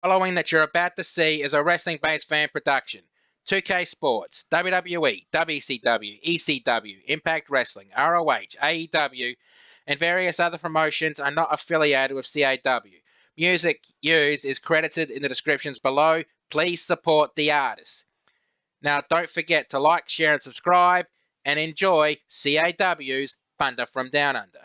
Following that you're about to see is a wrestling-based fan production. 2K Sports, WWE, WCW, ECW, Impact Wrestling, ROH, AEW, and various other promotions are not affiliated with CAW. Music used is credited in the descriptions below. Please support the artists. Now don't forget to like, share, and subscribe, and enjoy CAW's Thunder from Downunder.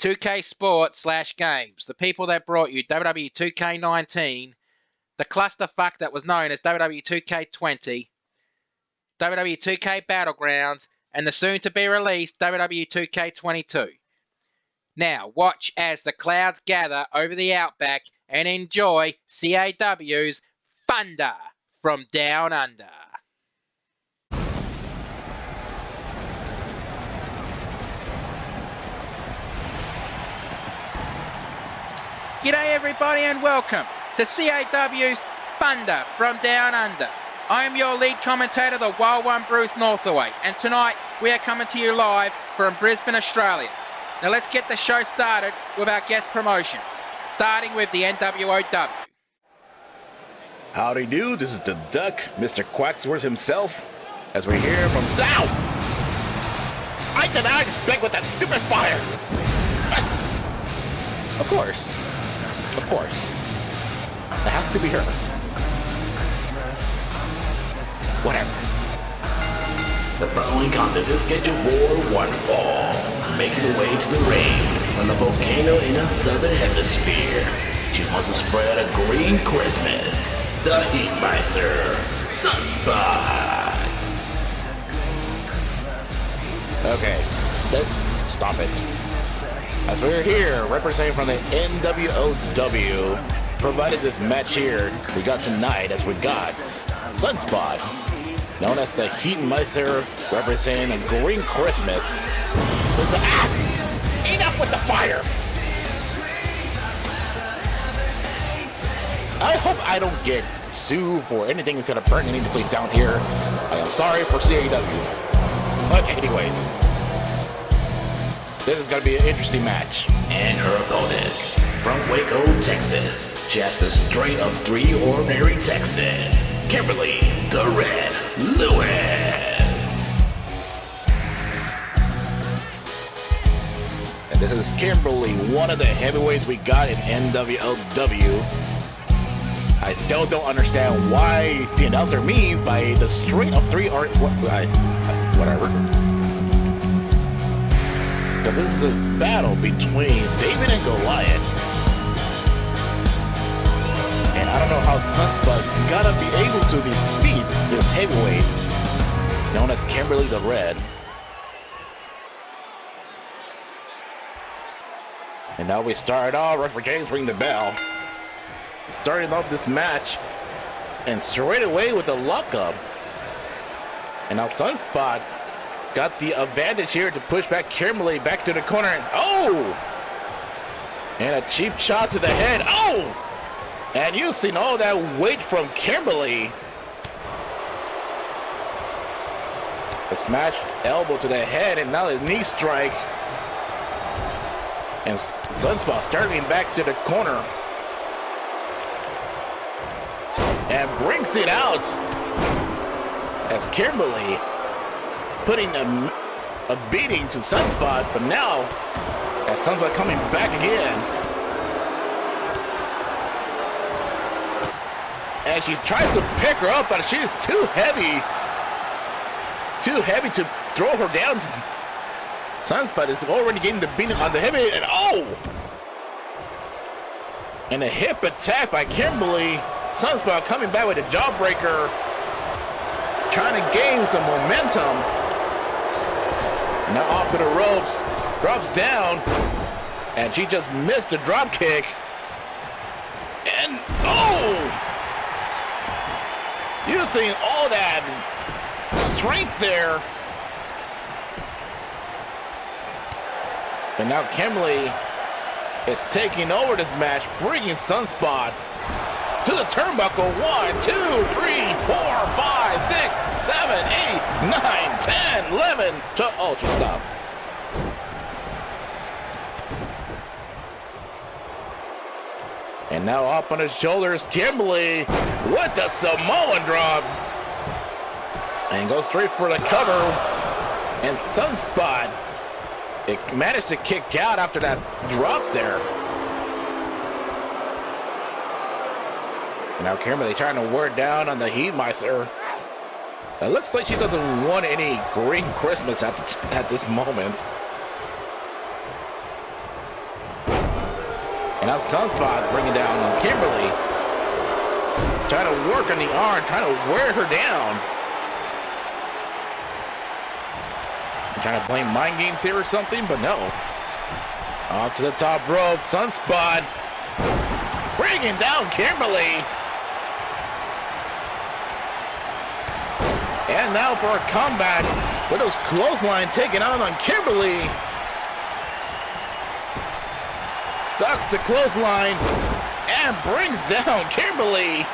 2K Sports / Games, the people that brought you WWE 2K19, the clusterfuck that was known as WWE 2K20, WWE 2K Battlegrounds, and the soon-to-be-released WWE 2K22. Now, watch as the clouds gather over the outback and enjoy CAW's Thunder from Downunder. G'day everybody and welcome to CAW's Thunder from Downunder. I am your lead commentator, the Wild One Bruce Northaway, and tonight we are coming to you live from Brisbane, Australia. Now let's get the show started with our guest promotions, starting with the NWOW. Howdy do, this is the Duck, Mr. Quacksworth himself, as we hear from... Ow! I did not expect with that stupid fire! Of course. Of course. It has to be her. Whatever. The following contest is scheduled for one fall. Making her way to the ring from the volcano in the southern hemisphere. She wants to spread a green Christmas. The Heat Miser, Sunspot. Okay, stop it. As we're here, representing from the NWOW, provided this match here we got tonight as we got Sunspot, known as the Heat Miser, representing a green Christmas. Enough with the fire! I hope I don't get sued for anything instead of burning any place down here. I am sorry for CAW. But anyways, this is going to be an interesting match. And her opponent, from Waco, Texas, she has a string of 3 ordinary Texans. Kimberly, the Red Lewis. And this is Kimberly, one of the heavyweights we got in NWOW. I still don't understand why the announcer means by the string of 3 or whatever. Because this is a battle between David and Goliath. And I don't know how Sunspot's gotta be able to defeat this heavyweight known as Kimberly the Red. And now we start off, referee James ring the bell. Starting off this match and straight away with the lockup. And now Sunspot got the advantage here to push back Kimberly back to the corner. And oh! And a cheap shot to the head. Oh! And you've seen all that weight from Kimberly. A smash elbow to the head and now a knee strike. And Sunspot starting back to the corner. And brings it out as Kimberly putting a beating to Sunspot, but now as Sunspot coming back again, and she tries to pick her up, but she is too heavy to throw her down. Sunspot is already getting the beating on the heavy, and oh! And a hip attack by Kimberly. Sunspot coming back with a jawbreaker, trying to gain some momentum. Now off to the ropes, drops down, and she just missed the drop kick. And oh! You've seen all that strength there. But now Kimberly is taking over this match, bringing Sunspot to the turnbuckle. 1, 2, 3, 4, 5, 6, 7, 8, 9, 10, 11. Oh, she stopped. And And now up on his shoulders, Kimberly with the Samoan drop. And goes straight for the cover. And Sunspot, it managed to kick out after that drop there. And now Kimberly trying to wear down on the Heatmeister. It looks like she doesn't want any green Christmas at this moment. And now Sunspot bringing down on Kimberly. Trying to work on the arm, trying to wear her down. Trying to play mind games here or something, but no. Off to the top rope, Sunspot. Bringing down Kimberly. And now for a comeback with those clothesline taken out on Kimberly. Ducks the clothesline and brings down Kimberly.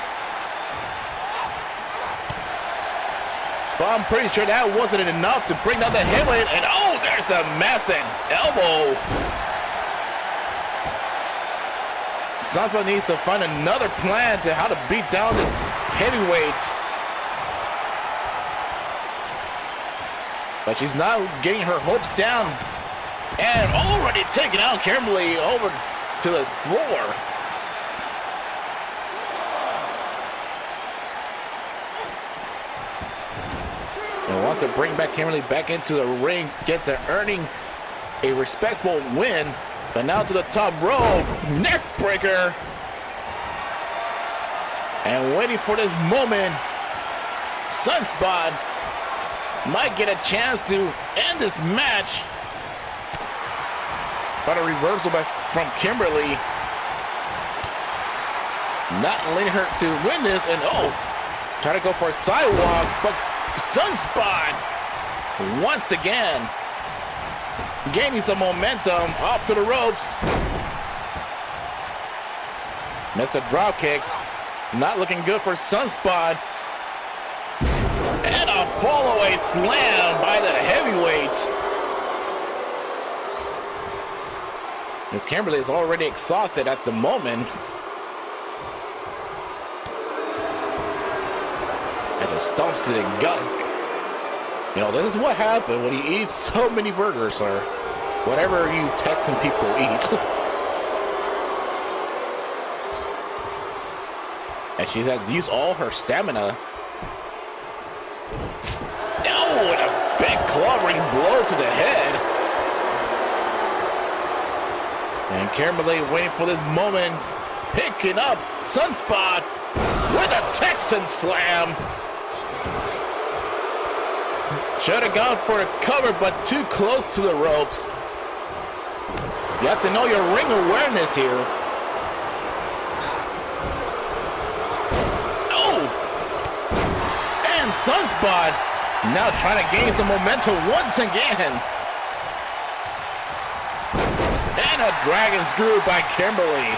But I'm pretty sure that wasn't enough to bring down the heavyweight. And oh, there's a massive elbow. Sanfa needs to find another plan to how to beat down this heavyweight. But she's not getting her hopes down. And already taking out Kimberly over to the floor. And wants to bring back Kimberly back into the ring, gets her earning a respectful win. But now to the top rope, neck breaker. And waiting for this moment, Sunspot might get a chance to end this match. But a reversal from Kimberly. Not letting her to win this, and oh, try to go for a sidewalk, but Sunspot once again gaining some momentum off to the ropes. Missed a drop kick. Not looking good for Sunspot. And a fall-away slam by the heavyweight. Miss Kimberly is already exhausted at the moment. And just stomps to the gut. You know, this is what happened when you eat so many burgers or whatever you Texan people eat. And she's had to use all her stamina. Oh, and a big clobbering blow to the head. And Kimberly waiting for this moment, picking up Sunspot with a Texan slam. Should have gone for a cover, but too close to the ropes. You have to know your ring awareness here. Oh! And Sunspot now trying to gain some momentum once again. And a dragon screw by Kimberly.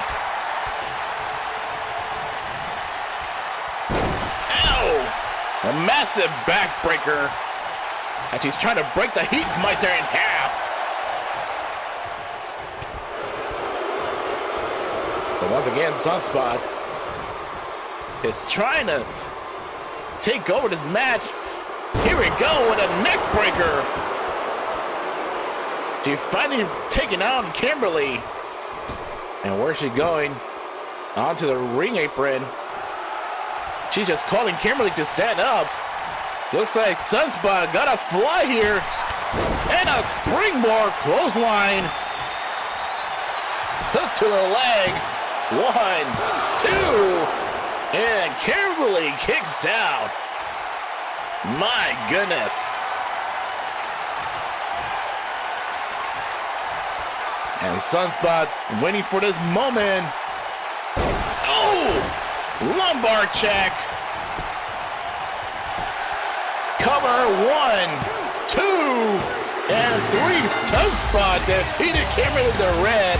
Ow! A massive backbreaker. And she's trying to break the Heatmeister in half. But once again, Sunspot is trying to take over this match. Here we go with a neck breaker. She's finally taking out Kimberly. And where's she going? Onto the ring apron. She's just calling Kimberly to stand up. Looks like Sunspot got a fly here. And a springboard clothesline. Hook to the leg. 1, 2. And Kimberly kicks out. My goodness. And Sunspot waiting for this moment. Oh! Lumbar check. Cover 1, 2, and 3. Sunspot defeated Kimberly the Red.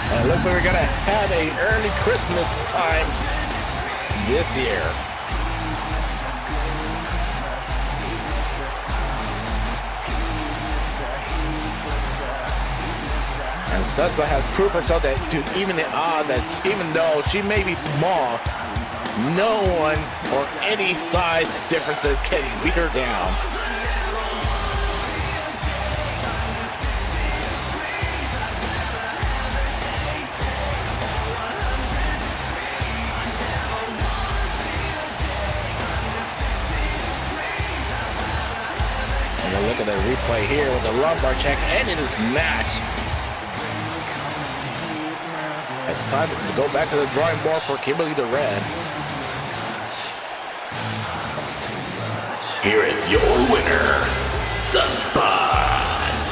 And it looks like we're gonna have a early Christmas time this year. And Sunspot has proved herself that to even the odd that even though she may be small, no one or any size differences can beat her down. Look at the replay here with the lumbar check ending this match. It's time to go back to the drawing board for Kimberly the Red. Here is your winner, Sunspot.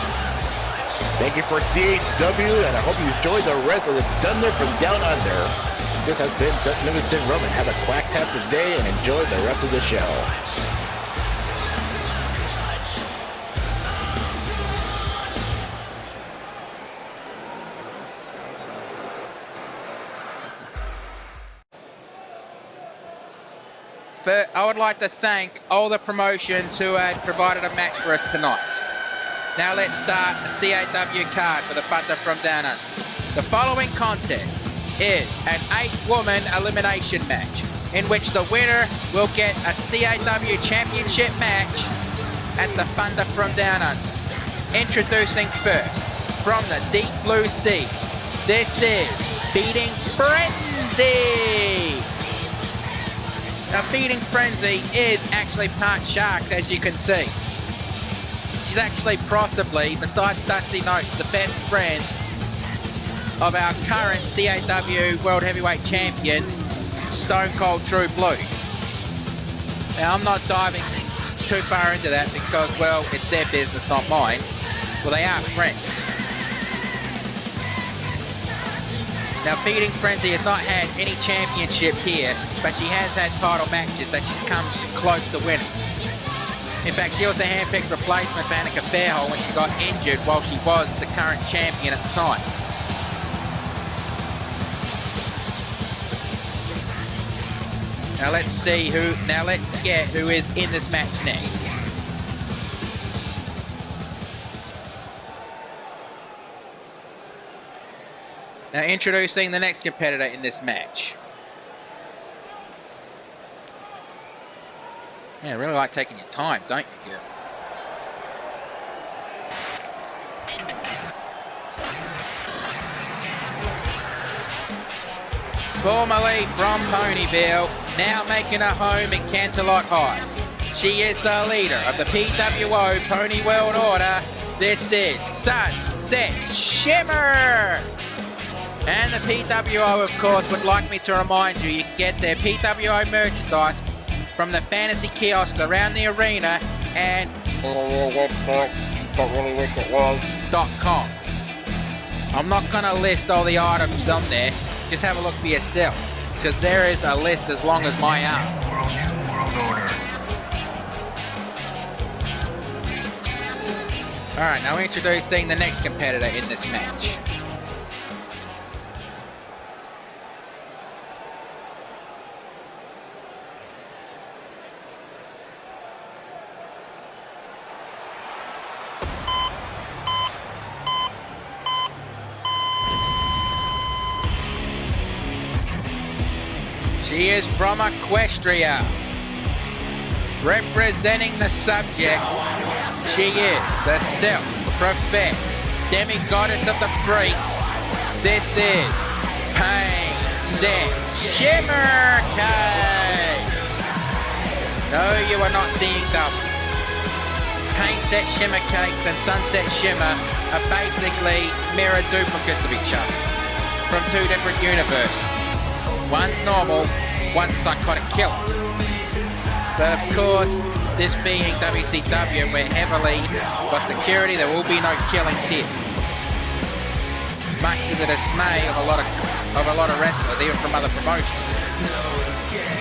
Thank you for CAW, and I hope you enjoyed the rest of the Thunder from Down Under. This has been Dustin Roman. Have a quacktastic day and enjoy the rest of the show. But I would like to thank all the promotions who had provided a match for us tonight. Now let's start the CAW card for the Thunder from Down Under. The following contest is an 8-woman elimination match in which the winner will get a CAW championship match at the Thunder from Down Under. Introducing first, from the deep blue sea, this is Feeding Frenzy. Now, Feeding Frenzy is actually part shark, as you can see. She's actually possibly, besides Dusty Notes, the best friend of our current CAW World Heavyweight Champion, Stone Cold True Blue. Now, I'm not diving too far into that because, well, it's their business, not mine. Well, they are friends. Now, Feeding Frenzy has not had any championships here, but she has had title matches that she's come close to winning. In fact, she was the handpicked replacement for Annika Fairhole when she got injured while she was the current champion at the time. Now let's see who, now let's get who is in this match next. Now introducing the next competitor in this match. Yeah, I really like taking your time, don't you, girl? Formerly from Ponyville, now making a home in Canterlot High. She is the leader of the PWO Pony World Order. This is Sunset Shimmer! And the PWO, of course, would like me to remind you, you can get their PWO merchandise from the fantasy kiosks around the arena and .com. I'm not going to list all the items on there, just have a look for yourself, because there is a list as long as my arm. Alright, now introducing the next competitor in this match. She is from Equestria. Representing the subject, she is the self-professed demi-goddess of the freaks. This is Pain Set Shimmer Cakes. No, you are not seeing double. Pain Set Shimmer Cakes and Sunset Shimmer are basically mirror duplicates of each other from two different universes. One's normal, one's psychotic killer. But of course, this being WCW, we're heavily got security, there will be no killings here. Much to the dismay of a lot of wrestlers, even from other promotions.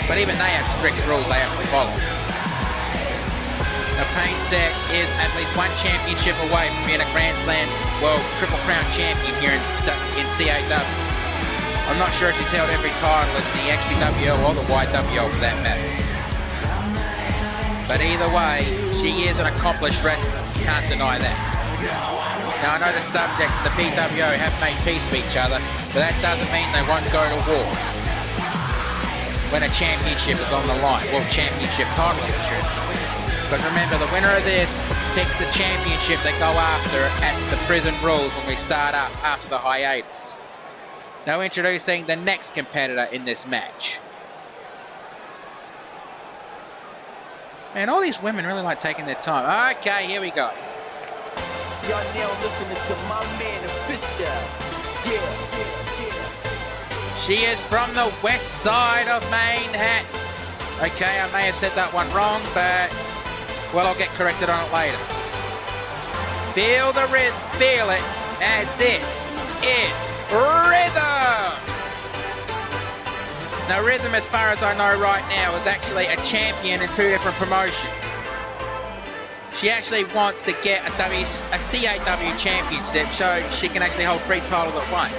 But even they have strict rules they have to follow. The Pain Set is at least one championship away from being a Grand Slam World Triple Crown champion here in CAW. I'm not sure if he's held every title in the XPWO or the YWO for that matter. But either way, she is an accomplished wrestler. Can't deny that. Now, I know the subject and the PWO have made peace with each other, but that doesn't mean they won't go to war when a championship is on the line. Well, championship title opportunity. But remember, the winner of this picks the championship they go after at the Prison Rules when we start up after the hiatus. Now introducing the next competitor in this match. Man, all these women really like taking their time. Okay, here we go. Y'all now listening to my man AFISHAL. Yeah. She is from the west side of Manhattan. Okay, I may have said that one wrong, but well, I'll get corrected on it later. Feel the rhythm, feel it, as this is Rhythm. Now, Rhythm, as far as I know right now, is actually a champion in 2 different promotions. She actually wants to get a CAW championship so she can actually hold 3 titles at once.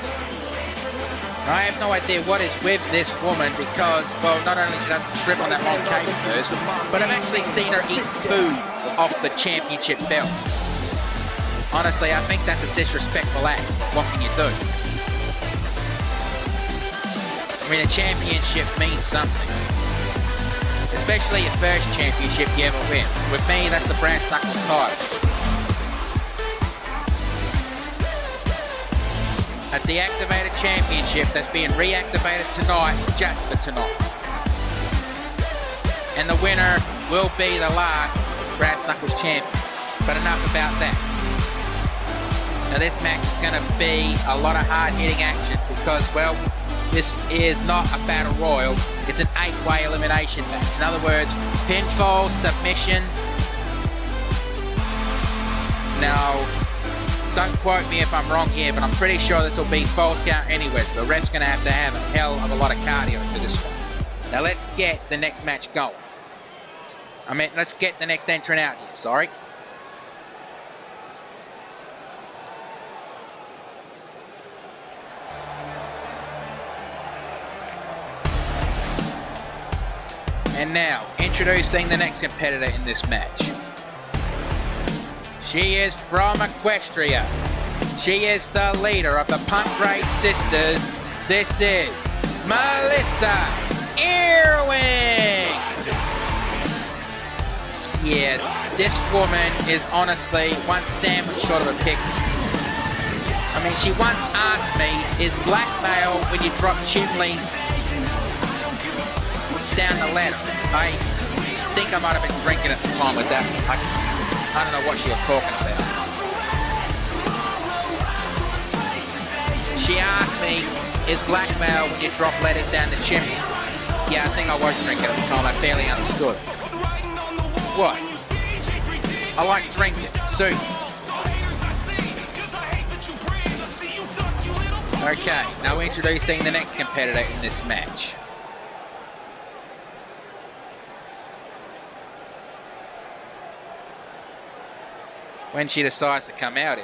I have no idea what is with this woman because, well, not only she doesn't strip on that long cable first, but I've actually seen her eat food off the championship belts. Honestly, I think that's a disrespectful act. What can you do? I mean, a championship means something. Especially your first championship you ever win. With me, that's the brass knuckles title. A deactivated championship that's being reactivated tonight, just for tonight. And the winner will be the last brass knuckles champion. But enough about that. Now this match is going to be a lot of hard-hitting action because, well, this is not a battle royal. It's an 8-way elimination match. In other words, pinfall, submissions. Now, don't quote me if I'm wrong here, but I'm pretty sure this will be false count anyway, so the ref's going to have a hell of a lot of cardio for this one. Now let's get the next match going. I mean, let's get the next entrant out here, sorry. And now, introducing the next competitor in this match. She is from Equestria. She is the leader of the Punk Raid Sisters. This is Melissa Earwing. Yeah, this woman is honestly one sandwich short of a pick. I mean, she once asked me, is blackmail when you drop chimneys down the ladder? I think I might have been drinking at the time with that. I don't know what she was talking about. She asked me, is blackmail when you drop letters down the chimney? Yeah, I think I was drinking at the time. I barely understood. What? I like drinking. Soup. Okay, now introducing the next competitor in this match. When she decides to come out,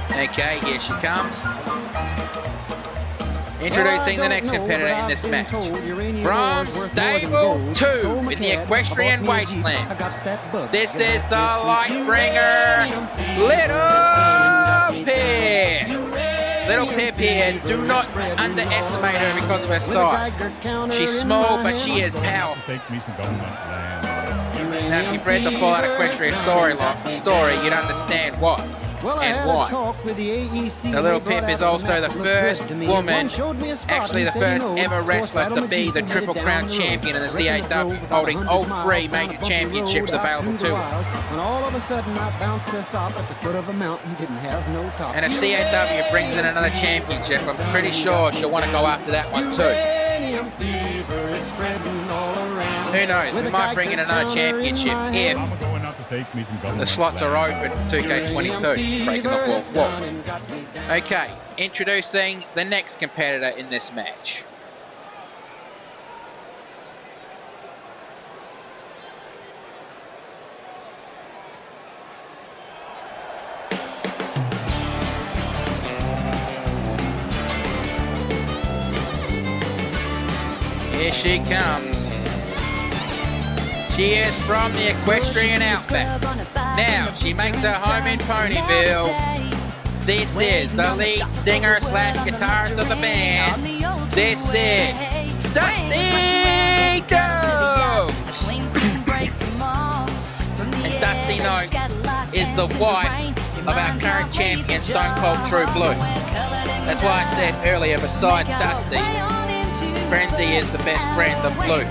okay, here she comes. Introducing the next competitor in this match. From Stable 2 in the Equestrian Wastelands. This is the Lightbringer, Little Pip. Little Pip here, do not underestimate her because of her size. She's small, but she is powerful. Now, if you've read the Fallout Equestria story, you'd understand what and why. The Little Pip is also the first woman, actually the first ever wrestler to be the Triple Crown champion in the CAW, holding all 3 major championships available to her. And if CAW brings in another championship, I'm pretty sure she'll want to go after that one too. Who knows, we might bring in another championship if the slots are open for 2K22, breaking the 4th wall. Okay, introducing the next competitor in this match. Here she comes. She is from the Equestrian Outback. Now, she makes her home in Ponyville. This is the lead singer slash guitarist of the band. This is Dustin Go! And Dusty Noize is the wife of our current champion, Stone Cold True Blue. That's why I said earlier, besides Dusty, Frenzy is the best friend of Blue.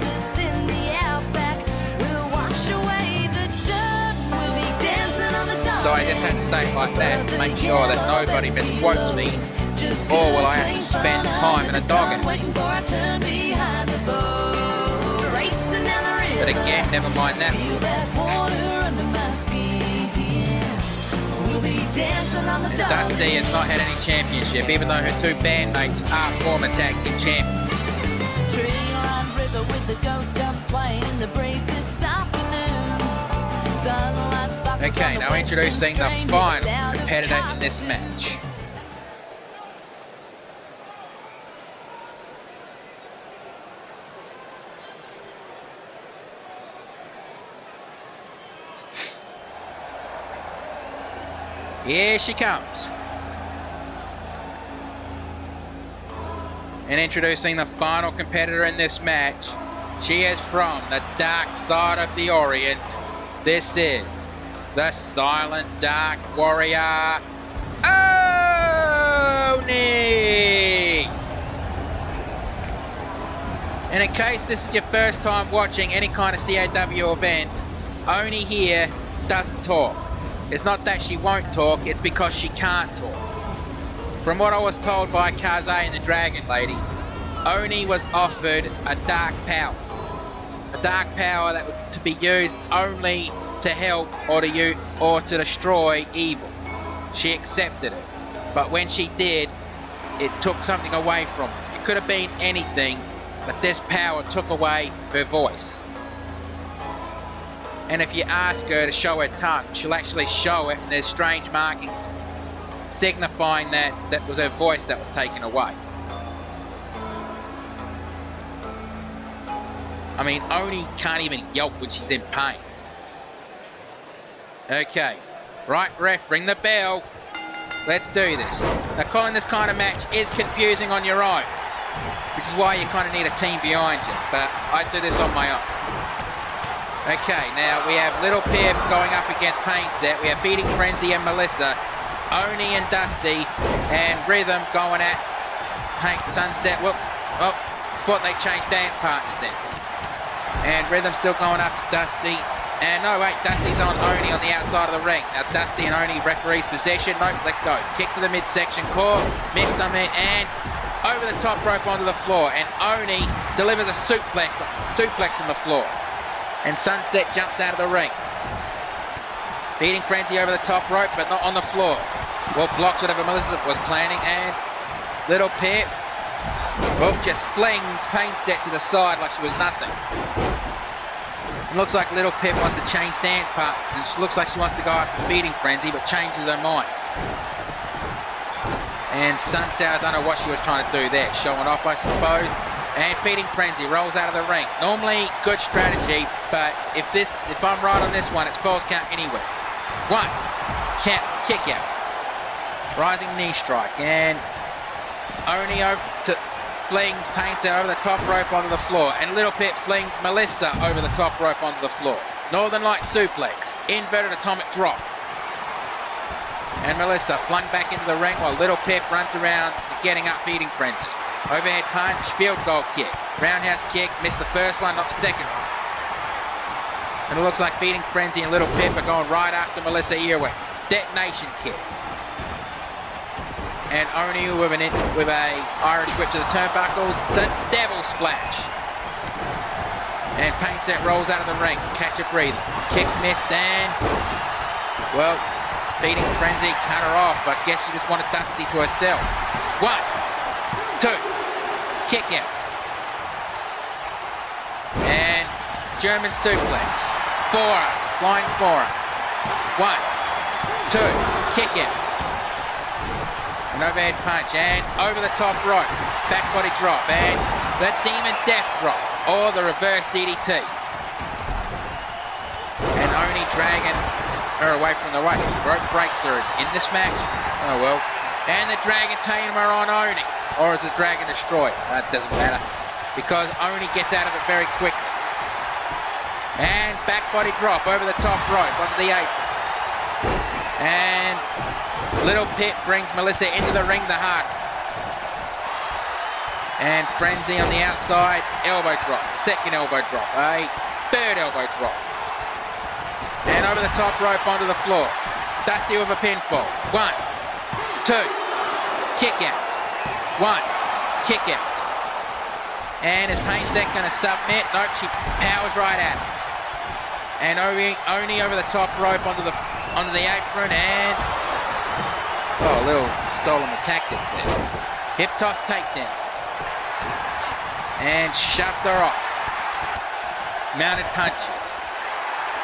So I just had to say it like that to make sure that nobody misquotes me, or will I have to spend time in a doghouse. But again, never mind that. And Dusty has not had any championship, even though her two bandmates are former tag team champions. Okay, now introducing the final competitor in this match. Here she comes. And introducing the final competitor in this match. She is from the dark side of the Orient. This is the Silent Dark Warrior, Oni! And in case this is your first time watching any kind of CAW event, Oni here doesn't talk. It's not that she won't talk, it's because she can't talk. From what I was told by CloZee and the Dragon Lady, Oni was offered a dark power. A dark power that was to be used only to help or to destroy evil. She accepted it, but when she did, it took something away from her. It could have been anything, but this power took away her voice. And if you ask her to show her tongue, she'll actually show it, and there's strange markings signifying that that was her voice that was taken away. I mean, Oni can't even yelp when she's in pain. Okay, right ref, ring the bell. Let's do this. Now calling this kind of match is confusing on your own, which is why you kind of need a team behind you, but I do this on my own. Okay, now we have Little Pip going up against Painset. We have Feeding Frenzy and Melissa, Oni and Dusty, and Rhythm going at Sunset. Whoop, oh, thought they changed dance partners then. And Rhythm still going up to Dusty. And no, wait, Dusty's on Oni on the outside of the ring. Now Dusty and Oni referees possession. Nope, let go. Kick to the midsection core. Missed them in and over the top rope onto the floor. And Oni delivers a suplex on the floor. And Sunset jumps out of the ring. Feeding Frenzy over the top rope, but not on the floor. Well, blocks whatever Melissa was planning. And Little Pip, well, just flings Painset to the side like she was nothing. It looks like Little Pip wants to change dance partners, and she looks like she wants to go after Feeding Frenzy, but changes her mind. And Sunset, I don't know what she was trying to do there, showing off, I suppose. And Feeding Frenzy rolls out of the ring. Normally, good strategy, but if I'm right on this one, it's false count anywhere. One, count, kick out. Rising knee strike, and Oni over to flings Painset over the top rope onto the floor, and Little Pip flings Melissa over the top rope onto the floor. Northern Light suplex, inverted atomic drop. And Melissa flung back into the ring while Little Pip runs around getting up Feeding Frenzy. Overhead punch, field goal kick. Roundhouse kick, missed the first one, not the second one. And it looks like Feeding Frenzy and Little Pip are going right after Melissa Earwig. Detonation kick. And Oni with a Irish whip to the turnbuckles. The Devil Splash. And Painset rolls out of the ring. Catch a breather. Kick missed and, well, Feeding Frenzy cut her off. I guess she just wanted Dusty to herself. 1, 2, kick out. And German suplex. Forearm, flying forearm. 1, 2, kick out. An overhead punch and over the top rope. Back body drop and the Demon Death Drop or the reverse DDT. And Oni dragging her away from the right. Rope breaks her in this match. Oh well. And the Dragon Tamer on Oni. Or is the Dragon destroyed? That doesn't matter. Because Oni gets out of it very quickly. And back body drop over the top rope onto the apron. And Little Pip brings Melissa into the ring the hard. And Frenzy on the outside. Elbow drop. Second elbow drop. A third elbow drop. And over the top rope onto the floor. Dusty with a pinfall. 1, 2. Kick out. 1. Kick out. And is Painset going to submit? Nope, she powers right at it. And Oni over the top rope onto the apron and... Oh, a little stolen the tactics there. Hip toss takedown. And shoved her off. Mounted punches.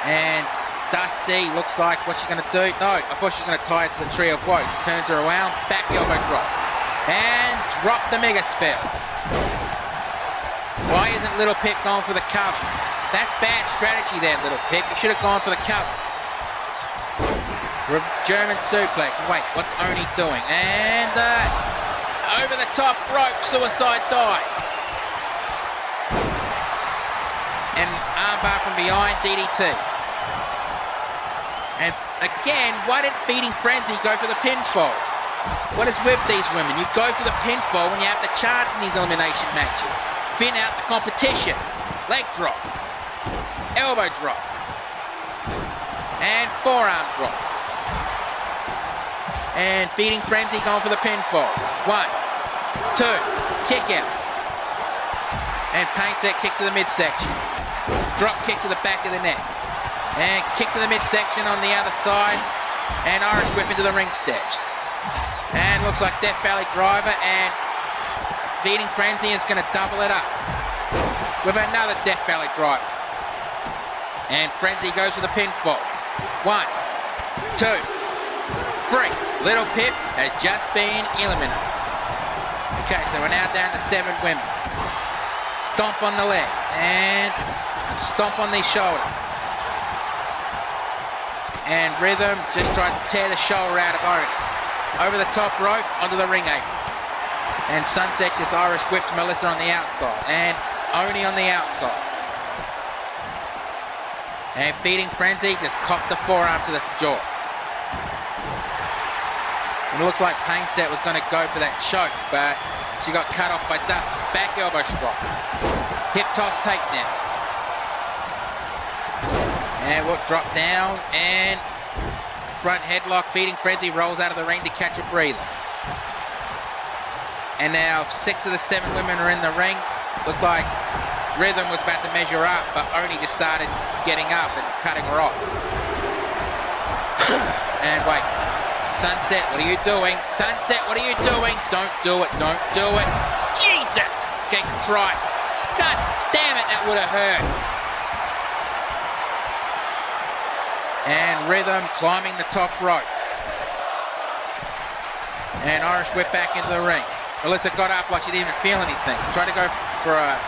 And Dusty looks like what's she going to do? No, I thought she was going to tie it to the Tree of Woes. Turns her around, back elbow drop. And drop the mega spell. Why isn't Little Pip going for the cover? That's bad strategy there, Little Pip. You should have gone for the cover. German suplex. Wait, what's Oni doing? And over the top rope, suicide dive. And armbar from behind, DDT. And again, why didn't Feeding Frenzy go for the pinfall? What is with these women? You go for the pinfall when you have the chance in these elimination matches. Thin out the competition. Leg drop. Elbow drop. And forearm drop. And Feeding Frenzy going for the pinfall. 1, 2. Kick out. And Painset kick to the midsection. Drop kick to the back of the neck. And kick to the midsection on the other side. And Irish whip into the ring steps. And looks like Death Valley Driver, and Feeding Frenzy is going to double it up with another Death Valley Driver. And Frenzy goes for the pinfall. 1, 2, 3. Little Pip has just been eliminated. Okay, so we're now down to 7 women. Stomp on the leg and stomp on the shoulder. And Rhythm just tried to tear the shoulder out of Oregon. Over the top rope, onto the ring apron. And Sunset just Irish whipped Melissa on the outside. And Oni on the outside. And Feeding Frenzy just copped the forearm to the jaw. And it looks like Painset was going to go for that choke, but she got cut off by Dustin. Back elbow strike. Hip toss takedown. And we'll drop down and... front headlock. Feeding Frenzy rolls out of the ring to catch a breather. And now 6 of the 7 women are in the ring. Looked like Rhythm was about to measure up, but Oni just started getting up and cutting her off. And wait. Sunset, what are you doing? Sunset, what are you doing? Don't do it, don't do it. Jesus! Okay, Christ. God damn it, that would have hurt. And Rhythm climbing the top rope. And Irish whip back into the ring. Melissa got up like she didn't even feel anything. Tried to go for a,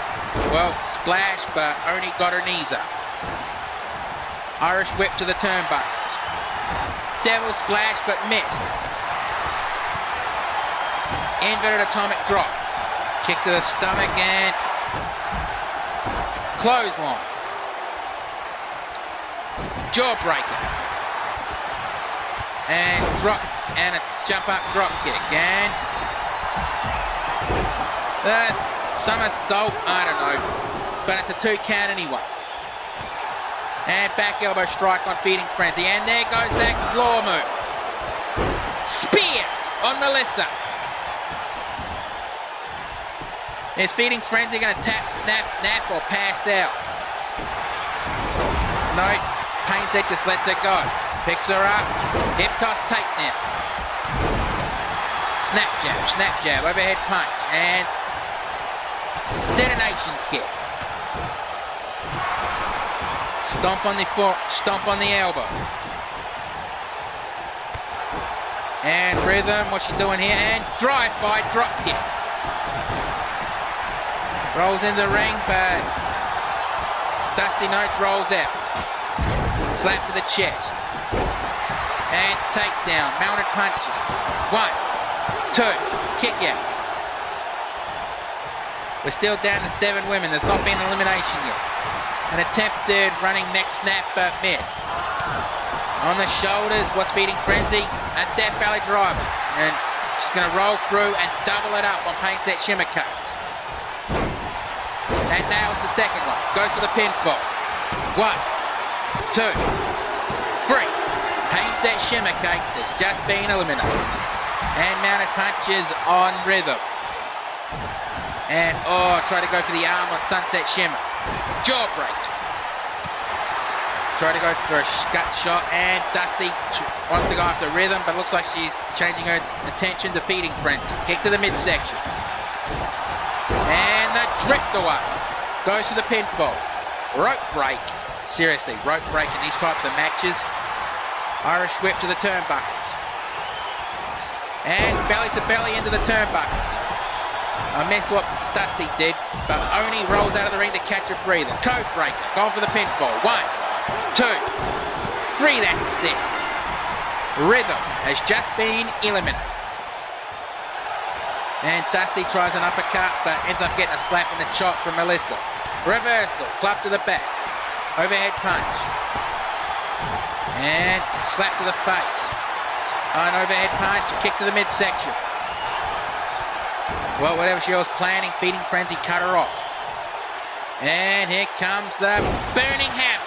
well, splash, but only got her knees up. Irish whip to the turnbuckles. Devil splash, but missed. Inverted atomic drop. Kick to the stomach and clothesline. Jawbreaker. And drop, and a jump up drop kick. And somersault, I don't know, but it's a 2 count anyway. And back elbow strike on Feeding Frenzy. And there goes that claw move. Spear on Melissa. Is Feeding Frenzy going to tap, snap, nap, or pass out? No. Painset just lets her go. Picks her up. Hip toss takedown. Snap jab, overhead punch. And detonation kick. Stomp on the foot, stomp on the elbow. And Rhythm, what's she doing here? And drive-by drop kick. Rolls into the ring, but Dusty Notes rolls out. Slap to the chest. And takedown. Mounted punches. 1, 2. Kick out. We're still down to 7 women. There's not been an elimination yet. An attempted running neck snap, but missed. On the shoulders, what's feeding Frenzy? A Death Valley driver. And she's going to roll through and double it up on Pain Set Shimmer Cakes. And nails the second one. Goes for the pinfall. 1, 2, 3. Pain Set Shimmer Cakes has just been eliminated. And mounted punches on rhythm. And, try to go for the arm on Sunset Shimmer. Jawbreak. Try to go for a gut shot, and Dusty wants to go after rhythm, but looks like she's changing her attention to feeding Frenzy. Kick to the midsection. And the drift away. Goes for the pinfall. Rope break. Seriously, rope break in these types of matches. Irish whip to the turnbuckles. And belly to belly into the turnbuckles. I missed what Dusty did, but Oni rolls out of the ring to catch a breather. Code breaker, going for the pinfall. 1, 2, 3, that's it. Rhythm has just been eliminated. And Dusty tries an uppercut, but ends up getting a slap in the chop from Melissa. Reversal, club to the back. Overhead punch. And slap to the face. An overhead punch, kick to the midsection. Well, whatever she was planning, feeding Frenzy cut her off. And here comes the burning hammer.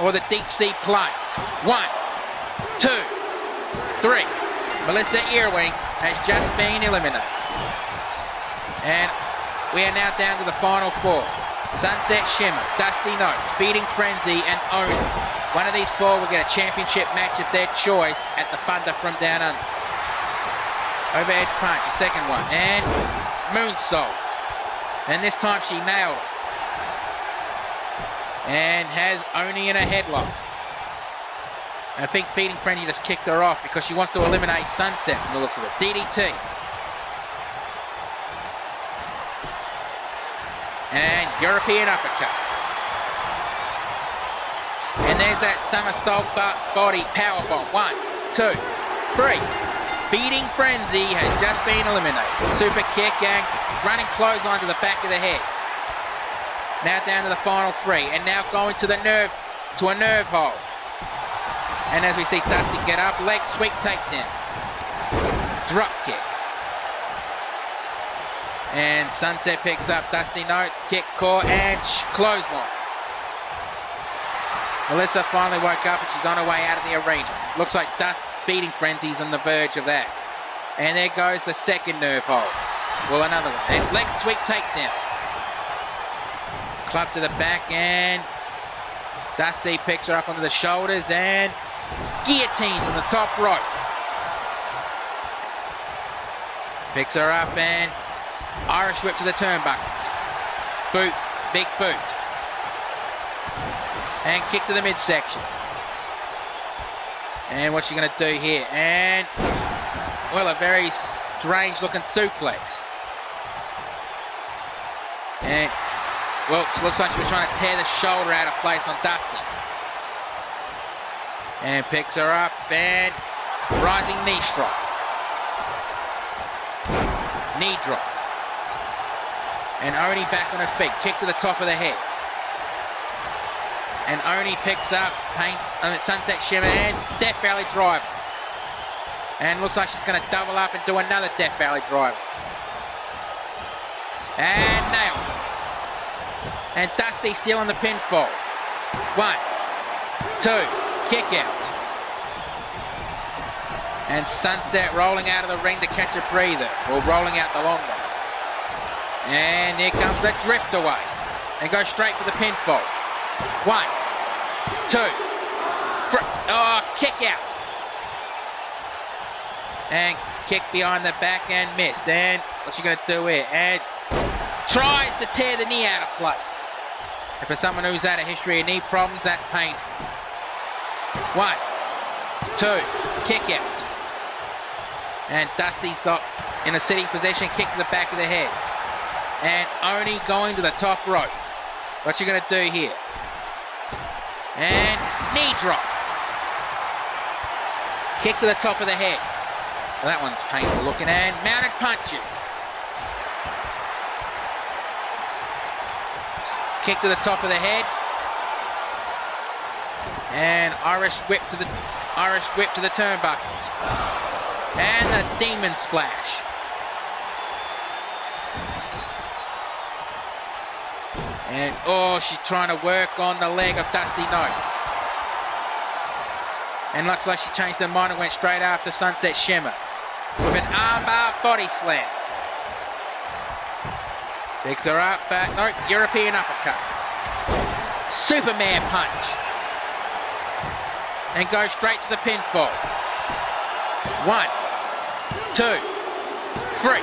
Or the deep sea plunge. 1, 2, 3. Melissa Earwing has just been eliminated. And we are now down to the final 4. Sunset Shimmer, Dusty Noize, Feeding Frenzy, and Oni. One of these 4 will get a championship match of their choice at the Thunder from Downunder. Overhead punch, a second one, and moonsault. And this time she nailed it. And has Oni in a headlock. And I think Feeding Frenzy just kicked her off because she wants to eliminate Sunset from the looks of it. DDT. And European uppercut. And there's that somersault body powerbomb. 1, 2, 3. Feeding Frenzy has just been eliminated. Super kick and running clothesline to the back of the head. Now down to the final 3. And now going to the nerve, to a nerve hole. And as we see Dusty get up, leg sweep takedown. Drop kick. And Sunset picks up Dusty Noize, kick, core, and clothesline. Melissa finally woke up and she's on her way out of the arena. Looks like Feeding Frenzy's on the verge of that. And there goes the second nerve hole. Well, another one. And leg sweep takedown. Club to the back, and Dusty picks her up onto the shoulders and guillotine from the top rope. Picks her up and Irish whip to the turnbuckles. Boot, big boot. And kick to the midsection. And what's she going to do here? And, well, a very strange looking suplex. And, well, it looks like she was trying to tear the shoulder out of place on Dustin. And picks her up and rising knee strike. Knee drop. And Oni back on her feet. Kick to the top of the head. And Oni picks up, paints Sunset Shimmer and Death Valley driver. And looks like she's going to double up and do another Death Valley driver. And nails it. And Dusty still on the pinfall. 1, 2, kick out. And Sunset rolling out of the ring to catch a breather. Or rolling out the long one. And here comes the drift away. And goes straight for the pinfall. 1, 2, 3. Oh, kick out. And kick behind the back and missed. And what's she going to do here? And tries to tear the knee out of place. And for someone who's had a history of knee problems, that's painful. 1, 2, kick out. And Dusty's up in a sitting position, kick to the back of the head. And Oni going to the top rope. What's she going to do here? And knee drop. Kick to the top of the head. Well, that one's painful looking. And mounted punches. Kick to the top of the head. And Irish whip to the turnbuckles. And a demon splash. And oh, she's trying to work on the leg of Dusty Noize. And looks like she changed her mind and went straight after Sunset Shimmer with an armbar body slam. Picks her up, but no, European uppercut. Superman punch. And goes straight to the pinfall. 1, 2, 3.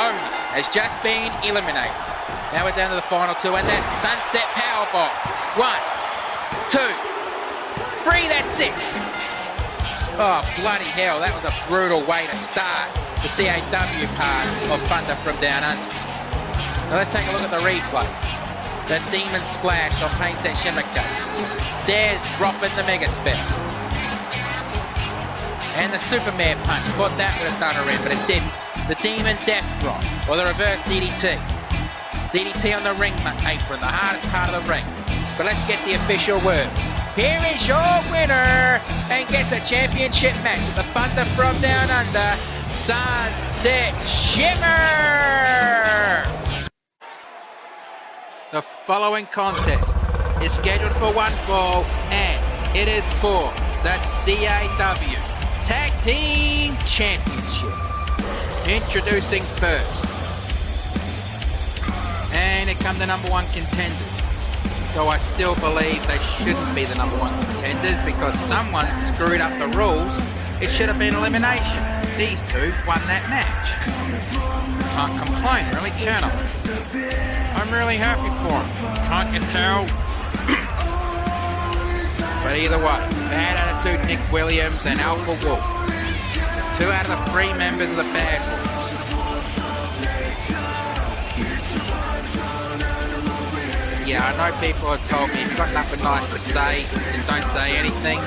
Oni has just been eliminated. Now we're down to the final 2, and that's Sunset Powerbomb. 1, 2, 3, that's it. Oh, bloody hell, that was a brutal way to start the CAW part of Thunder from Down Under. Now let's take a look at the replays. The Demon Splash on Sunset Shimmer case. There's dropping the Mega Spell. And the Superman punch. Thought that would have done her in, but it didn't. The Demon Death Drop, or the reverse DDT. DDT on the ring apron, the hardest part of the ring. But let's get the official word. Here is your winner, and gets the championship match with the Thunder from Down Under, Sunset Shimmer. The following contest is scheduled for one fall, and it is for the CAW Tag Team Championships. Introducing first. And it come the #1 contenders. Though I still believe they shouldn't be the #1 contenders because someone screwed up the rules. It should have been elimination. These two won that match. Can't complain, really, can I? I'm really happy for them. Can't you tell? But either way, Bad Attitude Nick Williams and Alpha Wolf. 2 out of the 3 members of the Bad Wolves. Yeah, I know people have told me if you've got nothing nice to say, then don't say anything.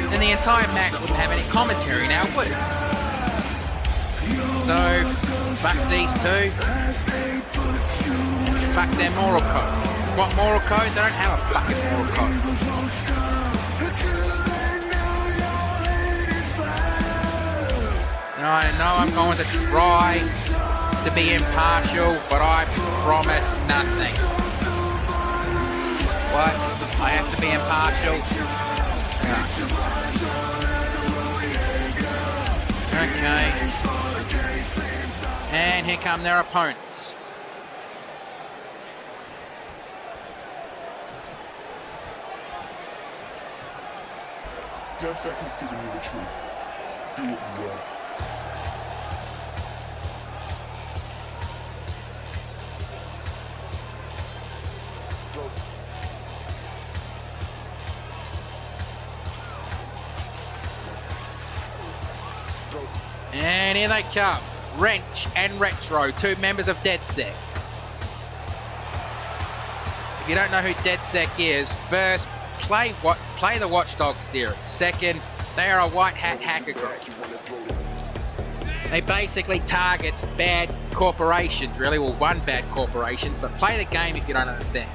Then the entire match wouldn't have any commentary now, would it? So, fuck these two. Fuck their moral code. What moral code? They don't have a fucking moral code. And I know I'm going to try to be impartial, but I promise nothing. What? I have to be impartial? Okay. And here come their opponents. 10 seconds to give me the truth. Do what you will. And here they come. Wrench and Retro, 2 members of DeadSec. If you don't know who DeadSec is, first, play the Watchdog series. Second, they are a white hat hacker group. They basically target bad corporations, really, well, one bad corporation, but play the game if you don't understand.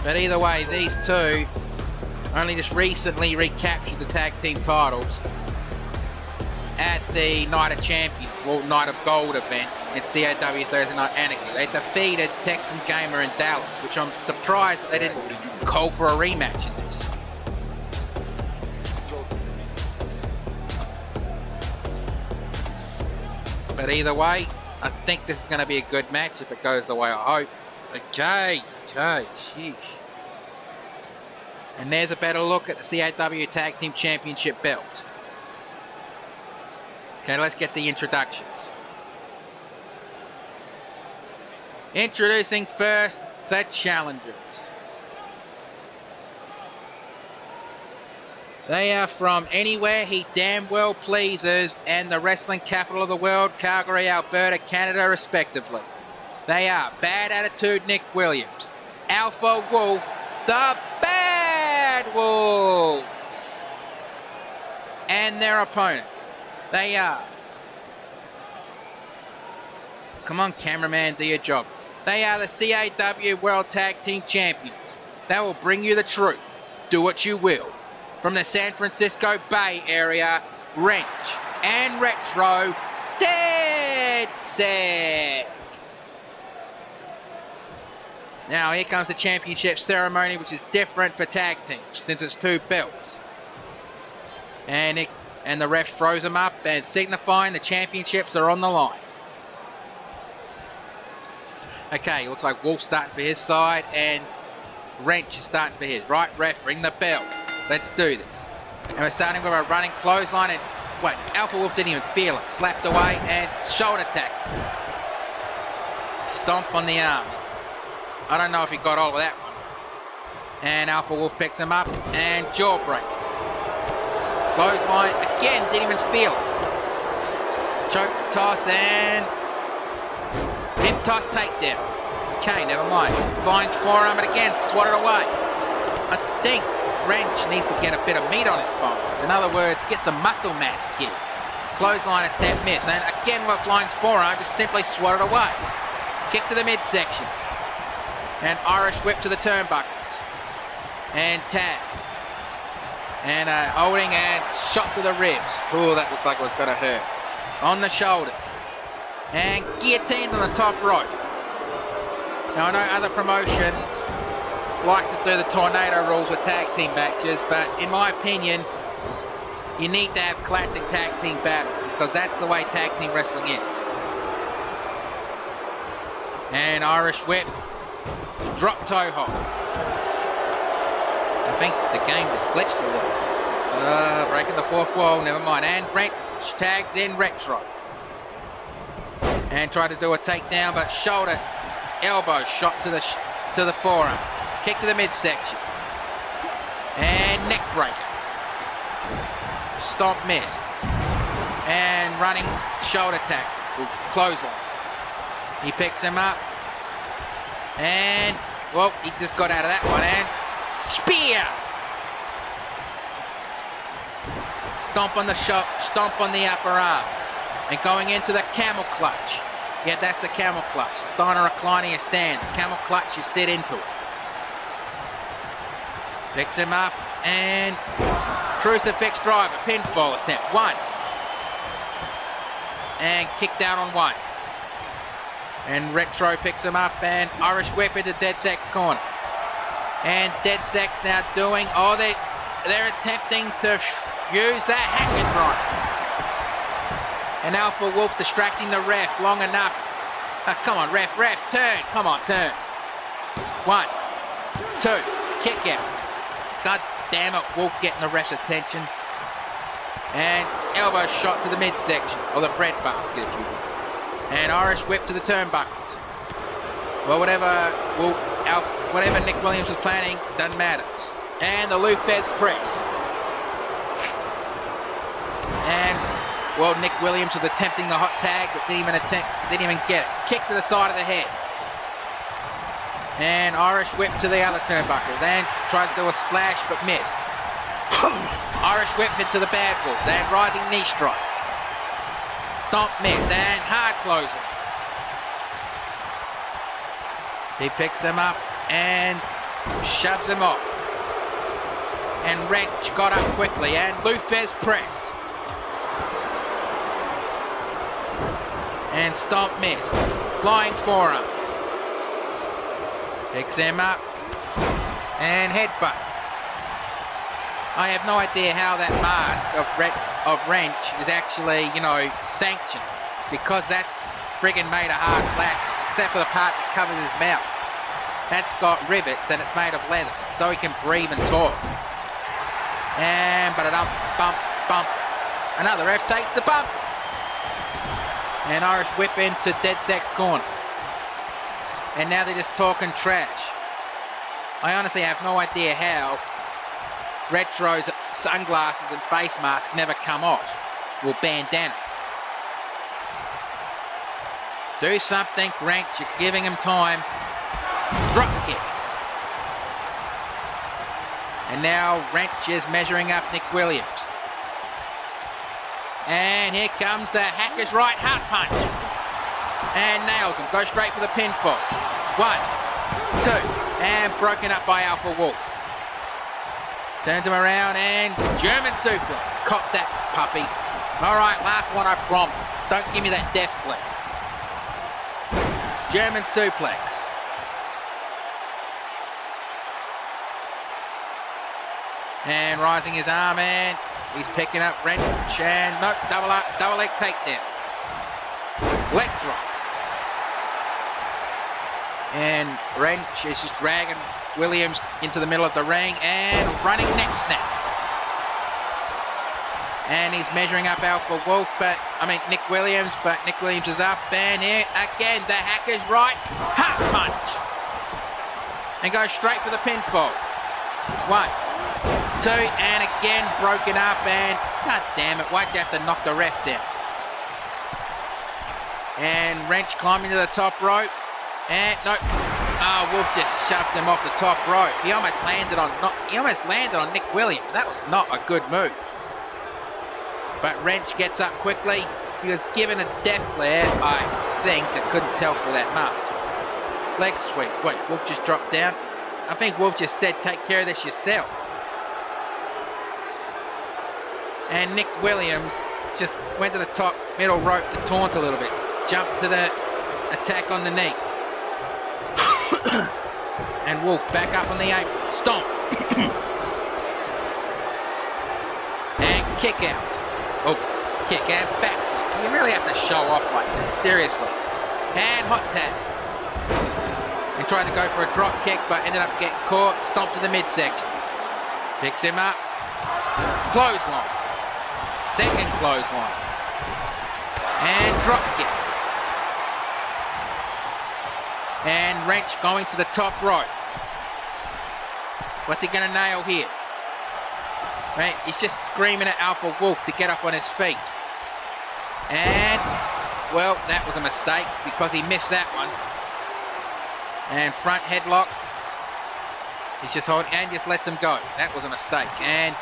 But either way, these two only just recently recaptured the tag team titles at the Night of Champions, well, Night of Gold event at CAW Thursday Night Anarchy. They defeated Texan Gamer in Dallas, which I'm surprised that they didn't call for a rematch in this. But either way, I think this is going to be a good match if it goes the way I hope. Okay, sheesh. And there's a better look at the CAW Tag Team Championship belt. Okay, let's get the introductions. Introducing first, the challengers. They are from anywhere he damn well pleases and the wrestling capital of the world, Calgary, Alberta, Canada, respectively. They are Bad Attitude Nick Williams, Alpha Wolf, the Bad Wolves, and their opponents. They are, come on cameraman, do your job. They are the CAW World Tag Team Champions. They will bring you the truth. Do what you will. From the San Francisco Bay Area, Wrench and Retro, Dead Set. Now here comes the championship ceremony, which is different for tag teams since it's 2 belts. And the ref throws them up and signifying the championships are on the line. Okay, looks like Wolf's starting for his side and Wrench is starting for his. Right, ref, ring the bell. Let's do this. And we're starting with a running clothesline and wait, Alpha Wolf didn't even feel it. Slapped away and shoulder tackle. Stomp on the arm. I don't know if he got all of that one. And Alpha Wolf picks him up and jawbreak. Clothesline again, didn't even feel it. Choke toss and hip toss takedown. Okay, never mind. Flying forearm and again swatted away. I think Wrench needs to get a bit of meat on his bones. In other words, get some muscle mass, kid. Clothesline attempt miss. And again with flying forearm, just simply swatted away. Kick to the midsection. And Irish whip to the turnbuckles. And tag. And holding and shot to the ribs. Ooh, that looked like it was going to hurt. On the shoulders. And guillotined on the top rope. Now I know other promotions like to do the tornado rules with tag team matches, but in my opinion, you need to have classic tag team battle because that's the way tag team wrestling is. And Irish whip, drop toe hold. I think the game just glitched a little. Breaking the 4th wall, never mind. And Brent tags in Retro. And try to do a takedown, but shoulder, elbow shot to the forearm. Kick to the midsection. And neck breaker. Stomp missed. And running shoulder tackle. Clothesline. He picks him up. And, well, he just got out of that one. And spear! Stomp on the stomp on the upper arm. And going into the camel clutch. Yeah, that's the camel clutch. It's not a reclining stand. The camel clutch, you sit into it. Picks him up and crucifix driver, pinfall attempt. 1. And kicked out on 1. And Retro picks him up and Irish whip into Dead Sex corner. And Dead Sex now doing, they're attempting to use that hack and run. And Alpha Wolf distracting the ref long enough. Come on, ref, turn. Come on, turn. 1, 2, kick out. God damn it, Wolf getting the ref's attention. And elbow shot to the midsection, or the bread basket, if you will. And Irish whip to the turnbuckles. Well, whatever Nick Williams was planning, doesn't matter. And the Lufez press. And well, Nick Williams was attempting the hot tag, but didn't even get it. Kick to the side of the head. And Irish whip to the other turnbuckles. And tried to do a splash, but missed. Irish whip into the Bad Wolves. And rising knee strike. Stomp missed. And hard closing. He picks him up and shoves him off. And Wrench got up quickly. And Lufez press. And stomp missed. Flying forearm. Picks him up. And headbutt. I have no idea how that mask of Wrench is actually, sanctioned. Because that's friggin' made of hard plastic. Except for the part that covers his mouth. That's got rivets and it's made of leather. So he can breathe and talk. And ba-da-dum, bump, bump. Another ref takes the bump. And Irish whip into Dead Sex corner. And now they're just talking trash. I honestly have no idea how Retro's sunglasses and face mask never come off. Well, bandana. Do something, Wrench. You're giving him time. Drop kick. And now Wrench is measuring up Nick Williams. And here comes the Hacker's right heart punch. And nails him. Goes straight for the pinfall. 1, 2, and broken up by Alpha Wolf. Turns him around and German suplex. Cop that puppy. All right, last one I promise. Don't give me that death flip. German suplex. And rising his arm, and he's picking up Wrench, and nope, double leg takedown. Leg drop. And Wrench is just dragging Williams into the middle of the ring, and running neck snap. And he's measuring up Alpha Wolf, Nick Williams, but Nick Williams is up, and here again, the Hacker's right heart punch. And goes straight for the pinfall. 1, 2, and again broken up, and god damn it, why'd you have to knock the ref down? And Wrench climbing to the top rope, and nope. Oh, Wolf just shoved him off the top rope. He almost landed on Nick Williams. That was not a good move. But Wrench gets up quickly. He was given a death glare, I think. I couldn't tell for that mask. Leg sweep. Wait, Wolf just dropped down? I think Wolf just said, take care of this yourself. And Nick Williams just went to the top middle rope to taunt a little bit. Jumped to the attack on the knee. And Wolf back up on the apron. Stomp. And kick out. Oh, kick out back. You really have to show off like that. Seriously. And hot tag. He tried to go for a drop kick, but ended up getting caught. Stomped to the midsection. Picks him up. Clothesline. Second clothesline. And drop kick. And Wrench going to the top rope. What's he going to nail here? Right, he's just screaming at Alpha Wolf to get up on his feet. And, well, that was a mistake because he missed that one. And front headlock. He's just holding and just lets him go. That was a mistake. And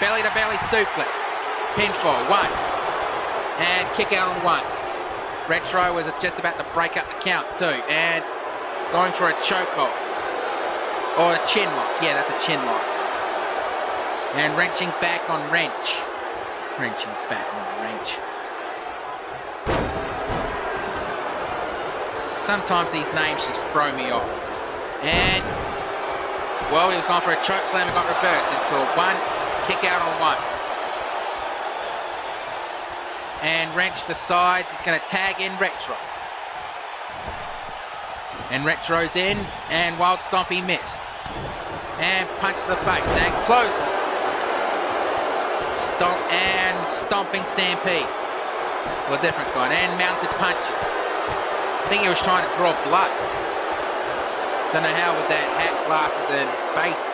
belly to belly suplex. Pinfall, 1. And kick out on 1. Retro was just about to break up the count too. And going for a chokehold. Or a chin lock. Yeah, that's a chin lock. And wrenching back on Wrench. Wrenching back on Wrench. Sometimes these names just throw me off. And, well, he was going for a choke slam and got reversed into a 1. Kick out on 1. And Wrench decides he's going to tag in Retro. And Retro's in, and Wild Stomp he missed. And punch to the face, and close it. Stomp and stomping stampede. Well, a different kind, and mounted punches. I think he was trying to draw blood. Don't know how with that hat, glasses, and face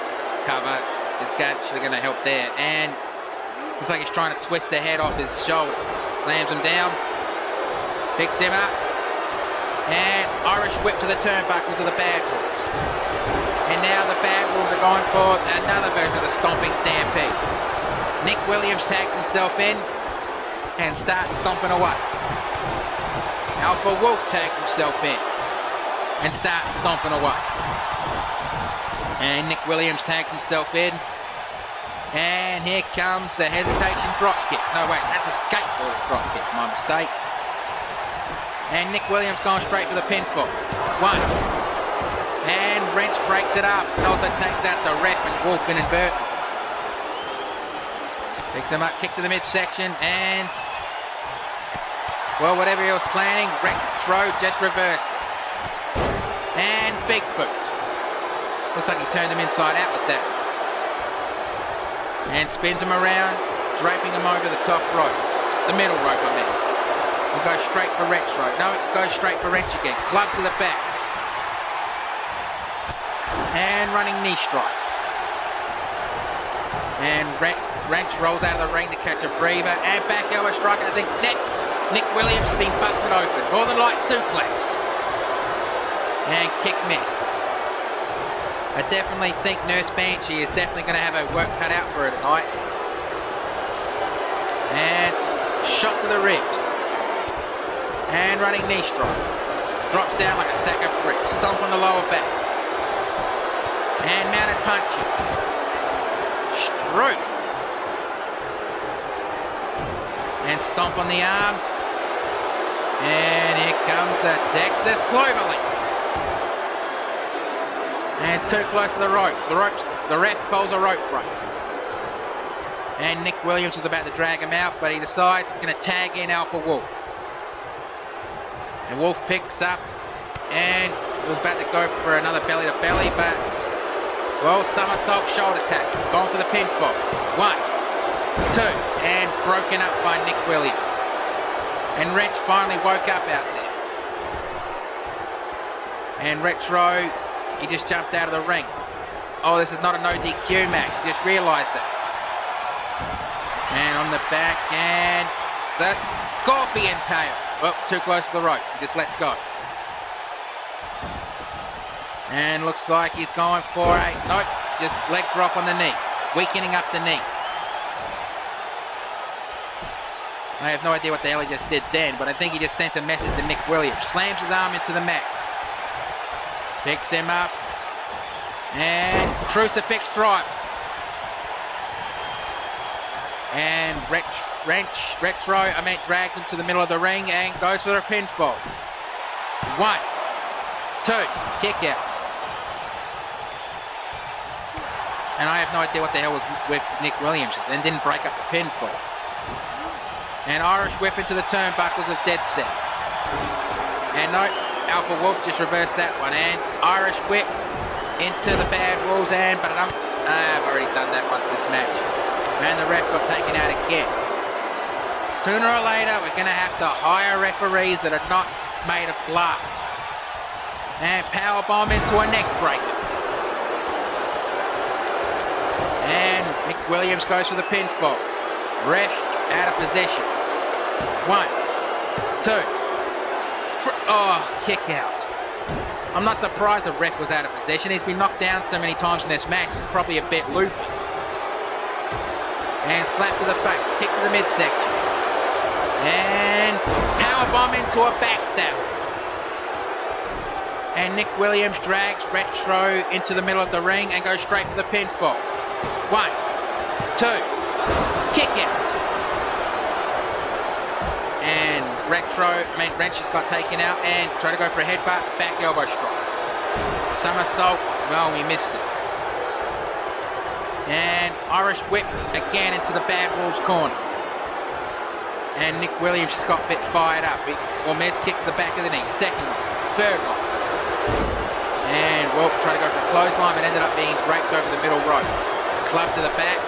cover is actually going to help there. And looks like he's trying to twist the head off his shoulders. Slams him down, picks him up, and Irish whip to the turnbuckles of the Bad Wolves. And now the Bad Wolves are going for another version of the stomping stampede. Nick Williams tagged himself in and starts stomping away. Alpha Wolf tagged himself in and starts stomping away. And Nick Williams tags himself in. And here comes the hesitation drop kick. No, wait, that's a skateboard drop kick. My mistake. And Nick Williams going straight for the pinfall. 1. And Wrench breaks it up and also takes out the ref and Wolf inadvertently. Picks him up, kick to the midsection, and, well, whatever he was planning, Retro just reversed it. And big boot. Looks like he turned him inside out with that. And spins him around, draping him over the top rope. The middle rope, I mean. And goes straight for Retro. No, it goes straight for Wrench again. Club to the back. And running knee strike. And Wrench rolls out of the ring to catch a breather. And back elbow strike. And I think Nick Williams has been busted open. Northern Light suplex. And kick missed. I definitely think Nurse Banshee is definitely going to have her work cut out for her tonight. And shot to the ribs. And running knee strike. Drops down like a sack of bricks. Stomp on the lower back. And mounted punches. Stroke. And stomp on the arm. And here comes the Texas Cloverleaf. And too close to the rope. The ref calls a rope break. And Nick Williams is about to drag him out, but he decides he's going to tag in Alpha Wolf. And Wolf picks up, and he was about to go for another belly to belly, but, well, somersault shoulder tap. Going for the pinfall. 1, 2, and broken up by Nick Williams. And Wrench finally woke up out there. And Retro, he just jumped out of the ring. Oh, this is not a no DQ match. He just realised that. And on the back, and the Scorpion Tail. Oh, too close to the ropes. He just lets go. And looks like he's going for a... Nope, just leg drop on the knee. Weakening up the knee. I have no idea what the hell he just did then, but I think he just sent a message to Nick Williams. Slams his arm into the mat. Picks him up. And crucifix drive. And drags him to the middle of the ring and goes for a pinfall. 1, 2, kick out. And I have no idea what the hell was with Nick Williams and didn't break up the pinfall. And Irish whip into the turnbuckles of Dead Set. And no, Alpha Wolf just reversed that one. And Irish whip into the Bad Wolves and I've already done that once this match. And the ref got taken out again. Sooner or later, we're going to have to hire referees that are not made of glass. And powerbomb into a neck breaker. And Nick Williams goes for the pinfall. Ref out of position. 1, 2. Oh, kick out. I'm not surprised the ref was out of position. He's been knocked down so many times in this match, it's probably a bit loopy. And slap to the face, kick to the midsection. And powerbomb into a backstab. And Nick Williams drags Retro into the middle of the ring and goes straight for the pinfall. 1, 2, kick out. And Wrench just got taken out and tried to go for a headbutt, back elbow strike. Somersault, well, we missed it. And Irish whip again into the Bad Wolves corner. And Nick Williams just got a bit fired up. Miz kicked to the back of the knee. Second one, third one. And Wolf tried to go for a clothesline, but ended up being draped over the middle rope. Club to the back.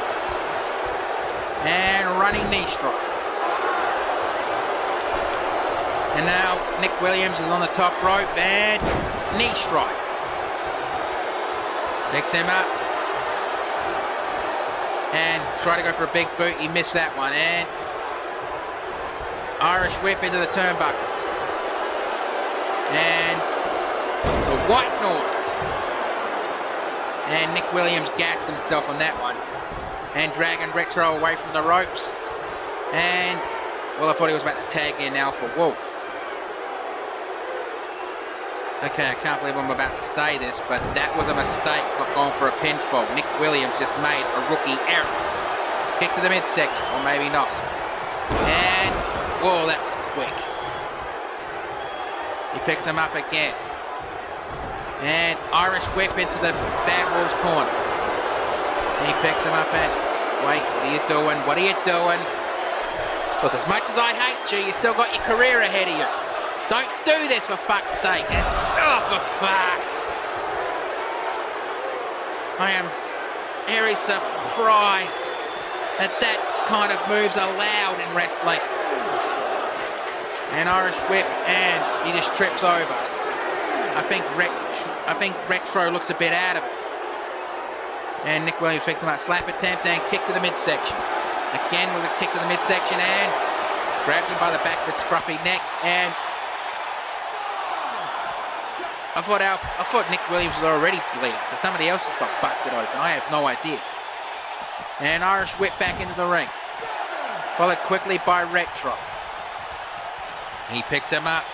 And running knee strike. And now Nick Williams is on the top rope and knee strike. Picks him up. And try to go for a big boot. He missed that one. And Irish whip into the turnbuckles. And the white noise. And Nick Williams gassed himself on that one. And dragging Retro away from the ropes. And, well, I thought he was about to tag in Alpha Wolf. Okay, I can't believe I'm about to say this, but that was a mistake not going for a pinfall. Nick Williams just made a rookie error. Kick to the midsection, or maybe not. And, whoa, that was quick. He picks him up again. And Irish whip into the Bad Wolves corner. And he picks him up and, wait, what are you doing? What are you doing? Look, as much as I hate you, you still got your career ahead of you. Don't do this for fuck's sake. Oh, for fuck. I am very surprised that kind of moves are allowed in wrestling. And Irish whip, and he just trips over. I think Retro looks a bit out of it. And Nick Williams picks him up. Slap attempt and kick to the midsection. Again with a kick to the midsection and grabs him by the back of the scruffy neck and... I thought Nick Williams was already bleeding, so somebody else has got busted open. I have no idea. And Irish whip back into the ring. Followed quickly by Retro. He picks him up.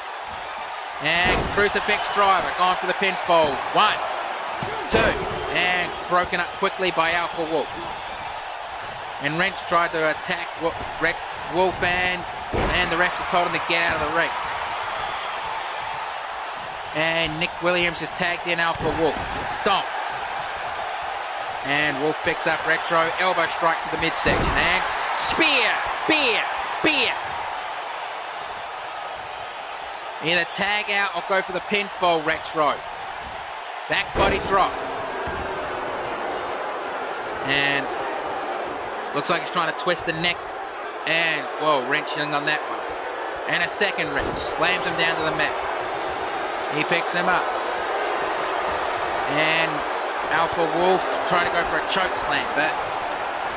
And crucifix driver gone for the pinfall. 1, 2, and broken up quickly by Alpha Wolf. And Wrench tried to attack Wolf, and the ref just told him to get out of the ring. And Nick Williams just tagged in Alpha Wolf. Stomp. And Wolf picks up Retro. Elbow strike to the midsection. And spear. Either tag out or go for the pinfall, Retro. Back body drop. And looks like he's trying to twist the neck. And, whoa, wrenching on that one. And a second wrench. Slams him down to the mat. He picks him up. And Alpha Wolf trying to go for a choke slam, but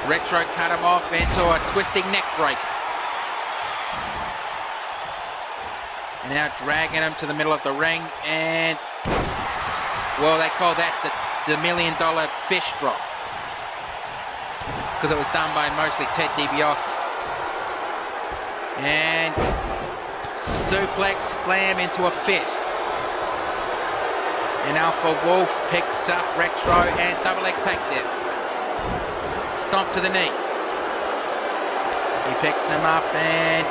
Retro cut him off into a twisting neck break. And now dragging him to the middle of the ring, and well, they call that the $1 million fish drop, because it was done by mostly Ted DiBiase. And suplex slam into a fist. And Alpha Wolf picks up Retro and double leg takedown. Stomp to the knee. He picks him up and,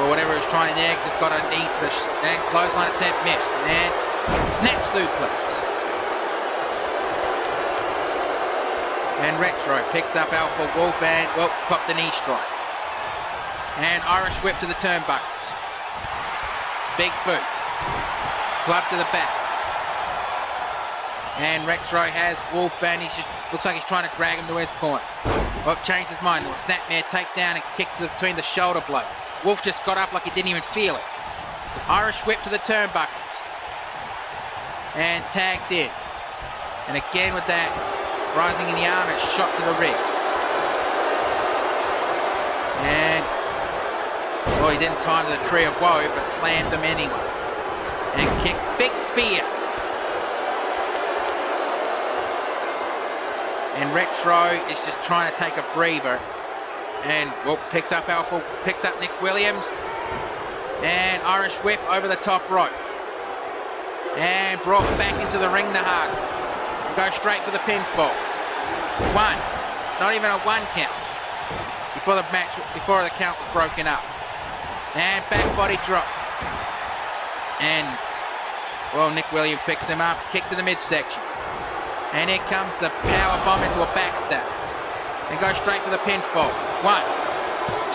or whatever he was trying there, just got a knee to the and clothesline attempt, missed. And snap suplex. And Retro picks up Alpha Wolf and, well, copped the knee strike. And Irish whip to the turnbuckles. Big boot. Club to the back. And Retro has Wolf, and he's just looks like he's trying to drag him to his corner. Well, changed his mind. A snapmare takedown and kick between the shoulder blades. Wolf just got up like he didn't even feel it. Irish whip to the turnbuckles. And tagged in. And again with that, rising in the arm and shot to the ribs. And, well, he didn't time to the tree of woe, but slammed him anyway. And kicked, big spear. And Retro is just trying to take a breather. And, well, picks up Nick Williams. And Irish whip over the top rope. And brought back into the ring to hug. Go straight for the pinfall. 1. Not even a 1 count. Before the count was broken up. And back body drop. And, well, Nick Williams picks him up. Kick to the midsection. And here comes the power bomb into a backstab. And goes straight for the pinfall. 1,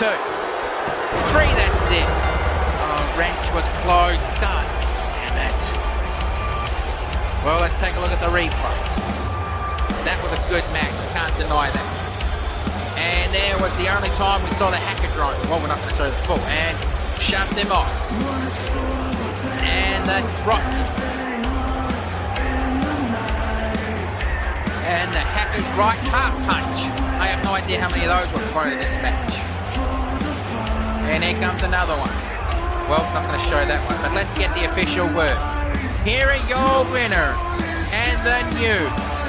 2, 3, that's it. Oh, wrench was close. God damn it. Well, let's take a look at the replays. That was a good match, can't deny that. And there was the only time we saw the Hackadrome. Well, we're not going to show the full. And shoved him off. And the drop. And the Hacker's right heart punch. I have no idea how many of those were thrown in this match. And here comes another one. Well, I'm not going to show that one, but let's get the official word. Here are your winners and the new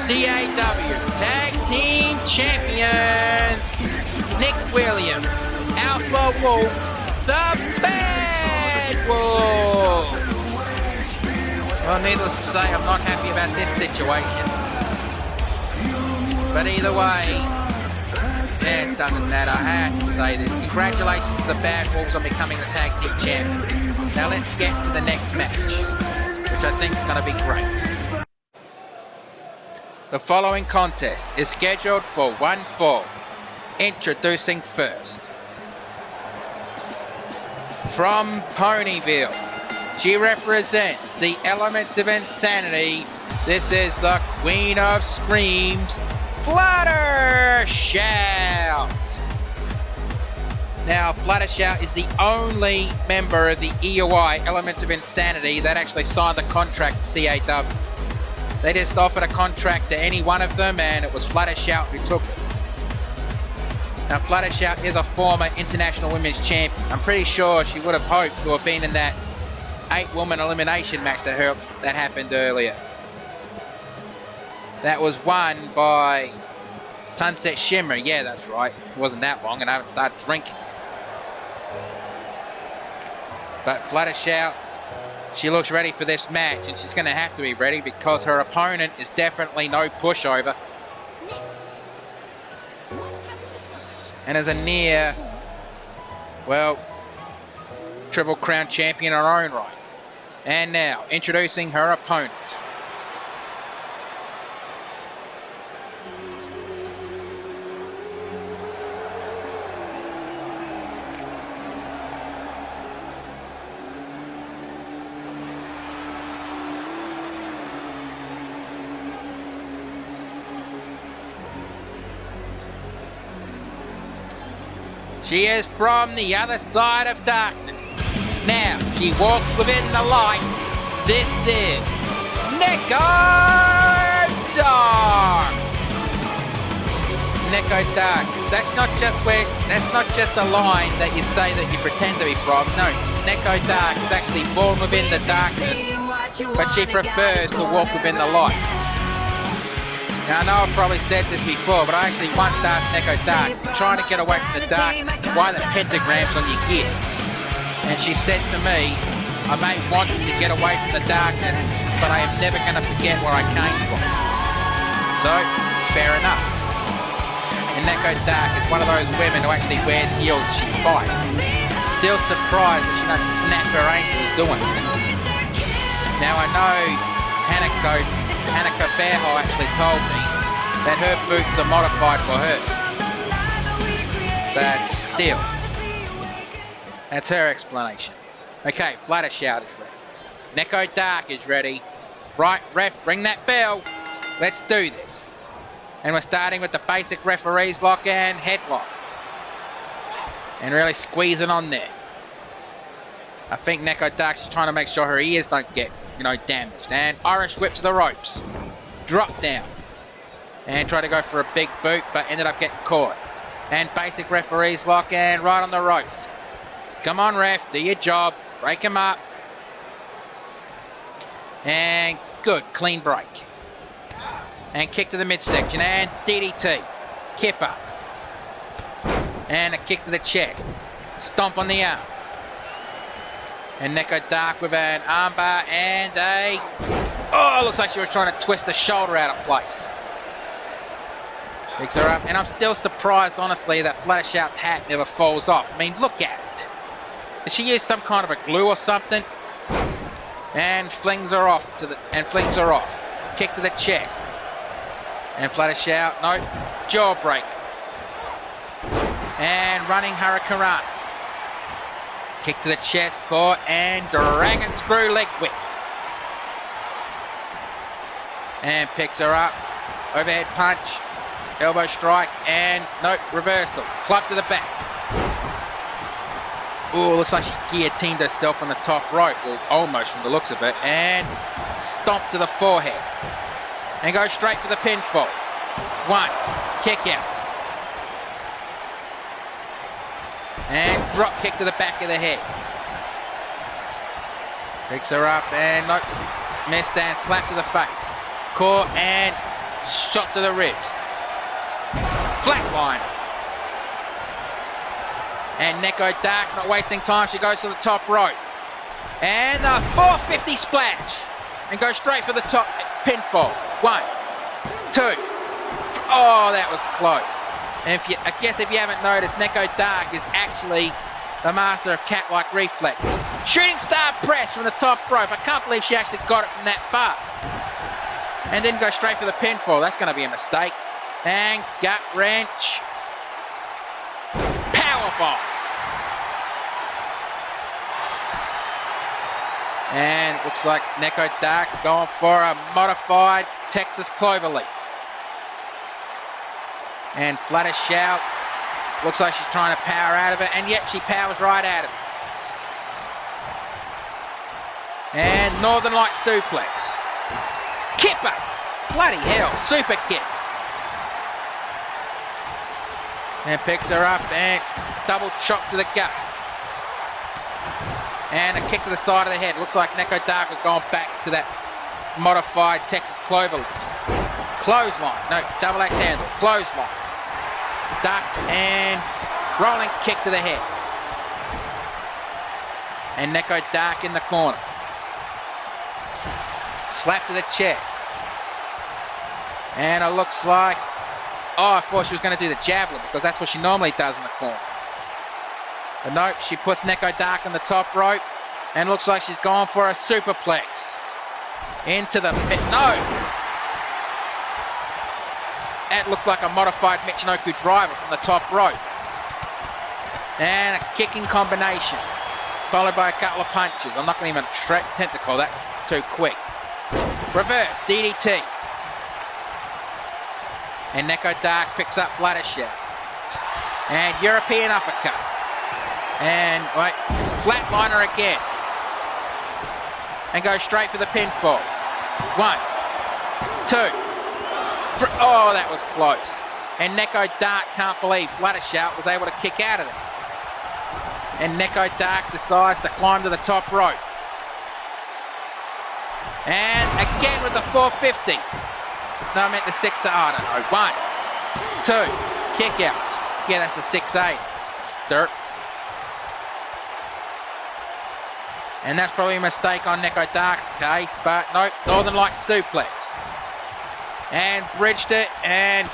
CAW Tag Team Champions, Nick Williams, Alpha Wolf, the Bad Wolf. Well, needless to say, I'm not happy about this situation. But either way, yeah, it doesn't matter. I have to say this. Congratulations to the Bad Wolves on becoming the Tag Team Champions. Now let's get to the next match, which I think is going to be great. The following contest is scheduled for one fall. Introducing first, from Ponyville, she represents the Elements of Insanity. This is the Queen of Screams, Fluttershy. Now, Fluttershy is the only member of the EOI, Elements of Insanity, that actually signed the contract to CAW. They just offered a contract to any one of them, and it was Fluttershy who took it. Now, Fluttershy is a former International Women's Champion. I'm pretty sure she would have hoped to have been in that 8-woman elimination match that happened earlier. That was won by Sunset Shimmer. Yeah, that's right. It wasn't that long and I haven't started drinking. But Fluttershy, she looks ready for this match, and she's going to have to be ready because her opponent is definitely no pushover. And is a near, well, Triple Crown champion in her own right. And now, introducing her opponent. She is from the other side of darkness. Now, she walks within the light. This is Neko Dark. Neko Dark. That's not just a line that you say that you pretend to be from. No, Neko Dark is actually born within the darkness, but she prefers to walk within the light. Now, I know I've probably said this before, but I actually once asked Neko Dark, trying to get away from the darkness, why the pentagrams on your gear? And she said to me, I may want to get away from the darkness, but I am never going to forget where I came from. So, fair enough. And Neko Dark is one of those women who actually wears heels and she fights. Still surprised that she doesn't snap her ankles doing it. Now, I know Hanneke Fairhall actually told me that her boots are modified for her. But still, that's her explanation. Okay, Fluttershy is ready. Neko Dark is ready. Right, ref, ring that bell. Let's do this. And we're starting with the basic referee's lock and headlock. And really squeezing on there. I think Neko Dark's just trying to make sure her ears don't get, damaged. And Irish whip to the ropes. Drop down. And try to go for a big boot, but ended up getting caught. And basic referee's lock and right on the ropes. Come on, ref, do your job. Break him up. And good, clean break. And kick to the midsection and DDT. Kip up. And a kick to the chest. Stomp on the arm. And Neko Dark with an armbar and a... Oh, looks like she was trying to twist the shoulder out of place. Picks her up, and I'm still surprised, honestly, that Fluttershy's hat never falls off. I mean, look at it. Did she use some kind of a glue or something? And flings her off Kick to the chest. And Fluttershy, nope, jawbreaker. And running Hurricane. Kick to the chest, caught, and dragon screw leg whip. And picks her up. Overhead punch, elbow strike, and nope, reversal. Club to the back. Oh, looks like she guillotined herself on the top rope. Well, almost from the looks of it. And stomp to the forehead. And go straight for the pinfall. One, kick out. And drop kick to the back of the head. Picks her up and nope, missed and slap to the face. Caught and shot to the ribs. Flatline. And Neko Dark not wasting time, she goes to the top rope. And the 450 splash. And goes straight for the top pinfall. 1, 2. Oh, that was close. And I guess if you haven't noticed, Neko Dark is actually the master of cat-like reflexes. Shooting star press from the top rope. I can't believe she actually got it from that far. And then go straight for the pinfall. That's going to be a mistake. And gut wrench. Powerbomb. And it looks like Neko Dark's going for a modified Texas Cloverleaf. And Fluttershy looks like she's trying to power out of it, and yet she powers right out of it. And Northern Light suplex. Kipper! Bloody hell, super kick. And picks her up and double chop to the gut. And a kick to the side of the head. Looks like Neko Dark has gone back to that modified Texas Cloverleaf. Clothesline. No, double axe handle. Clothesline. Duck and rolling kick to the head. And Neko Dark in the corner. Slap to the chest. And it looks like... Oh, I thought she was going to do the javelin because that's what she normally does in the corner. But nope, she puts Neko Dark on the top rope. And looks like she's gone for a superplex. Into the... No! That looked like a modified Michinoku driver from the top rope. And a kicking combination. Followed by a couple of punches. I'm not going to even attempt to call that too quick. Reverse DDT. And Neko Dark picks up Fluttershy. And European uppercut. And wait, flatliner again. And goes straight for the pinfall. 1, 2. Oh, that was close. And Neko Dark can't believe Fluttershy was able to kick out of that. And Neko Dark decides to climb to the top rope. And again with the 450. No, I meant the 6. I don't know. 1, 2, kick out. Yeah, that's the 6-8. Dirt. And that's probably a mistake on Neko Dark's case, but nope, Northern Lights suplex. And bridged it, and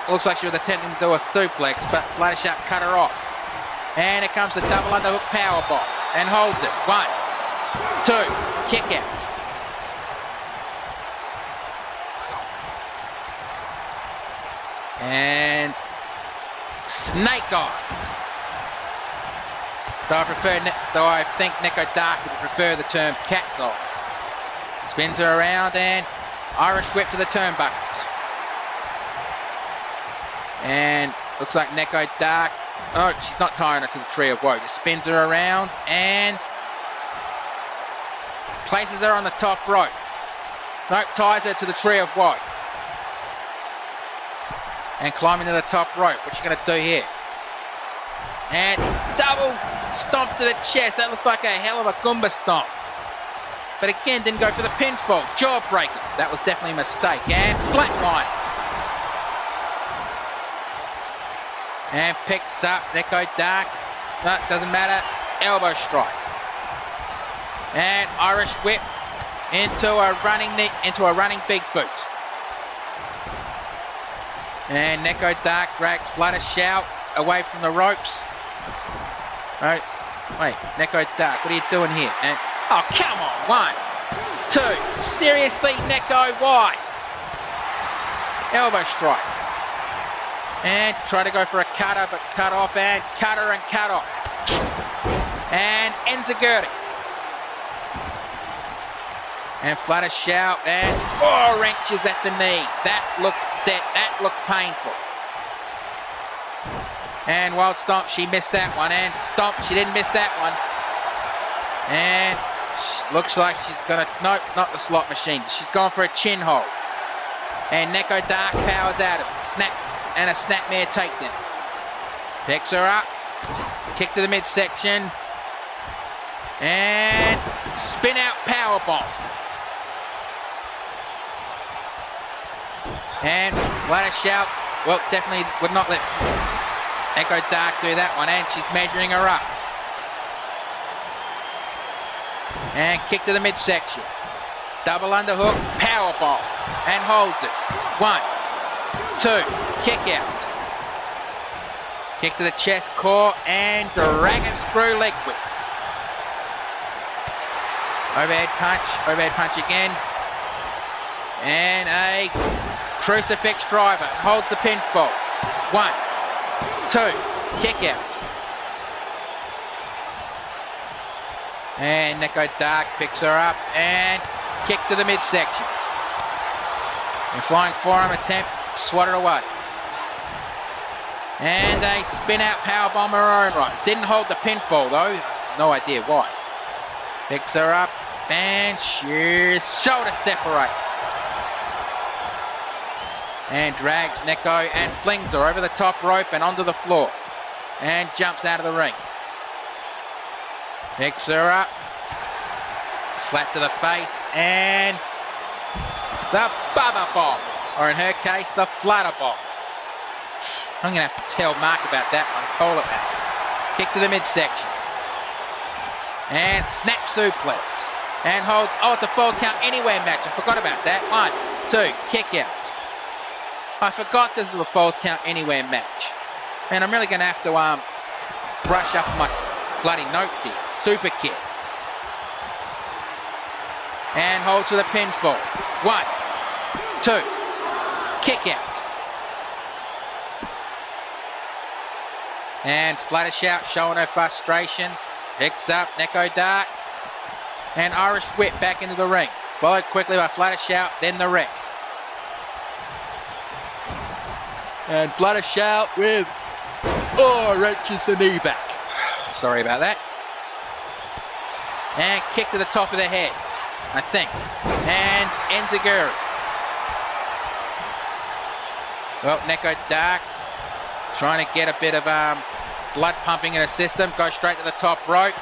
looks like she was attempting to do a suplex, but Fluttershy cut her off. And it comes the double underhook powerbomb, and holds it. 1, 2, kick out. And snake eyes. Though I think Neko Dark would prefer the term cat's eyes. Spins her around and Irish whip to the turnbuckles. And looks like Neko Dark. Oh, she's not tying her to the Tree of Woe. Just spins her around and places her on the top rope. Nope, ties her to the Tree of Woe. And climbing to the top rope. What's she going to do here? And double stomp to the chest. That looked like a hell of a Goomba stomp. But again, didn't go for the pinfall. Jawbreaker. That was definitely a mistake. And flatline. And picks up Neko Dark. No, doesn't matter. Elbow strike. And Irish whip into a running knee, into a running big boot. And Neko Dark drags Fluttershy away from the ropes. Right. Wait, Neko Dark, what are you doing here? And oh, come on. 1, 2. Seriously, Neko, why? Elbow strike. And try to go for a cutter, but cut off, and cutter and cut off. And enziguri. And Fluttershy and wrenches at the knee. That looks dead. That looks painful. And wild stomp, she missed that one. And stomp, she didn't miss that one. And looks like she's gonna, nope, not the slot machine. She's gone for a chin hold. And Neko Dark powers out of it. Snap, and a snapmare takedown. Picks her up. Kick to the midsection. And spin out powerbomb. And Fluttershy, well, definitely would not let Neko Dark do that one, and she's measuring her up. And kick to the midsection. Double underhook, powerbomb, and holds it. 1, 2, kick out. Kick to the chest, core, and dragon screw leg whip. Overhead punch again. And a crucifix driver, holds the pinfall. 1, 2, kick out. And Neko Dark picks her up and kick to the midsection. And flying forearm attempt, swat it away. And a spin out powerbomb her own right. Didn't hold the pinfall though, no idea why. Picks her up and she's shoulder separate. And drags Neko and flings her over the top rope and onto the floor. And jumps out of the ring. Picks her up. Slap to the face and the bubba bomb. Or in her case, the flutter bomb. I'm going to have to tell Mark about that one. Call it that. Kick to the midsection. And snap suplex. And holds. Oh, it's a falls count anywhere match. I forgot about that. 1, 2, kick out. I forgot this is a falls count anywhere match. And I'm really going to have to brush up my bloody notes here. Super kick. And hold to the pinfall. 1, 2, kick out. And Fluttershy out, showing her frustrations. Picks up Neko Dark. And Irish whip back into the ring. Followed quickly by Fluttershy out, then the ref. And Fluttershy out with, wrenches the knee back. Sorry about that. And kick to the top of the head, I think. And Enziguri. Well, Neko Dark trying to get a bit of blood pumping in her system. Goes straight to the top rope.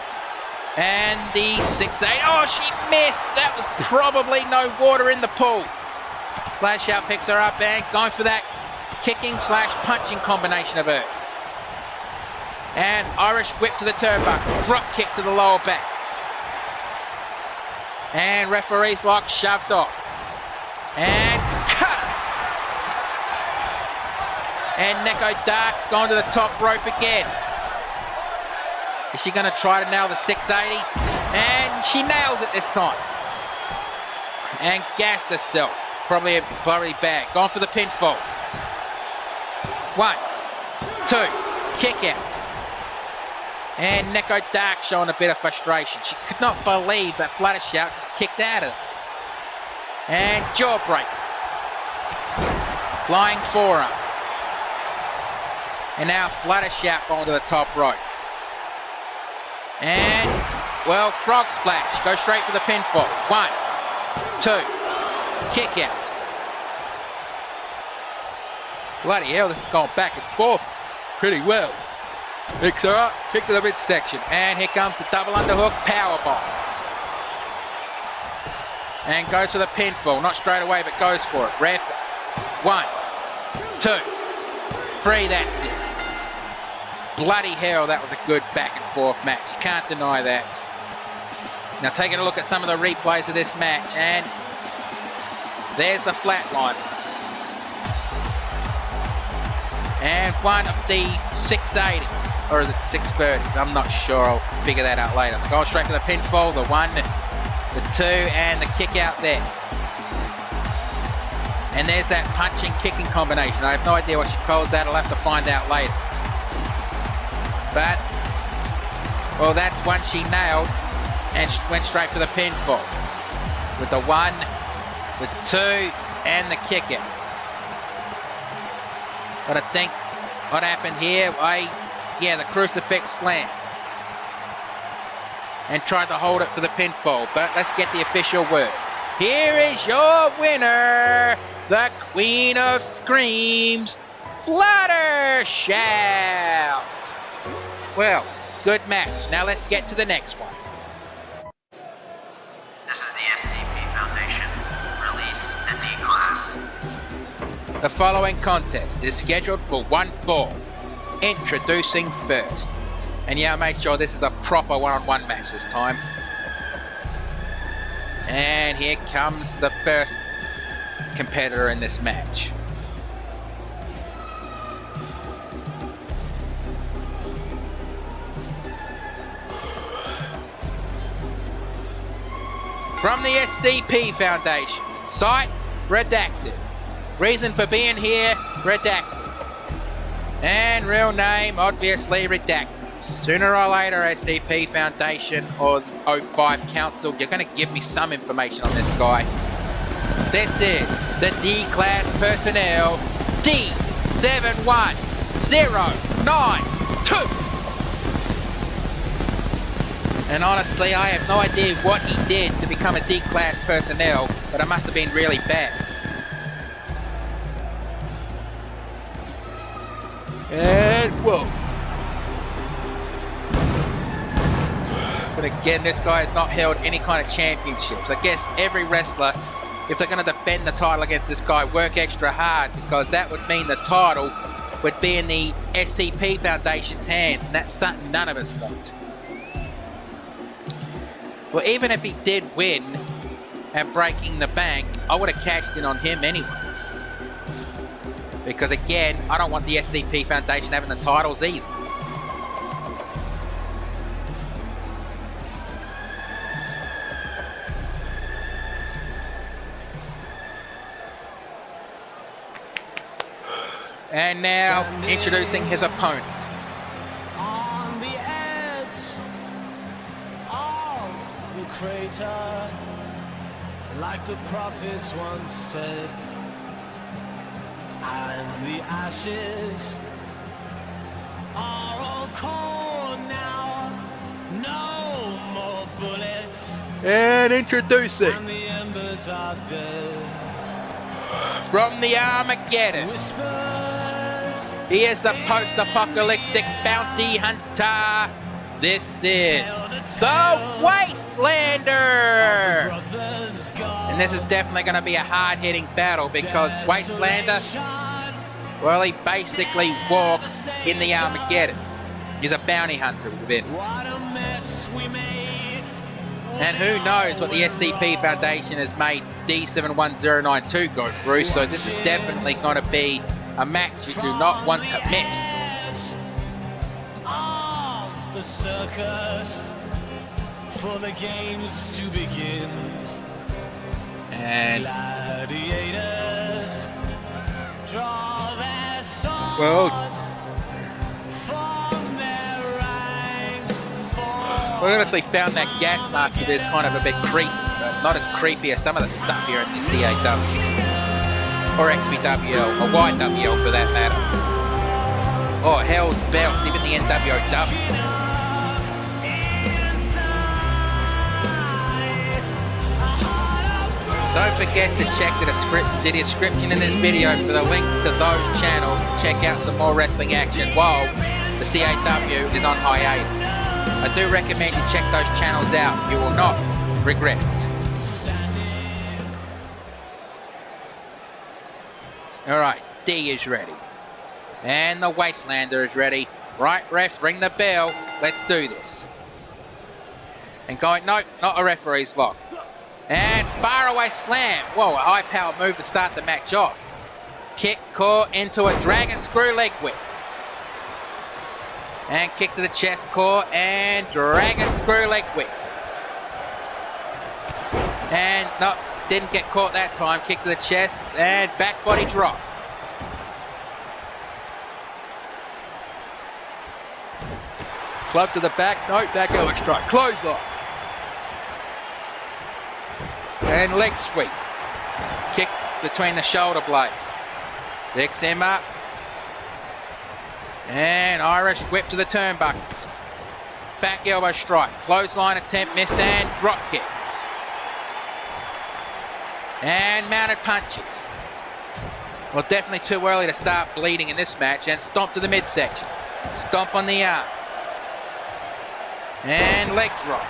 And the 6-8. Oh, she missed. That was probably no water in the pool. Flash out picks her up and going for that kicking/punching combination of hers. And Irish whip to the turnbuckle. Drop kick to the lower back. And referee's lock shoved off. And cut. And Neko Dark going to the top rope again. Is she going to try to nail the 680? And she nails it this time. And gassed herself. Probably bad. Going for the pinfall. 1, 2, kick out. And Neko Dark showing a bit of frustration. She could not believe that Fluttershy just kicked out of it. And jawbreaker. Flying forearm. And now Fluttershy going to the top rope. And, well, frog splash. Go straight for the pinfall. 1, 2, kick out. Bloody hell, this is going back and forth pretty well. Picks her up, kick to the midsection. And here comes the double underhook powerbomb. And goes for the pinfall. Not straight away, but goes for it. Ref. 1, 2, 3, that's it. Bloody hell, that was a good back and forth match. You can't deny that. Now taking a look at some of the replays of this match, and there's the flatline. And one of the 680s, or is it 630s? I'm not sure, I'll figure that out later. Going straight for the pinfall, the 1, the 2, and the kick out there. And there's that punching kicking combination. I have no idea what she calls that, I'll have to find out later. But, well, that's one she nailed, and she went straight for the pinfall. With the 1, the 2, and the kick out. But I think what happened here, the crucifix slam. And tried to hold it for the pinfall, but let's get the official word. Here is your winner, the Queen of Screams, Fluttershy. Well, good match. Now let's get to the next one. This is the SCP Foundation. Release the D-Class. The following contest is scheduled for 1 fall. Introducing first. And yeah, I made sure this is a proper one-on-one match this time. And here comes the first competitor in this match. From the SCP Foundation. Site, redacted. Reason for being here, redacted. And real name, obviously redacted. Sooner or later, SCP Foundation or the 05 Council, you're going to give me some information on this guy. This is the D-Class Personnel D71092. And honestly, I have no idea what he did to become a D-Class Personnel, but it must have been really bad. And whoa. But again, this guy has not held any kind of championships. I guess every wrestler, if they're going to defend the title against this guy, work extra hard, because that would mean the title would be in the SCP Foundation's hands, and that's something none of us want. Well, even if he did win at Breaking the Bank, I would have cashed in on him anyway. Because again, I don't want the SCP Foundation having the titles either. And now, introducing his opponent. On the edge of the crater, like the prophets once said, and the ashes are all cold now, no more bullets, And introducing, and the embers are dead. from the Armageddon, Whispers, he is the post-apocalyptic bounty hunter. This is the Wastelander! brothers gone. And this is definitely going to be a hard-hitting battle, because Wastelander, well, he basically walks in the Armageddon. He's a bounty hunter within it. What a mess we made. And who knows what the SCP Foundation has made D71092 go through, so this is definitely going to be a match you do not want to miss. Of the circus for the games to begin. And, Gladiators draw their swords well, from their ranks. I honestly found that gas mask of his kind of a bit creepy, but not as creepy as some of the stuff here at the CAW. Or XPWL, or YWL for that matter. Or Hell's Bells, even the NWOW. Don't forget to check the description in this video for the links to those channels to check out some more wrestling action while the CAW is on hiatus. I do recommend you check those channels out. You will not regret it. Alright, D is ready. And the Wastelander is ready. Right, ref, ring the bell. Let's do this. And going, nope, not a referee's lock. And far away slam. Whoa, a high power move to start the match off. Kick, core into a dragon screw leg whip. And kick to the chest, core, and dragon screw leg whip. And no, didn't get caught that time. Kick to the chest and back body drop. Club to the back, no, back elbow strike. Close off. And leg sweep. Kick between the shoulder blades. Picks him up. And Irish whip to the turnbuckles. Back elbow strike. Clothesline attempt missed and drop kick. And mounted punches. Well, definitely too early to start bleeding in this match. And stomp to the midsection. Stomp on the arm. And leg drop.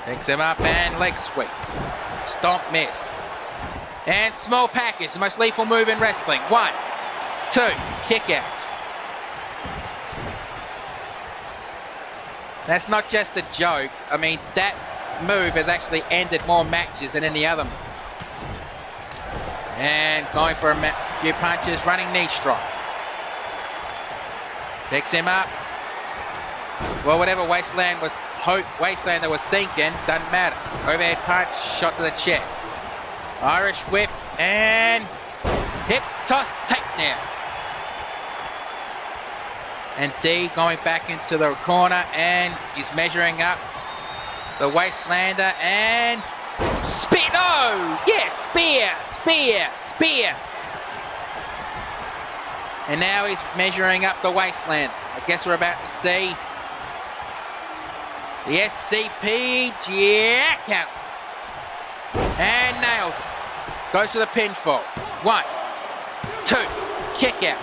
Picks him up and leg sweep. Stomp missed. And small package, the most lethal move in wrestling. 1, 2, kick out. That's not just a joke. I mean, that move has actually ended more matches than any other move. And going for a few punches, running knee strike. Picks him up. Well, whatever Wastelander was thinking, doesn't matter. Overhead punch, shot to the chest. Irish whip and hip toss takedown. And D going back into the corner and he's measuring up the Wastelander and spear. No! Yes, spear. And now he's measuring up the Wastelander. I guess we're about to see the SCP Jack. And nails it. Goes for the pinfall. 1, 2, kick out.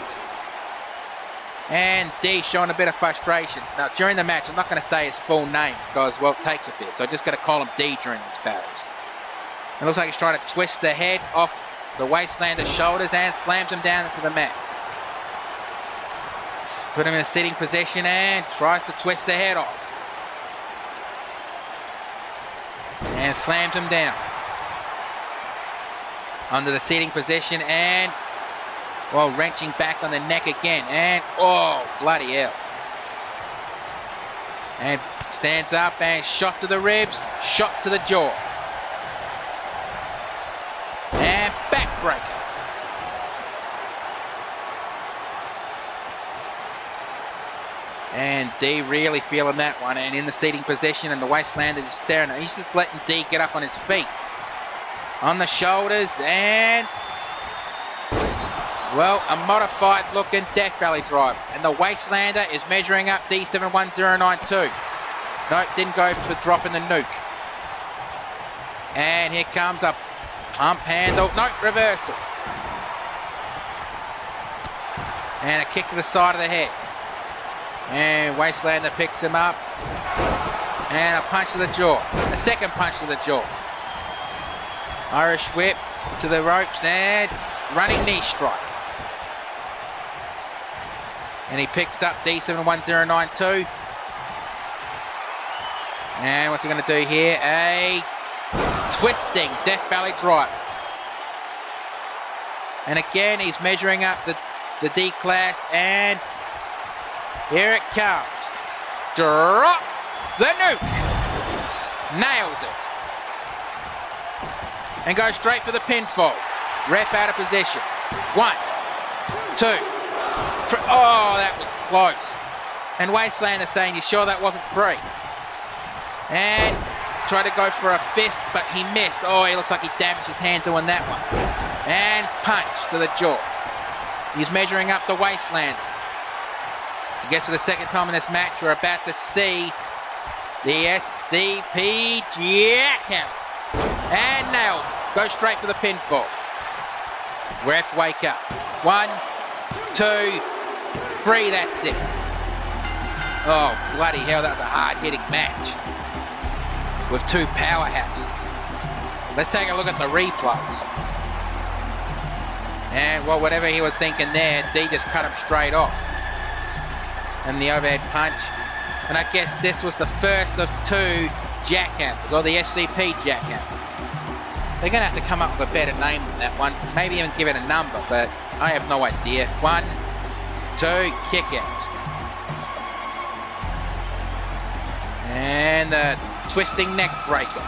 And D showing a bit of frustration. Now, during the match, I'm not going to say his full name because, well, it takes a bit. So I'm just going to call him D during these battles. It looks like he's trying to twist the head off the Wastelander's shoulders and slams him down into the mat. Put him in a sitting position and tries to twist the head off. And slams him down. Under the seating position and, well, wrenching back on the neck again. And, oh, bloody hell. And stands up and shot to the ribs, shot to the jaw. And backbreaker. And D really feeling that one. And in the seating position, and the Wastelander just staring at him. He's just letting D get up on his feet. On the shoulders, and, well, a modified looking Death Valley drive. And the Wastelander is measuring up D71092. Nope, didn't go for dropping the nuke. And here comes a pump handle. Nope, reversal. And a kick to the side of the head. And Wastelander picks him up. And a punch to the jaw. A second punch to the jaw. Irish whip to the ropes and running knee strike. And he picks up D71092. And what's he going to do here? A twisting Death Valley drive. And again, he's measuring up the D class, and here it comes. Drop the nuke. Nails it. And goes straight for the pinfall. Ref out of position. 1, 2, 3. Oh, that was close. And Wastelander saying, you sure that wasn't free? And tried to go for a fist, but he missed. Oh, he looks like he damaged his hand doing that one. And punch to the jaw. He's measuring up the Wastelander. I guess for the second time in this match, we're about to see the SCP jackhammer. And nailed it. Go straight for the pinfall. Ref, wake up. 1, 2, 3, that's it. Oh, bloody hell, that was a hard-hitting match with two powerhouses. Let's take a look at the replays. And, well, whatever he was thinking there, D just cut him straight off. And the overhead punch. And I guess this was the first of 2 jackhammers, or the SCP jackhammer. They're going to have to come up with a better name than that one. Maybe even give it a number, but I have no idea. 1, 2, kick out. And a twisting neck breaker.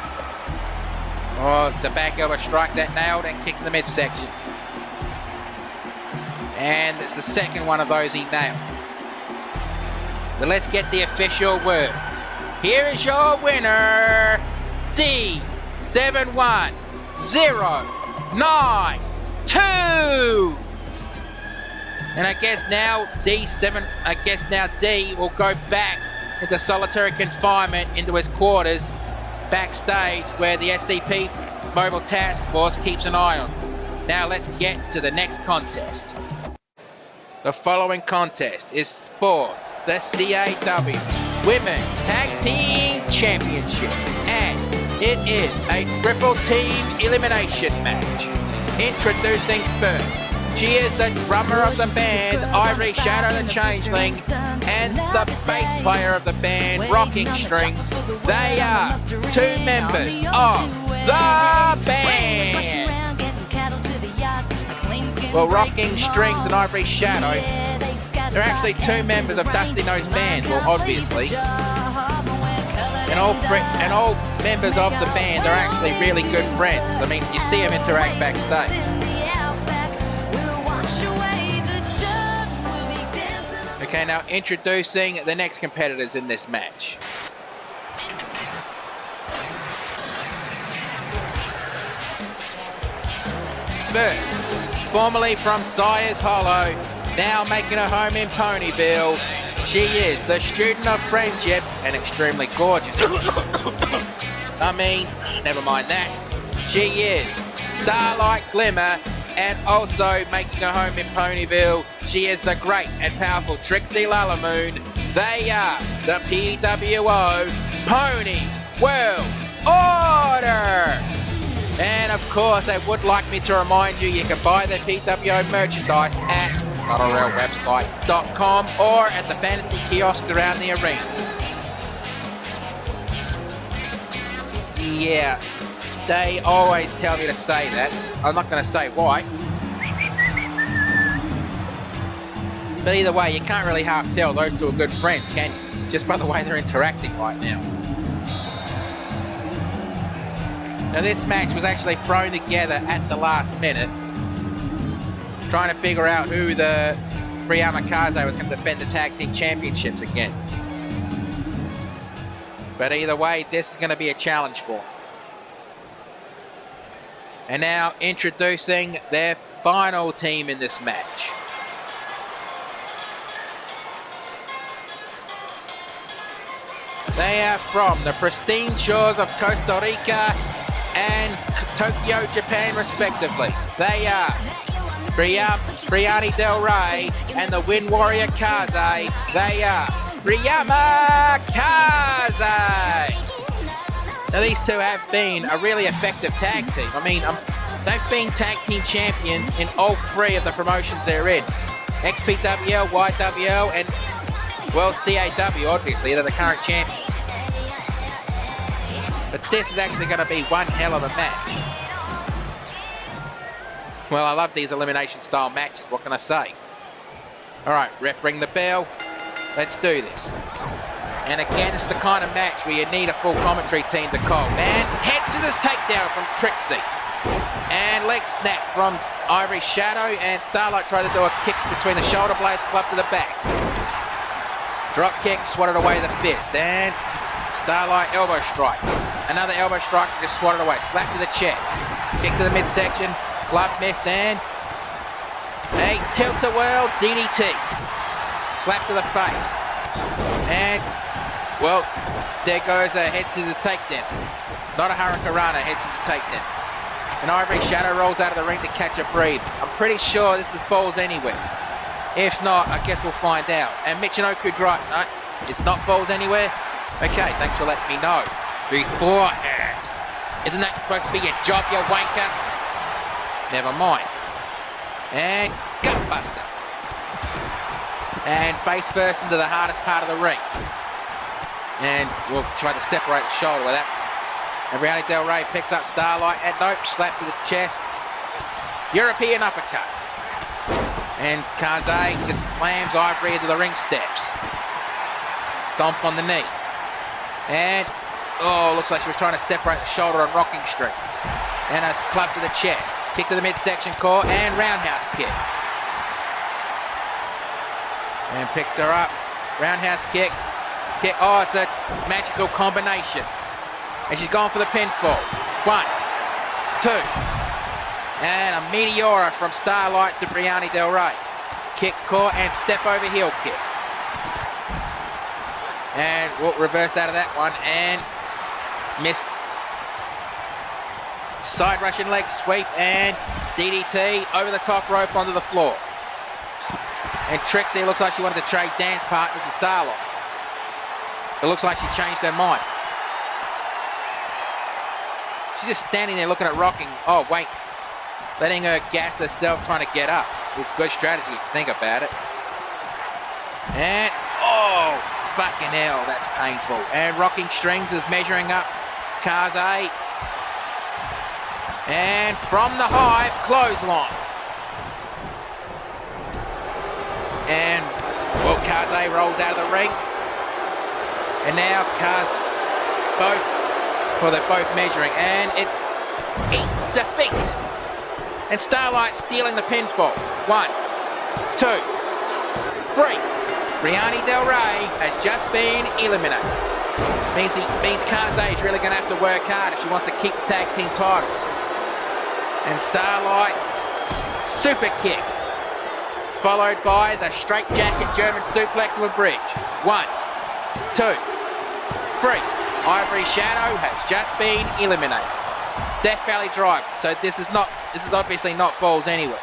Oh, the back elbow strike that nailed and kick to the midsection. And it's the second one of those he nailed. So let's get the official word. Here is your winner, D71092. And I guess now D will go back into solitary confinement into his quarters backstage where the SCP Mobile Task Force keeps an eye on him. Now let's get to the next contest. The following contest is for the CAW Women's Tag Team Championship, and it is a triple team elimination match. Introducing first, she is the drummer of the band, Ivory Shadow the Changeling, and the bass player of the band, Rocking Strings. They are 2 members of the band. Well, Rocking Strings and Ivory Shadow, they're actually 2 members of Dusty Knows band, well, obviously. And all members of the band are actually really good friends. I mean, you see them interact backstage. Okay, now introducing the next competitors in this match. First, formerly from Sire's Hollow, now making her home in Ponyville, she is the student of friendship and extremely gorgeous. I mean, never mind that. She is Starlight Glimmer, And also making her home in Ponyville, she is the great and powerful Trixie Lalamoon. They are the PWO Pony World Order! And of course, I would like me to remind you can buy their PWO merchandise at BattleRoyalWebsite.com or at the fantasy kiosk around the arena. Yeah, they always tell me to say that. I'm not going to say why. But either way, you can't really half tell those two are good friends, can you? Just by the way they're interacting right now. Now this match was actually thrown together at the last minute, trying to figure out who the Priyamikaze was going to defend the tag team championships against. But either way, this is going to be a challenge for them. And now introducing their final team in this match. They are from the pristine shores of Costa Rica and Tokyo, Japan, respectively. They are Brianni Del Rey and the Wind Warrior Kaze. They are Priyamikaze. Now these two have been a really effective tag team. I mean, they've been tag team champions in all three of the promotions they're in. XPWL, YWL, and well, CAW, obviously, they're the current champions. But this is actually going to be one hell of a match. Well, I love these elimination style matches, what can I say? Alright, ref ring the bell. Let's do this. And again, this is the kind of match where you need a full commentary team to call. And head scissors takedown from Trixie. And leg snap from Ivory Shadow. And Starlight tried to do a kick between the shoulder blades, club to the back. Drop kick, swatted away the fist. And Starlight elbow strike. Another elbow strike, just swatted away. Slap to the chest. Kick to the midsection. Club missed and a tilt-a-whirl DDT. Slap to the face. And, well, there goes a head scissors takedown. Not a Hurricanrana, head scissors takedown. An Ivory Shadow rolls out of the ring to catch a breathe. I'm pretty sure this is Falls Anywhere. If not, I guess we'll find out. And Michinoku's right. No, it's not Falls Anywhere. Okay, thanks for letting me know. Beforehand. Isn't that supposed to be your job, you wanker? Never mind. And gutbuster. And face first into the hardest part of the ring. And we'll try to separate the shoulder with that. And Brianni Del Rey picks up Starlight. And nope, slap to the chest. European uppercut. And Kaze just slams Ivory into the ring steps. Stomp on the knee. And, oh, looks like she was trying to separate the shoulder on rocking strings. And a club to the chest. Kick to the midsection core and roundhouse kick. And picks her up. Roundhouse kick. Kick. Oh, it's a magical combination. And she's gone for the pinfall. 1, 2. And a Meteora from Starlight to Brianni Del Rey. Kick core and step over heel kick. And we'll reverse out of that one and missed. Side Russian leg sweep and DDT over the top rope onto the floor. And Trixie looks like she wanted to trade dance partners with Starlight. It looks like she changed her mind. She's just standing there looking at rocking. Oh, wait. Letting her gas herself trying to get up. Good strategy if you think about it. And, oh, fucking hell, that's painful. And Rocking Strings is measuring up Kaze. And from the hive, clothesline. And, well, Kaze rolls out of the ring. And now they're both measuring. And it's defeat. And Starlight stealing the pinfall. 1, 2, 3. Brianni Del Rey has just been eliminated. Means Kaze is really going to have to work hard if she wants to keep the tag team titles. And Starlight, super kick. Followed by the straight jacket German suplex of a bridge. 1, 2, 3. Ivory Shadow has just been eliminated. Death Valley Drive. So this is not This is obviously not balls anyway.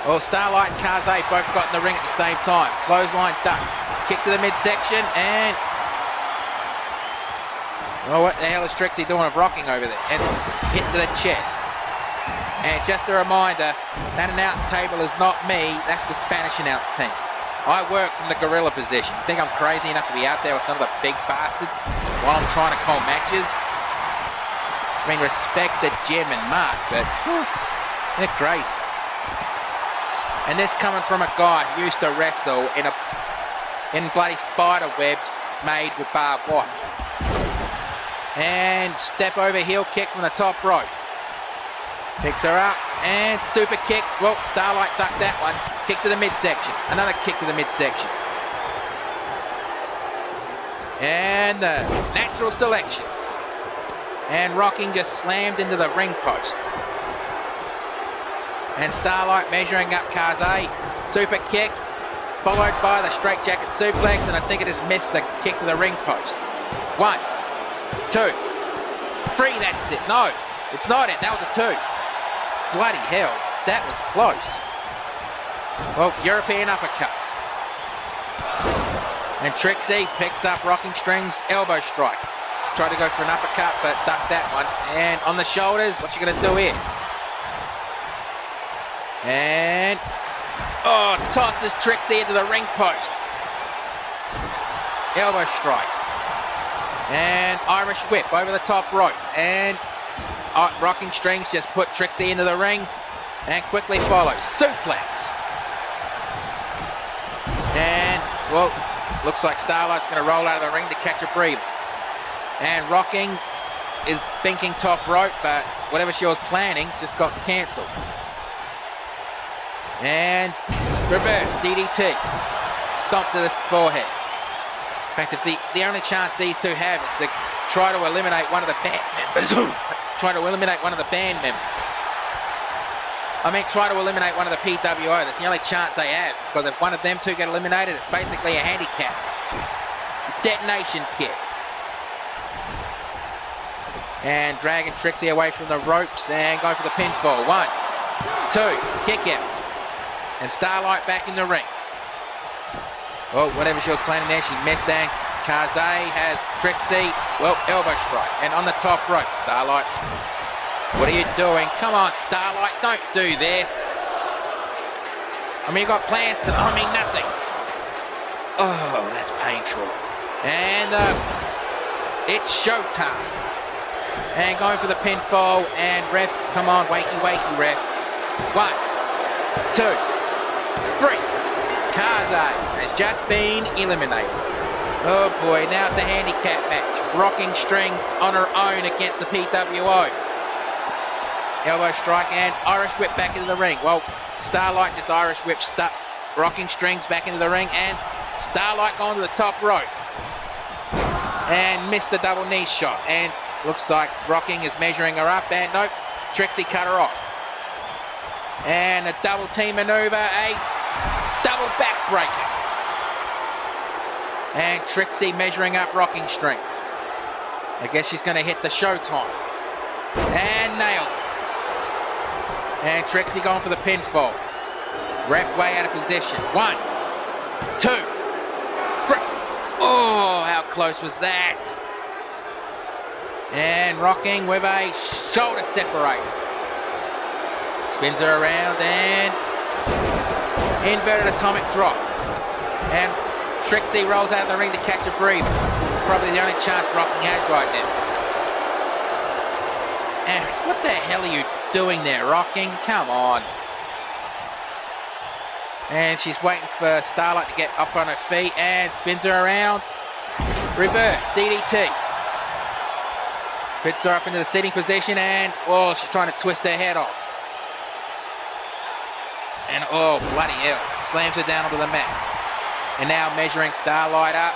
Well, Starlight and CloZee both got in the ring at the same time. Clothesline ducked. Kick to the midsection and... Oh, what the hell is Trixie doing of rocking over there? And hit to the chest. And just a reminder, that announce table is not me, that's the Spanish announce team. I work from the gorilla position. You think I'm crazy enough to be out there with some of the big bastards while I'm trying to call matches? I mean, respect the Jim and Mark, but they're crazy. And this coming from a guy who used to wrestle in bloody spider webs made with barbed wire. And step over heel kick from the top rope. Picks her up and super kick. Well, Starlight ducked that one. Kick to the midsection. Another kick to the midsection. And the natural selections. And rocking just slammed into the ring post. And Starlight measuring up CloZee. Super kick. Followed by the straight jacket suplex. And I think it has missed the kick to the ring post. 1, 2, 3, that's it. No, it's not it. That was a 2. Bloody hell, that was close. Well, European uppercut. And Trixie picks up rocking strings, elbow strike. Tried to go for an uppercut, but ducked that one. And on the shoulders, what's she gonna do here? And, oh, tosses Trixie into the ring post. Elbow strike. And Irish whip over the top rope. And rocking strings just put Trixie into the ring. And quickly follows. Suplex. And, well, looks like Starlight's going to roll out of the ring to catch a breather. And rocking is thinking top rope, but whatever she was planning just got cancelled. And reverse DDT. Stomp to the forehead. In fact, the only chance these two have is to try to eliminate one of the band members. Try to eliminate one of the band members. I mean, try to eliminate one of the PWO. That's the only chance they have. Because if one of them two get eliminated, it's basically a handicap. Detonation kick. And dragging Trixie away from the ropes and going for the pinfall. 1, 2, kick out. And Starlight back in the ring. Well, whatever she was planning there, she missed and CloZee has Trixie. Well, elbow strike. And on the top rope, Starlight. What are you doing? Come on, Starlight, don't do this. I mean, you've got plans to... I mean, nothing. Oh, that's painful. And it's showtime. And going for the pinfall. And ref, come on, wakey, wakey, ref. 1, 2, 3. CloZee has just been eliminated. Oh boy, now it's a handicap match. Rocking strings on her own against the PWO. Elbow strike and Irish whip back into the ring. Well, Starlight just Irish whip stuck rocking strings back into the ring and Starlight going to the top rope. And missed the double knee shot. And looks like Rocking is measuring her up and nope, Trixie cut her off. And a double team maneuver, a double backbreaker. And Trixie measuring up rocking strings. I guess she's going to hit the showtime. And nailed it. And Trixie going for the pinfall. Ref way out of position. 1, 2, 3. Oh, how close was that? And Rocking with a shoulder separator. Spins her around and inverted atomic drop. And Trixie rolls out of the ring to catch a breather. Probably the only chance Rocking has right now. And what the hell are you doing there, Rocking? Come on. And she's waiting for Starlight to get up on her feet and spins her around. Reverse DDT. Fits her up into the sitting position and, oh, she's trying to twist her head off. And, oh, bloody hell. Slams her down onto the mat. And now measuring Starlight up.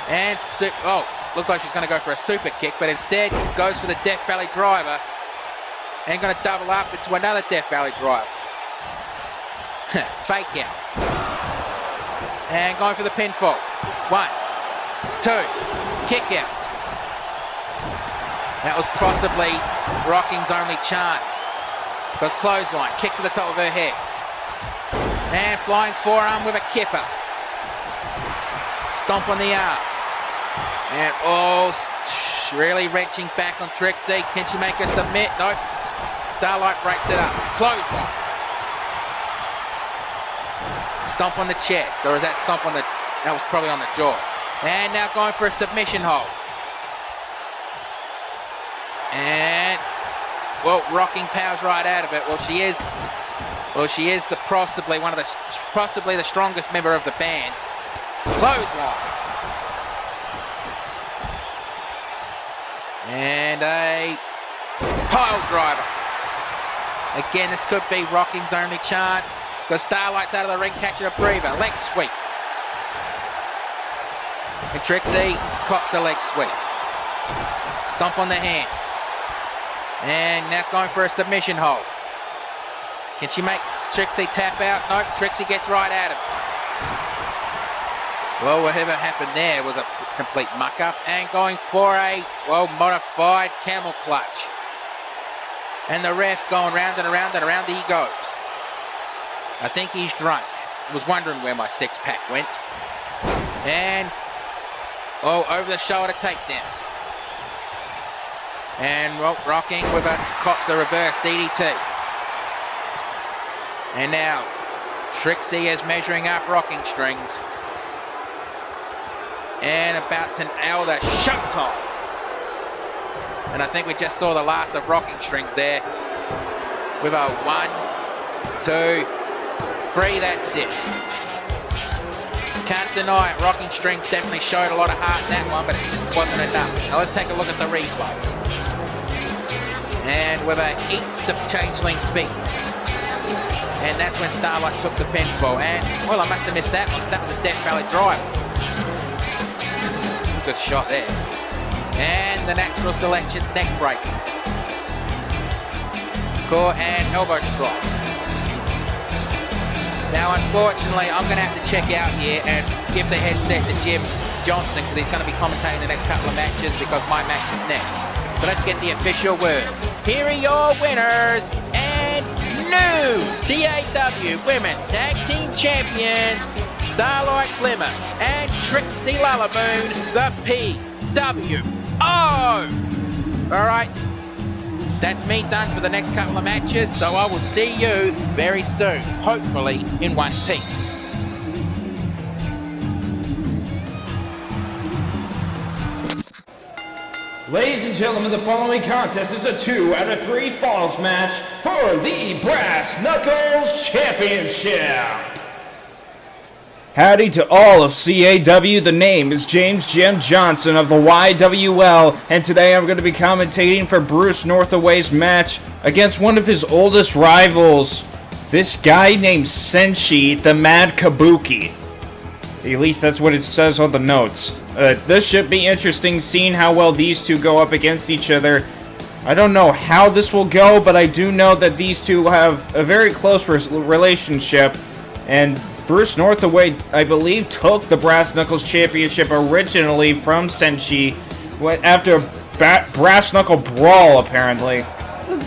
And, oh, looks like she's going to go for a super kick, but instead goes for the Death Valley driver. And going to double up into another Death Valley driver. Fake out. And going for the pinfall. 1, 2, kick out. That was possibly Rocking's only chance. Because clothesline, kick to the top of her head. And flying forearm with a kipper. Stomp on the arm. And really wrenching back on Trixie. Can she make her submit? Nope. Starlight breaks it up. Clothesline. Stomp on the chest. Or is that stomp on the... That was probably on the jaw. And now going for a submission hold. And... Well, Rocking powers right out of it. Well, she is the possibly the strongest member of the band. Clothesline. And a pile driver. Again, this could be Rocking's only chance. Because Starlight's out of the ring, catching a breather. Leg sweep. And Trixie cops a leg sweep. Stomp on the hand. And now going for a submission hold. Can she make Trixie tap out? Nope, Trixie gets right at him. Well, whatever happened there was a complete muck-up. And going for a, modified camel clutch. And the ref going round and around and around he goes. I think he's drunk. I was wondering where my six-pack went. And, over the shoulder takedown. And, Rocking with a cops the reverse DDT. And now, Trixie is measuring up Rocking strings. And about to nail the showtime. And I think we just saw the last of Rocking strings there. With a 1, 2, 3, that's it. Can't deny it, Rocking strings definitely showed a lot of heart in that one, but it just wasn't enough. Now let's take a look at the replays. And with a heaps of changeling feet. And that's when Starlight took the pinfall. And, I must have missed that one, because that was a Death Valley driver. Good shot there. And the natural selection's neck break. Core and elbow strike. Now, unfortunately, I'm going to have to check out here and give the headset to Jim Johnson, because he's going to be commentating the next couple of matches, because my match is next. So let's get the official word. Here are your winners and new CAW Women Tag Team Champions, Starlight Glimmer and Trixie Lullaboon, the PWO. Alright, that's me done for the next couple of matches, so I will see you very soon, hopefully in one piece. Ladies and gentlemen, the following contest is a 2 out of 3 falls match for the Brass Knuckles Championship. Howdy to all of CAW, the name is James Jim Johnson of the YWL, and today I'm going to be commentating for Bruce Northaway's match against one of his oldest rivals, this guy named Senshi, the Mad Kabuki. At least that's what it says on the notes. This should be interesting, seeing how well these two go up against each other. I don't know how this will go, but I do know that these two have a very close relationship. And Bruce Northaway, I believe, took the Brass Knuckles Championship originally from Senshi after a Brass Knuckle Brawl, apparently.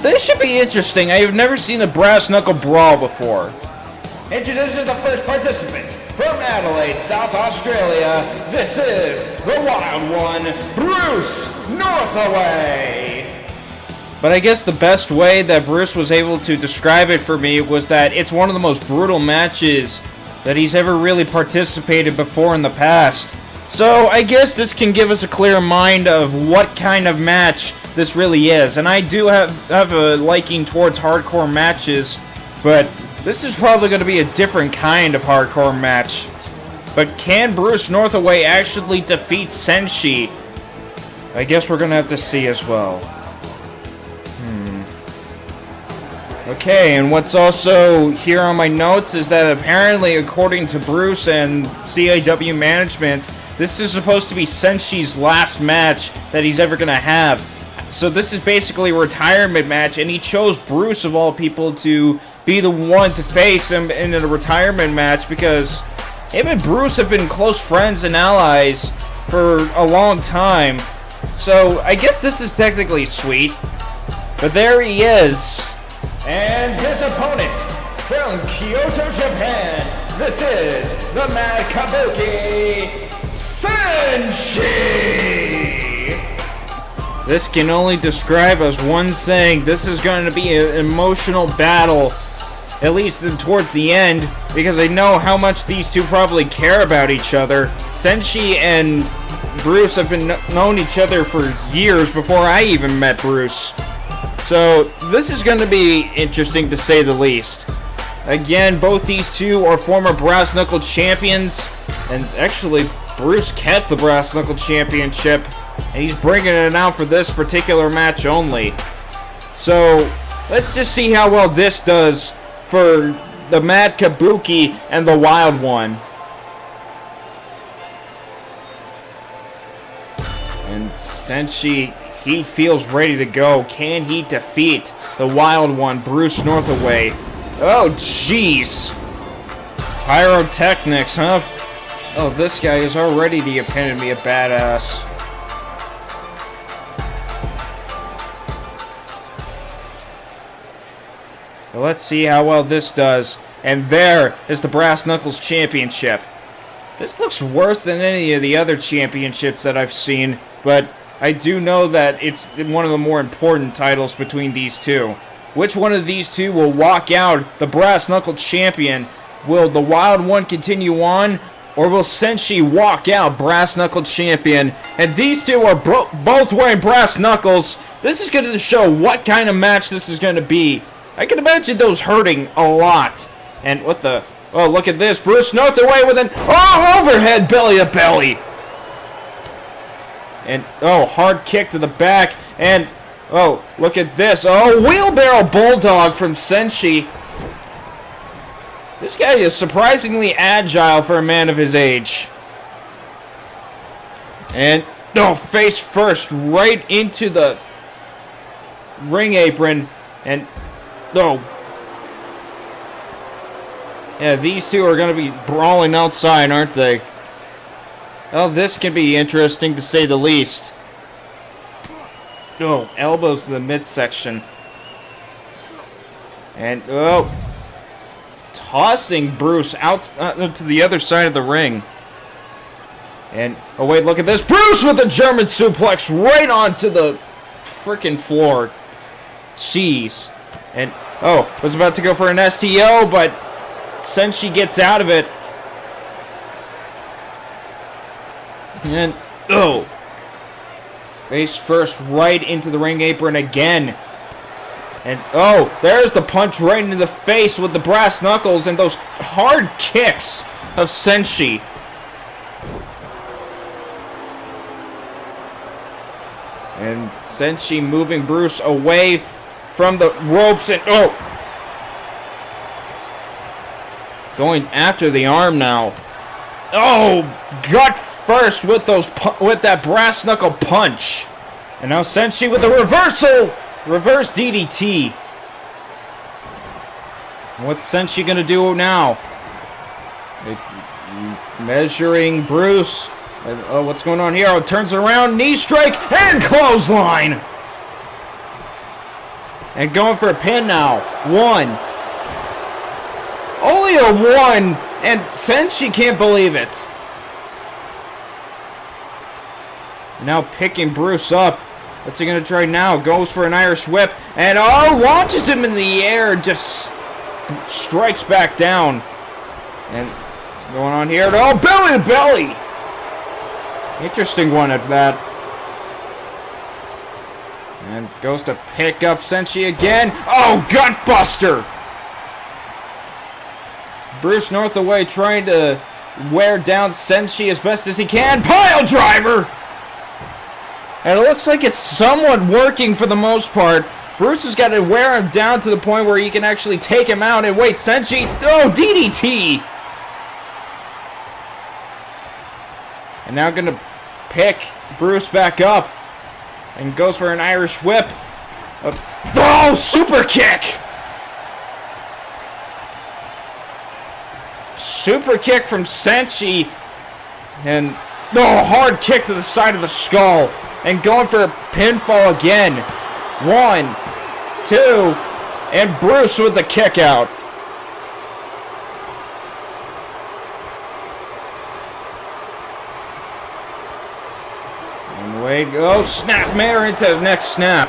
This should be interesting. I have never seen a Brass Knuckle Brawl before. Introducing the first participant. From Adelaide, South Australia, this is the Wild One, Bruce Northaway! But I guess the best way that Bruce was able to describe it for me was that it's one of the most brutal matches that he's ever really participated before in the past. So I guess this can give us a clear mind of what kind of match this really is. And I do have a liking towards hardcore matches, but this is probably going to be a different kind of hardcore match. But can Bruce Northaway actually defeat Senshi? I guess we're going to have to see as well. Okay, and what's also here on my notes is that apparently, according to Bruce and CAW management, this is supposed to be Senshi's last match that he's ever going to have. So this is basically a retirement match, and he chose Bruce, of all people, to be the one to face him in a retirement match, because him and Bruce have been close friends and allies for a long time. So I guess this is technically sweet. But there he is. And his opponent from Kyoto, Japan. This is the Mad Kabuki Senshi. This can only describe as one thing. This is going to be an emotional battle, at least towards the end, because I know how much these two probably care about each other. Senshi and Bruce have been known each other for years before I even met Bruce. So this is going to be interesting to say the least. Again, both these two are former Brass Knuckle champions, and actually Bruce kept the Brass Knuckle championship, and he's bringing it out for this particular match only. So let's just see how well this does for the Mad Kabuki and the Wild One. And Senshi, he feels ready to go. Can he defeat the Wild One, Bruce Northaway? Oh, jeez. Pyrotechnics, huh? Oh, this guy is already the epitome of badass. Well, let's see how well this does. And there is the Brass Knuckles Championship. This looks worse than any of the other championships that I've seen, but I do know that it's one of the more important titles between these two. Which one of these two will walk out the Brass Knuckle champion? Will the Wild One continue on, or will Senshi walk out Brass Knuckle champion? And these two are both wearing brass knuckles. This is going to show what kind of match this is going to be. I can imagine those hurting a lot. And what the... Oh, look at this. Bruce Northaway with an... Oh, overhead belly to belly. And, oh, hard kick to the back. And, oh, look at this. Oh, wheelbarrow bulldog from Senshi. This guy is surprisingly agile for a man of his age. And, oh, face first right into the ring apron. And, oh. Yeah, these two are going to be brawling outside, aren't they? Oh, this can be interesting to say the least. Oh, elbows to the midsection. And, oh. Tossing Bruce out to the other side of the ring. And, oh wait, look at this. Bruce with a German suplex right onto the freaking floor. Jeez. And, oh, was about to go for an STO, but Senshi gets out of it. And, oh. Face first right into the ring apron again. And, oh, there's the punch right into the face with the brass knuckles and those hard kicks of Senshi. And Senshi moving Bruce away from the ropes and, oh. Going after the arm now. Oh, gut first with that brass knuckle punch. And now Senshi with the reversal. Reverse DDT. What's Senshi gonna do now? Measuring Bruce. Oh, what's going on here? Oh, turns around, knee strike, and clothesline. And going for a pin now. One. Only a one, and Senshi can't believe it. Now picking Bruce up. What's he going to try now? Goes for an Irish whip. And, oh, launches him in the air. Just strikes back down. And what's going on here? Oh, belly to belly. Interesting one at that. And goes to pick up Senshi again. Oh, gutbuster. Bruce Northaway trying to wear down Senshi as best as he can. Pile driver. And it looks like it's somewhat working for the most part. Bruce has got to wear him down to the point where he can actually take him out. And wait, Senshi, oh, DDT! And now going to pick Bruce back up. And goes for an Irish whip. Oh, super kick! Super kick from Senshi. And, oh, hard kick to the side of the skull. and going for a pinfall again. 1, 2, and Bruce with the kick out. And away goes Snapmare into the next snap.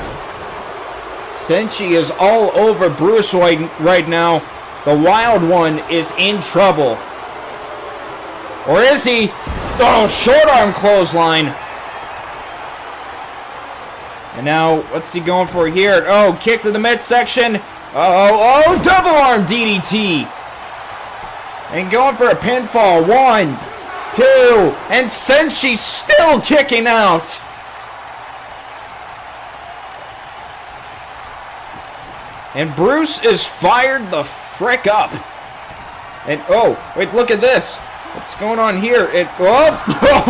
Senshi is all over Bruce right now. The Wild One is in trouble. Or is he? Oh, short arm clothesline. And now, what's he going for here? Oh, kick to the midsection. Oh, double arm DDT. And going for a pinfall. 1, 2, and Senshi still kicking out. And Bruce is fired the frick up. And, oh, wait, look at this. What's going on here?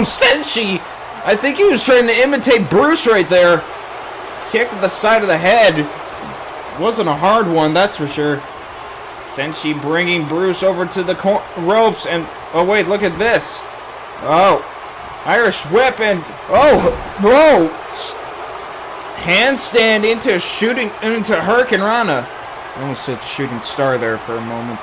Senshi. I think he was trying to imitate Bruce right there. Kick to the side of the head. Wasn't a hard one, that's for sure. Senshi bringing Bruce over to the ropes. And, oh, wait, look at this. Oh, Irish whip and, handstand into Hurricane Rana. I almost said shooting star there for a moment.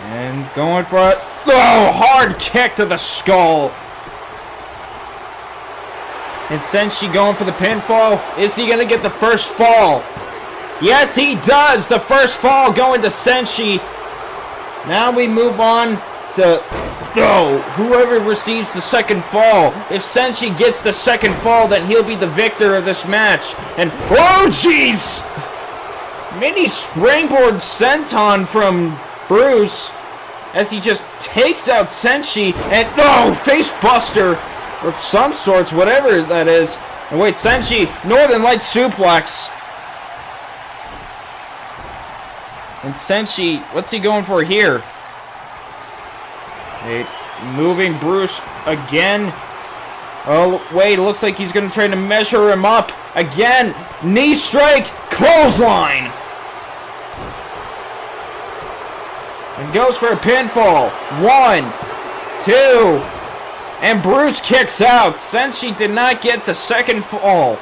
And going for it. Oh, hard kick to the skull. And Senshi going for the pinfall. Is he going to get the first fall? Yes, he does. The first fall going to Senshi. Now we move on to whoever receives the second fall. If Senshi gets the second fall, then he'll be the victor of this match. And, oh, jeez! Mini springboard senton from Bruce as he just takes out Senshi. And, face buster of some sorts, whatever that is. And wait, Senshi, Northern Light suplex. And Senshi, what's he going for here? Moving Bruce again. Oh, wait, it looks like he's going to try to measure him up. Again, knee strike, clothesline. And goes for a pinfall. 1, 2, and Bruce kicks out. Senshi did not get the second fall.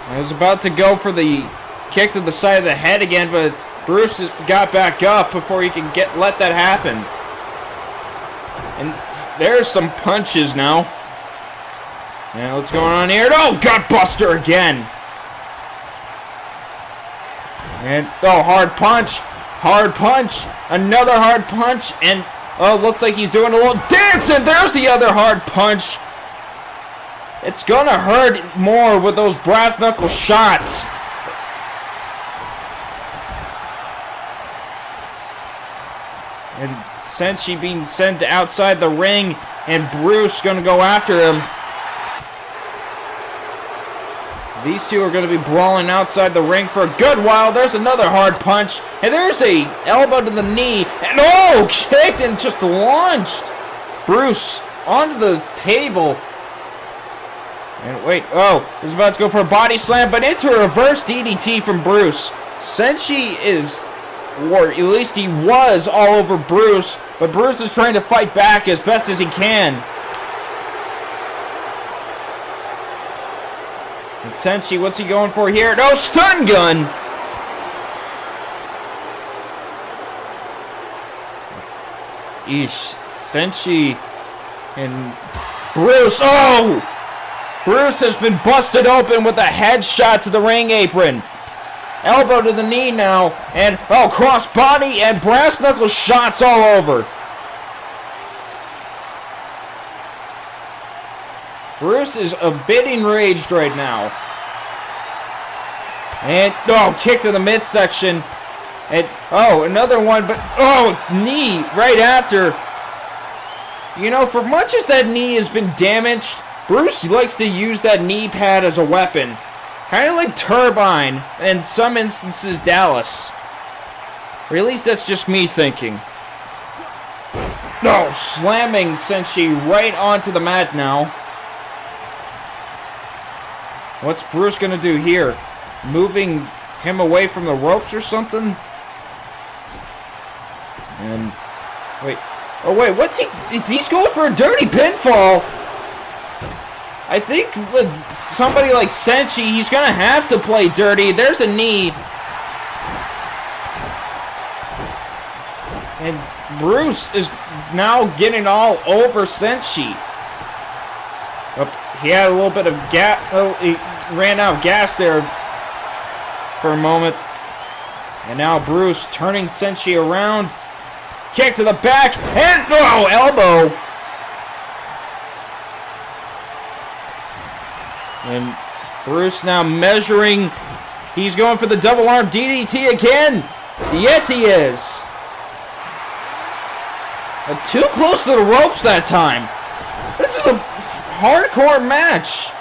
I was about to go for the kick to the side of the head again, but Bruce got back up before he could let that happen. And there's some punches now. And what's going on here? Oh, gutbuster again. And, hard punch. Hard punch. Another hard punch. And, looks like he's doing a little dance. And there's the other hard punch. It's gonna hurt more with those brass knuckle shots. And Senshi being sent outside the ring, and Bruce gonna go after him. These two are gonna be brawling outside the ring for a good while. There's another hard punch, and there's a elbow to the knee, and kicked and just launched Bruce onto the table. And wait, he's about to go for a body slam, but into a reverse DDT from Bruce. Senshi is, or at least he was, all over Bruce, but Bruce is trying to fight back as best as he can. And Senshi, what's he going for here? No, stun gun! Eesh, Senshi and Bruce, Bruce has been busted open with a headshot to the ring apron. Elbow to the knee now. And, cross body and brass knuckle shots all over. Bruce is a bit enraged right now. And, kick to the midsection. And, another one, but, knee right after. You know, for much as that knee has been damaged, Bruce likes to use that knee pad as a weapon. Kind of like Turbine, and in some instances Dallas. Or at least that's just me thinking. Slamming Senshi right onto the mat now. What's Bruce going to do here? Moving him away from the ropes or something? And wait. Oh wait, what's he? He's going for a dirty pinfall. I think with somebody like Senshi, he's gonna have to play dirty. There's a knee. And Bruce is now getting all over Senshi. Oh, he had a little bit of gas. Oh, he ran out of gas there for a moment. And now Bruce turning Senshi around. Kick to the back. And oh, elbow. And Bruce now measuring. He's going for the double arm DDT again. Yes, he is. Too close to the ropes that time. This is a hardcore match.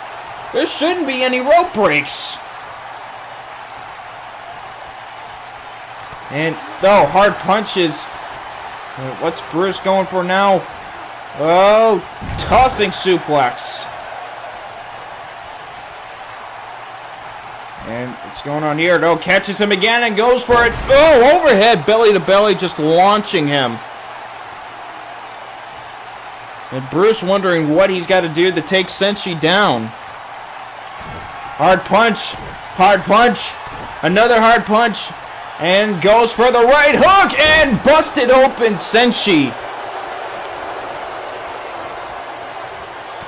There shouldn't be any rope breaks. And, oh, hard punches. What's Bruce going for now? Oh, tossing suplex. And it's going on here. Oh, catches him again and goes for it. Oh, overhead, belly to belly, just launching him. And Bruce wondering what he's got to do to take Senshi down. Hard punch. Hard punch. Another hard punch. And goes for the right hook. And busted open Senshi.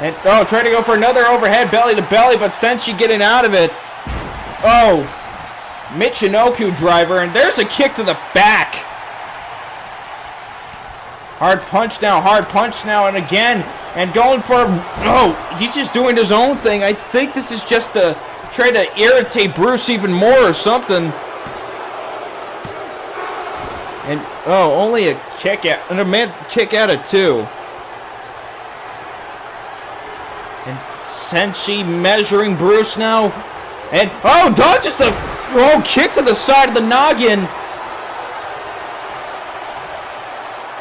And, oh, trying to go for another overhead belly to belly. But Senshi getting out of it. Oh. Michinoku driver. And there's a kick to the back. Hard punch now, and again, and going for, oh, he's just doing his own thing. I think this is just to try to irritate Bruce even more or something. And, oh, only a kick out, and a man kick out of two. And Senshi measuring Bruce now, and, oh, dodges the, oh, kick to the side of the noggin.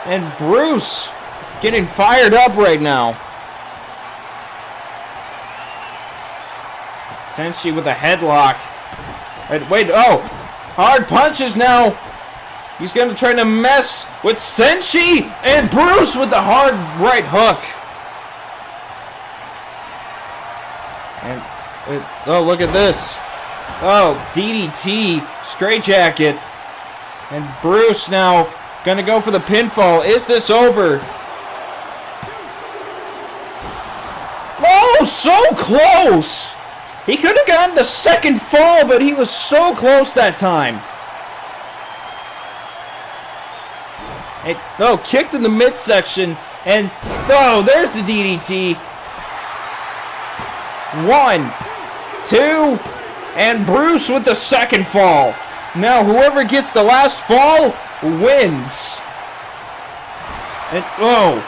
And Bruce getting fired up right now. Senshi with a headlock. Wait, oh! Hard punches now! He's going to try to mess with Senshi! And Bruce with the hard right hook. And, oh, look at this. Oh, DDT, straitjacket. And Bruce now gonna go for the pinfall. Is this over? Oh, so close! He could have gotten the second fall, but he was so close that time. And, oh, kicked in the midsection. And, oh, there's the DDT. 1, 2, and Bruce with the second fall. Now, whoever gets the last fall wins. And oh,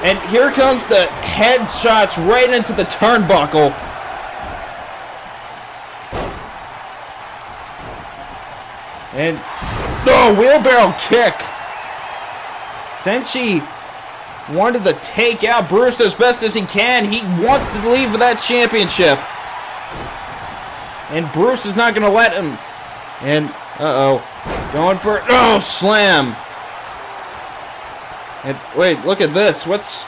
and here comes the headshots right into the turnbuckle. And oh, wheelbarrow kick. Senshi wanted to take out Bruce as best as he can. He wants to leave with that championship. And Bruce is not going to let him. And uh-oh. Going for it. Oh, slam. And wait, look at this. What's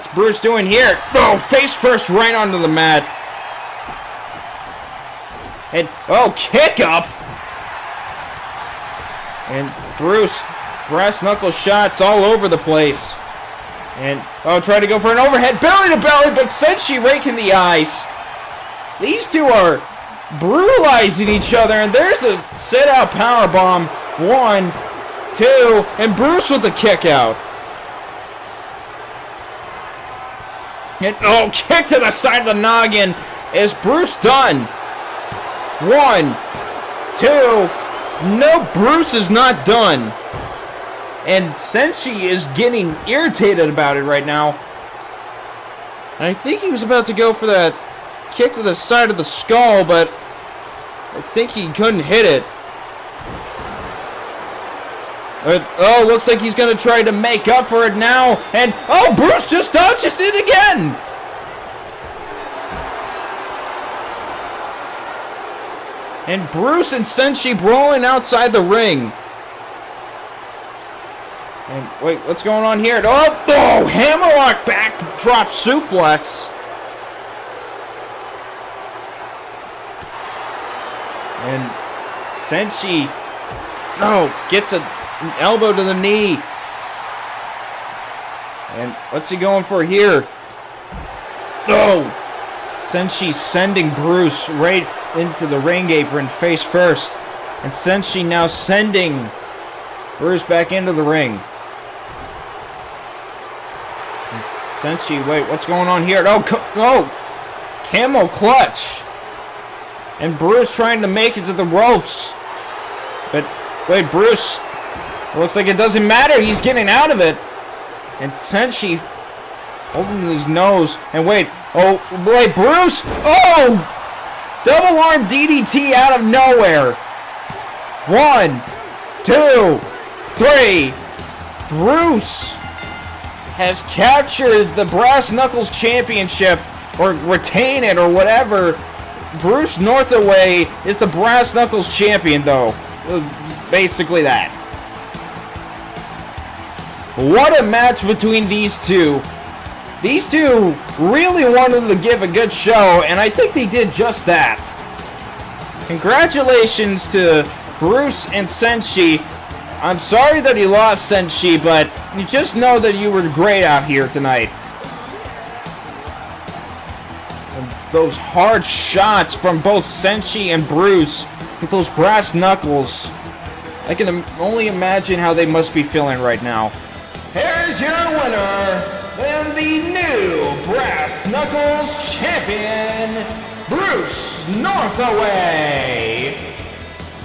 Bruce doing here? Oh, face first right onto the mat. And, oh, kick up. And Bruce, brass knuckle shots all over the place. And, oh, try to go for an overhead belly to belly, but Senshi raking the eyes. These two are brutalizing each other, and there's a sit-out powerbomb. 1, 2, and Bruce with the kick out. And, oh, kick to the side of the noggin. Is Bruce done? 1, 2. No, Bruce is not done. And Senshi is getting irritated about it right now. And I think he was about to go for that kick to the side of the skull, but I think he couldn't hit it. Oh, looks like he's going to try to make up for it now. And, oh, Bruce just dodges it again. And Bruce and Senshi brawling outside the ring. And wait, what's going on here? Oh, hammerlock backdrop suplex. And Senshi, gets an elbow to the knee. And what's he going for here? Senshi sending Bruce right into the ring apron face first. And Senshi now sending Bruce back into the ring. And Senshi, wait, what's going on here? Camel clutch. And Bruce trying to make it to the ropes. But, wait, Bruce, looks like it doesn't matter. He's getting out of it. And Senshi holding his nose. And wait, Bruce! Double arm DDT out of nowhere. 1, 2, 3. Bruce has captured the Brass Knuckles Championship, or retain it, or whatever. Bruce Northaway is the Brass Knuckles Champion, though. Basically that. What a match between these two. These two really wanted to give a good show, and I think they did just that. Congratulations to Bruce and Senshi. I'm sorry that he lost, Senshi, but you just know that you were great out here tonight. And those hard shots from both Senshi and Bruce with those brass knuckles. I can only imagine how they must be feeling right now. Here's your winner, and the new Brass Knuckles Champion, Bruce Northaway.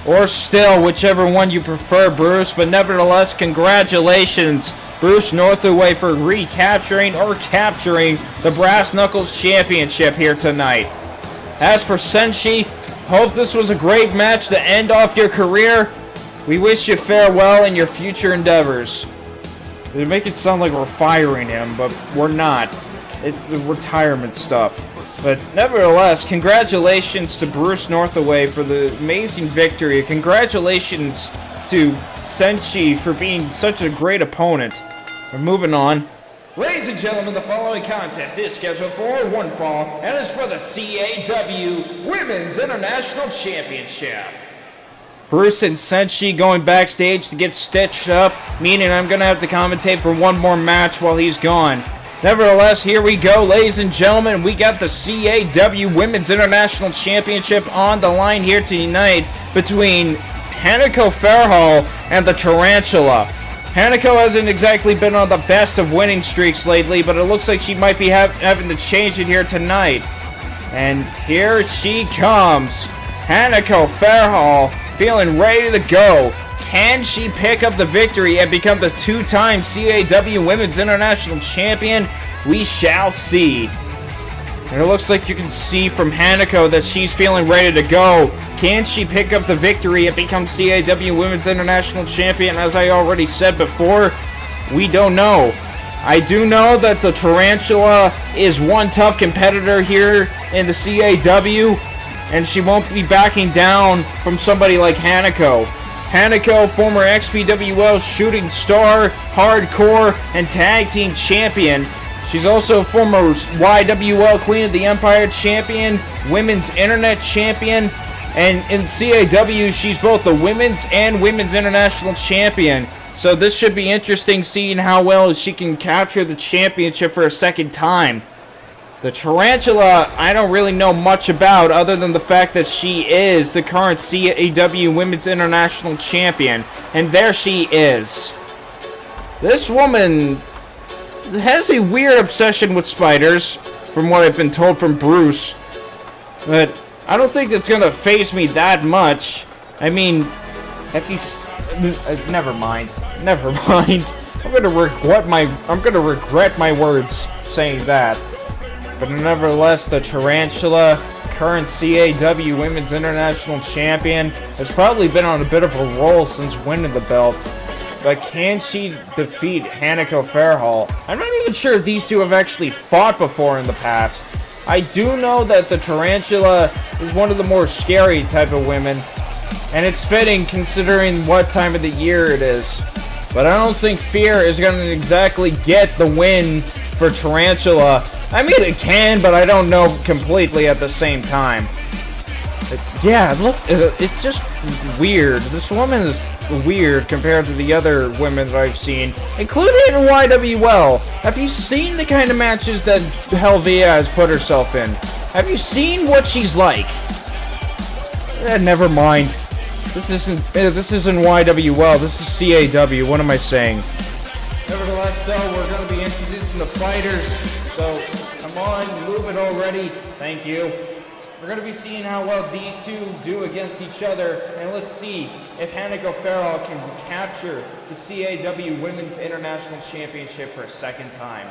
Or still, whichever one you prefer, Bruce, but nevertheless, congratulations, Bruce Northaway, for recapturing or capturing the Brass Knuckles Championship here tonight. As for Senshi, hope this was a great match to end off your career. We wish you farewell in your future endeavors. They make it sound like we're firing him, but we're not. It's the retirement stuff. But nevertheless, congratulations to Bruce Northaway for the amazing victory. Congratulations to Senshi for being such a great opponent. We're moving on. Ladies and gentlemen, the following contest is scheduled for one fall, and is for the CAW Women's International Championship. Bruce and Senshi going backstage to get stitched up, meaning I'm going to have to commentate for one more match while he's gone. Nevertheless, here we go, ladies and gentlemen. We got the CAW Women's International Championship on the line here tonight between Hanako Fairhall and the Tarantula. Hanako hasn't exactly been on the best of winning streaks lately, but it looks like she might be having to change it here tonight. And here she comes. Hanako Fairhall feeling ready to go. Can she pick up the victory and become the two-time CAW Women's International Champion? We shall see. And it looks like you can see from Hanako that she's feeling ready to go. Can she pick up the victory and become CAW Women's International Champion? As I already said before, we don't know. I do know that the Tarantula is one tough competitor here in the CAW, and she won't be backing down from somebody like Hanako. Hanako, former XPWL Shooting Star, Hardcore, and Tag Team Champion. She's also former YWL Queen of the Empire Champion, Women's Internet Champion, and in CAW, she's both the Women's and Women's International Champion. So this should be interesting, seeing how well she can capture the championship for a second time. The Tarantula, I don't really know much about, other than the fact that she is the current CAW Women's International Champion. And there she is. This woman has a weird obsession with spiders, from what I've been told from Bruce. But I don't think that's going to faze me that much. I mean, if you... never mind. Never mind. I'm going to regret my words saying that. But nevertheless, the Tarantula, current CAW Women's International Champion, has probably been on a bit of a roll since winning the belt. But can she defeat Hanako Fairhall? I'm not even sure if these two have actually fought before in the past. I do know that the Tarantula is one of the more scary type of women. And it's fitting considering what time of the year it is. But I don't think Fear is going to exactly get the win for Tarantula. I mean, it can, but I don't know completely at the same time. Yeah, look, it's just weird. This woman is weird compared to the other women that I've seen, including in YWL. Have you seen the kind of matches that Helvia has put herself in? Have you seen what she's like? Never mind. This isn't YWL. This is CAW. What am I saying? Nevertheless, though, we're going to be introducing the fighters. So come on, move it already. Thank you. We're going to be seeing how well these two do against each other, and let's see if Hanako Farrell can capture the CAW Women's International Championship for a second time.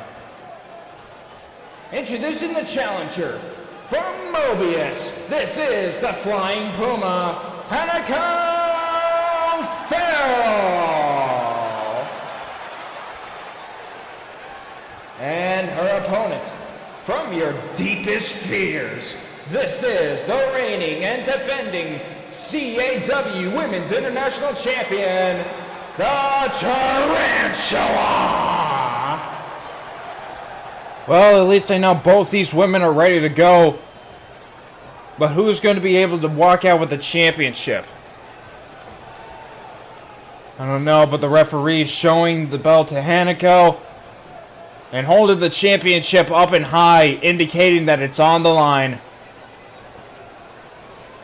Introducing the challenger from Mobius, this is the Flying Puma, Hanako Farrell. And her opponent from your deepest fears, this is the reigning and defending CAW Women's International Champion, the Tarantula! Well, at least I know both these women are ready to go. But who's going to be able to walk out with the championship? I don't know, but the referee is showing the belt to Hanako and holding the championship up and high, indicating that it's on the line.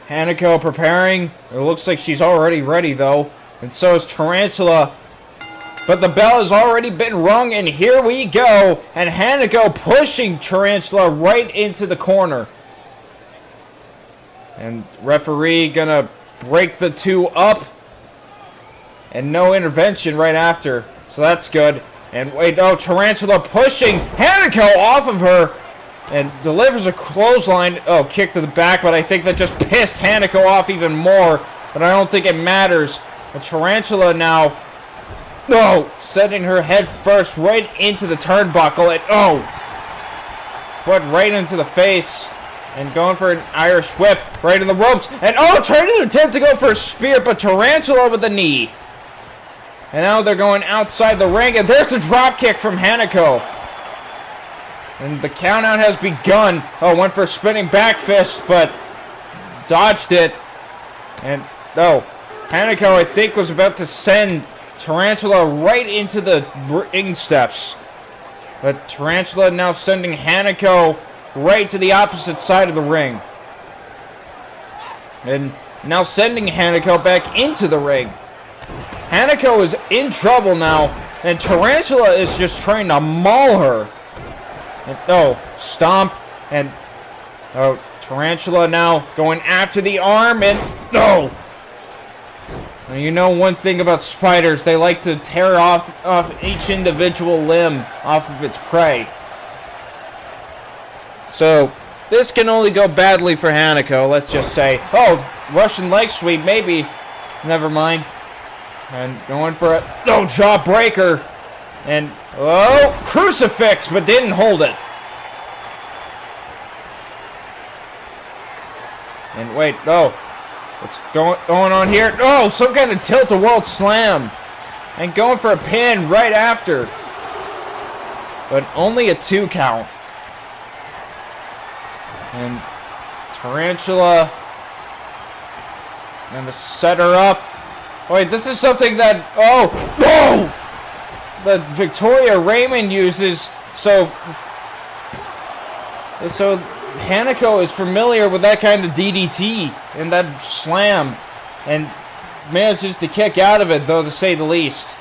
Hanako preparing. It looks like she's already ready, though. And so is Tarantula. But the bell has already been rung, and here we go. And Hanako pushing Tarantula right into the corner. And referee gonna break the two up. And no intervention right after. So that's good. And wait, oh, Tarantula pushing Hanako off of her. And delivers a clothesline. Oh, kick to the back, but I think that just pissed Hanako off even more. But I don't think it matters. The Tarantula now, setting her head first right into the turnbuckle. And foot right into the face. And going for an Irish whip right in the ropes. And trying to attempt to go for a spear, but Tarantula with the knee. And now they're going outside the ring. And there's a drop kick from Hanako. And the countout has begun. Went for a spinning back fist, but dodged it. And, Hanako, I think, was about to send Tarantula right into the ring steps. But Tarantula now sending Hanako right to the opposite side of the ring. And now sending Hanako back into the ring. Hanako is in trouble now, and Tarantula is just trying to maul her. And, stomp, and, Tarantula now going after the arm, and, Now, you know one thing about spiders, they like to tear off each individual limb off of its prey. So, this can only go badly for Hanako, let's just say. Russian leg sweep, maybe. Never mind. And going for a, jawbreaker. And, crucifix, but didn't hold it. And wait, what's going on here? Some kind of tilt-a-world slam. And going for a pin right after. But only a 2 count. And Tarantula. And to set her up. Wait, this is something that, that Victoria Raymond uses, so Hanako is familiar with that kind of DDT and that slam, and manages to kick out of it, though, to say the least.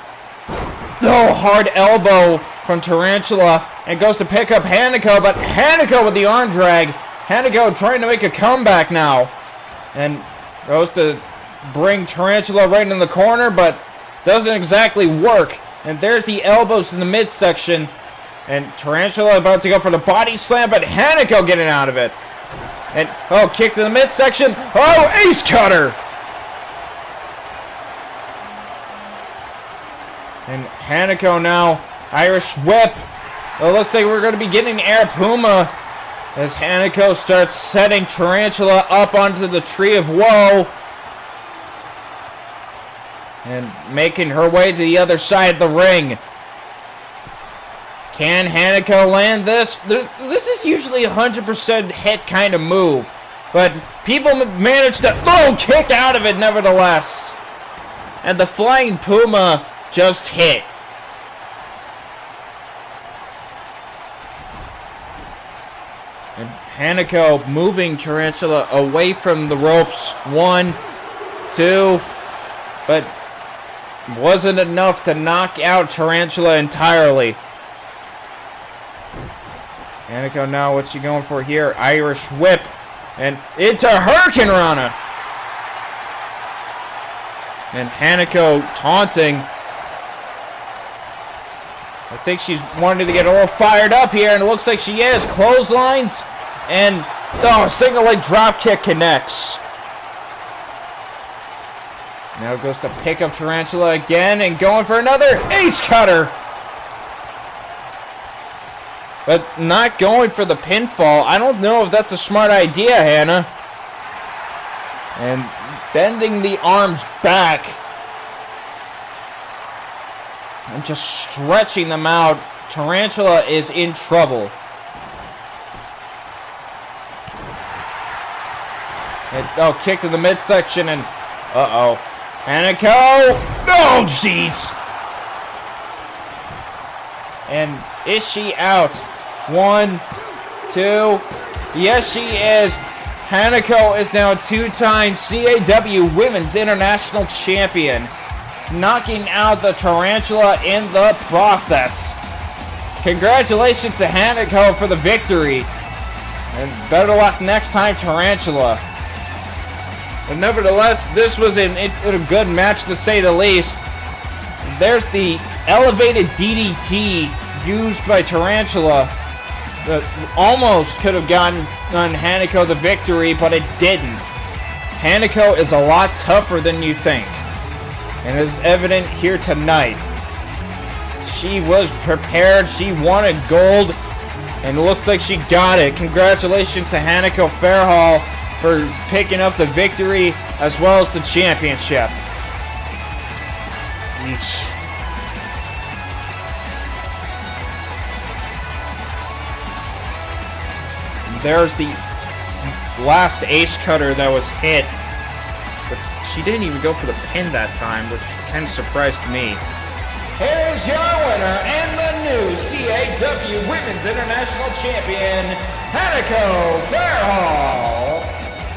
Hard elbow from Tarantula, and goes to pick up Hanako, but Hanako with the arm drag. Hanako trying to make a comeback now, and goes to bring Tarantula right in the corner, but doesn't exactly work. And there's the elbows in the midsection. And Tarantula about to go for the body slam, but Hanako getting out of it. And, kick to the midsection. Ace cutter! And Hanako now, Irish whip. It looks like we're going to be getting Air Puma as Hanako starts setting Tarantula up onto the Tree of Woe. And making her way to the other side of the ring. Can Hanako land this? This is usually a 100% hit kind of move. But people manage to kick out of it nevertheless. And the Flying Puma just hit. And Hanako moving Tarantula away from the ropes. 1, 2, but wasn't enough to knock out Tarantula entirely. Hanako now, what's she going for here? Irish whip. And into Hurricane Rana. And Hanako taunting. I think she's wanting to get a little fired up here, and it looks like she is. Clotheslines. And, single leg drop kick connects. Now goes to pick up Tarantula again and going for another ace cutter. But not going for the pinfall. I don't know if that's a smart idea, Hannah. And bending the arms back. And just stretching them out. Tarantula is in trouble. And, kick to the midsection and... Uh-oh. Hanako! No, jeez! And is she out? 1, 2. Yes, she is. Hanako is now 2-time CAW Women's International Champion, knocking out the Tarantula in the process. Congratulations to Hanako for the victory. And better luck next time, Tarantula. But nevertheless, this was a good match to say the least. There's the elevated DDT used by Tarantula that almost could have gotten Hanako the victory, but it didn't. Hanako is a lot tougher than you think, and it is evident here tonight. She was prepared, she wanted gold, and it looks like she got it. Congratulations to Hanako Fairhall for picking up the victory as well as the championship. Eesh. There's the last ace cutter that was hit, but she didn't even go for the pin that time, which kind of surprised me. Here's your winner and the new CAW Women's International Champion, Hanako Fairhall.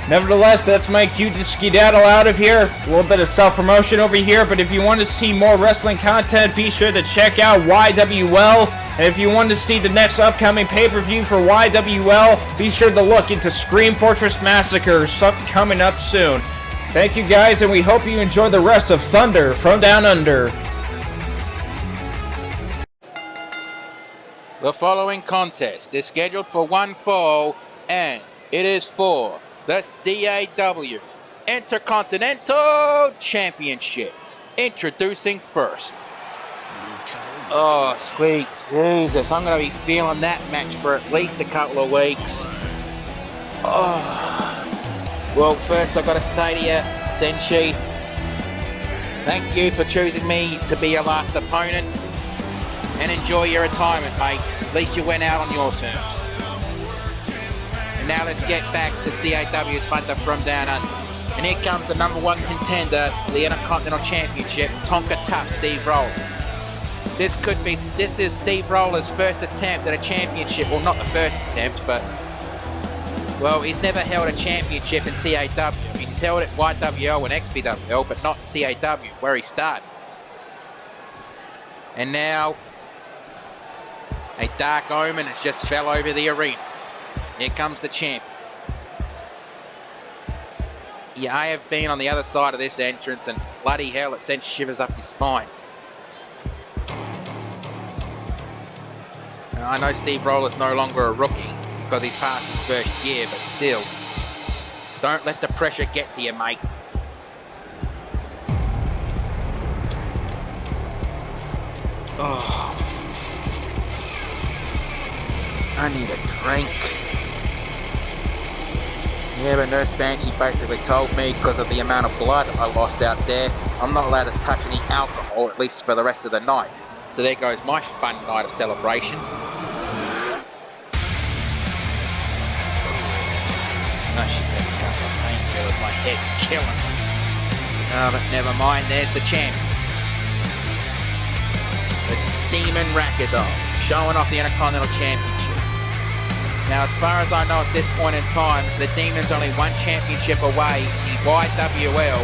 Nevertheless, that's my cue to skedaddle out of here. A little bit of self-promotion over here, but if you want to see more wrestling content, be sure to check out YWL. And if you want to see the next upcoming pay-per-view for YWL, be sure to look into Scream Fortress Massacre, coming up soon. Thank you guys, and we hope you enjoy the rest of Thunder from Down Under. The following contest is scheduled for one fall, and it is for the CAW Intercontinental Championship. Introducing first. Oh, sweet Jesus. I'm going to be feeling that match for at least a couple of weeks. Oh. Well, first I've got to say to you, Senshi, thank you for choosing me to be your last opponent. And enjoy your retirement, mate. At least you went out on your terms. And now let's get back to CAW's Thunder from Down Under. And here comes the number one contender for the Intercontinental Championship, Tonka Tough Steve Roller. This is Steve Roller's first attempt at a championship. Well, not the first attempt, but, well, he's never held a championship in CAW. I mean, he's held it YWL and XPWL, but not CAW, where he started. And now, a dark omen has just fell over the arena. Here comes the champion. Yeah, I have been on the other side of this entrance, and bloody hell, it sent shivers up your spine. Now, I know Steve Roller's no longer a rookie because he's past his first year, but still, don't let the pressure get to you, mate. Oh, I need a drink. Yeah, but Nurse Banshee basically told me because of the amount of blood I lost out there, I'm not allowed to touch any alcohol, at least for the rest of the night. So there goes my fun night of celebration. I should take a couple of painkillers, my head's killing me. Oh, but never mind, there's the champion. The Demon Racquetball, showing off the Intercontinental Championship. Now, as far as I know at this point in time, the Demon's only one championship away, the YWL,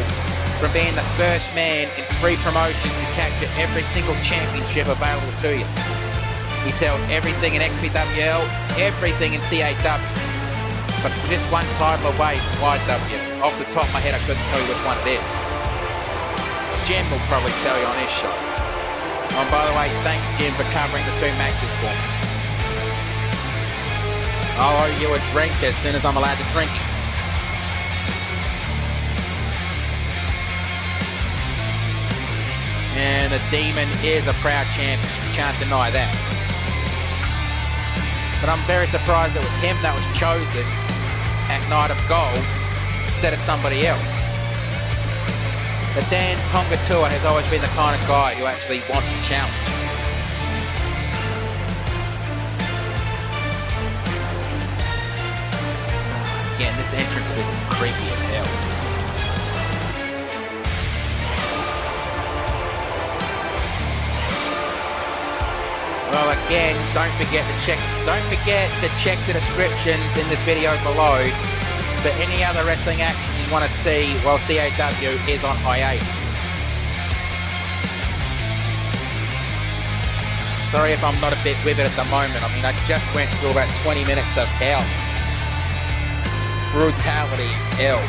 from being the first man in 3 promotions to capture every single championship available to you. He's held everything in XPWL, everything in CAW, but just one title away from YWL. Off the top of my head, I couldn't tell you which one it is. Jim will probably tell you on his show. And by the way, thanks Jim for covering the 2 matches for me. I'll owe you a drink as soon as I'm allowed to drink it. And the Demon is a proud champion, you can't deny that. But I'm very surprised it was him that was chosen at Night of Gold instead of somebody else. But Dan Pongatua has always been the kind of guy who actually wants a challenge. Again, this entrance of his is creepy as hell. Well, again, don't forget to check the descriptions in this video below for any other wrestling action you want to see while CAW is on hiatus. Sorry if I'm not a bit with it at the moment. I mean, I just went through about 20 minutes of hell. Brutality and hell.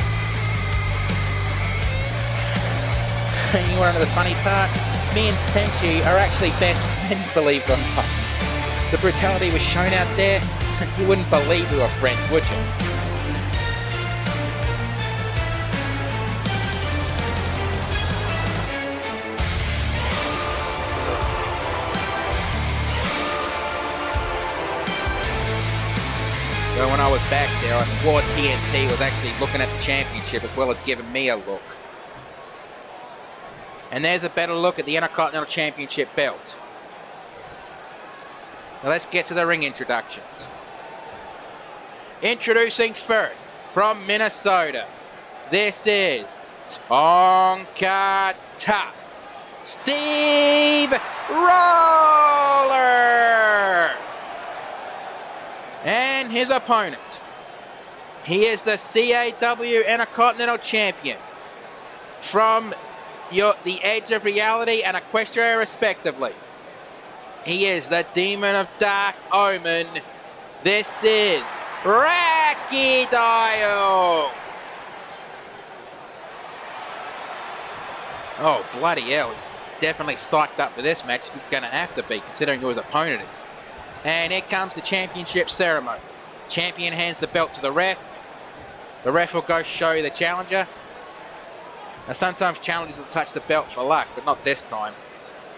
And you want to know the funny part? Me and Senshi are actually best friends, believe it or not. The brutality was shown out there. You wouldn't believe we were friends, would you? So when I was back there, I swore TNT was actually looking at the championship as well as giving me a look. And there's a better look at the Intercontinental Championship belt. Now let's get to the ring introductions. Introducing first, from Minnesota, this is Tonka Tough, Steve Roller! And his opponent, he is the CAW Intercontinental Champion from the Edge of Reality and Equestria respectively. He is the Demon of Dark Omen. This is Racky Dial. Oh, bloody hell. He's definitely psyched up for this match. He's going to have to be, considering who his opponent is. And here comes the championship ceremony. Champion hands the belt to the ref. The ref will go show the challenger. Now sometimes challengers will touch the belt for luck, but not this time.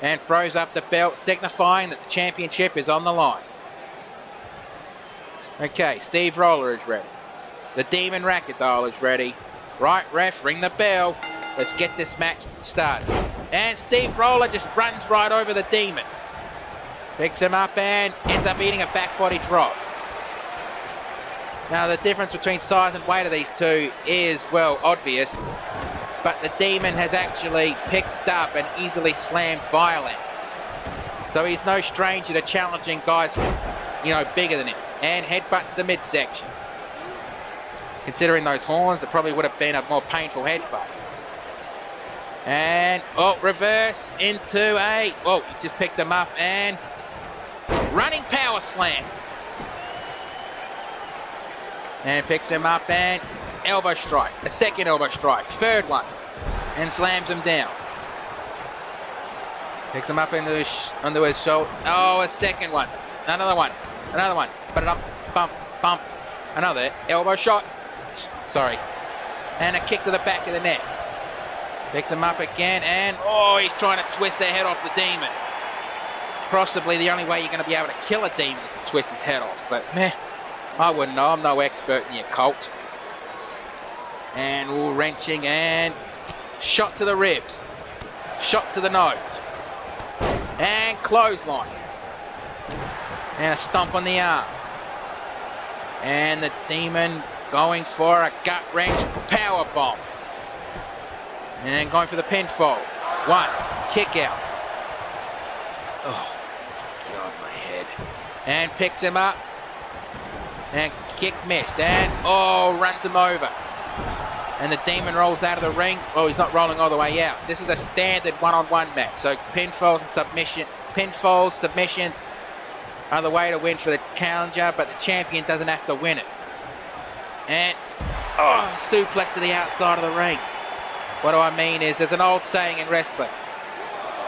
And throws up the belt, signifying that the championship is on the line. Okay, Steve Roller is ready. The Demon Racquetball is ready. Right, ref, ring the bell. Let's get this match started. And Steve Roller just runs right over the Demon. Picks him up and ends up eating a back body drop. Now the difference between size and weight of these two is, well, obvious. But the Demon has actually picked up and easily slammed violence. So he's no stranger to challenging guys, you know, bigger than him. And headbutt to the midsection. Considering those horns, it probably would have been a more painful headbutt. And, oh, reverse into a, whoa, he just picked him up and running power slam. And picks him up and elbow strike. A second elbow strike. Third one. And slams him down. Picks him up onto his shoulder. Oh, a second one. Another one. Another one. Bump, bump, bump. Another elbow shot. Sorry. And a kick to the back of the neck. Picks him up again and, oh, he's trying to twist the head off the Demon. Possibly the only way you're going to be able to kill a Demon is to twist his head off. But, meh, I wouldn't know. I'm no expert in the occult. And all wrenching and shot to the ribs. Shot to the nose. And clothesline. And a stomp on the arm. And the Demon going for a gut wrench power bomb. And going for the pinfall. 1, kick out. Oh, God, my head. And picks him up. And kick missed. And, runs him over. And the Demon rolls out of the ring. Oh, he's not rolling all the way out. This is a standard one-on-one match. So pinfalls and submissions are the way to win for the challenger, but the champion doesn't have to win it. And, suplex to the outside of the ring. What do I mean is, there's an old saying in wrestling.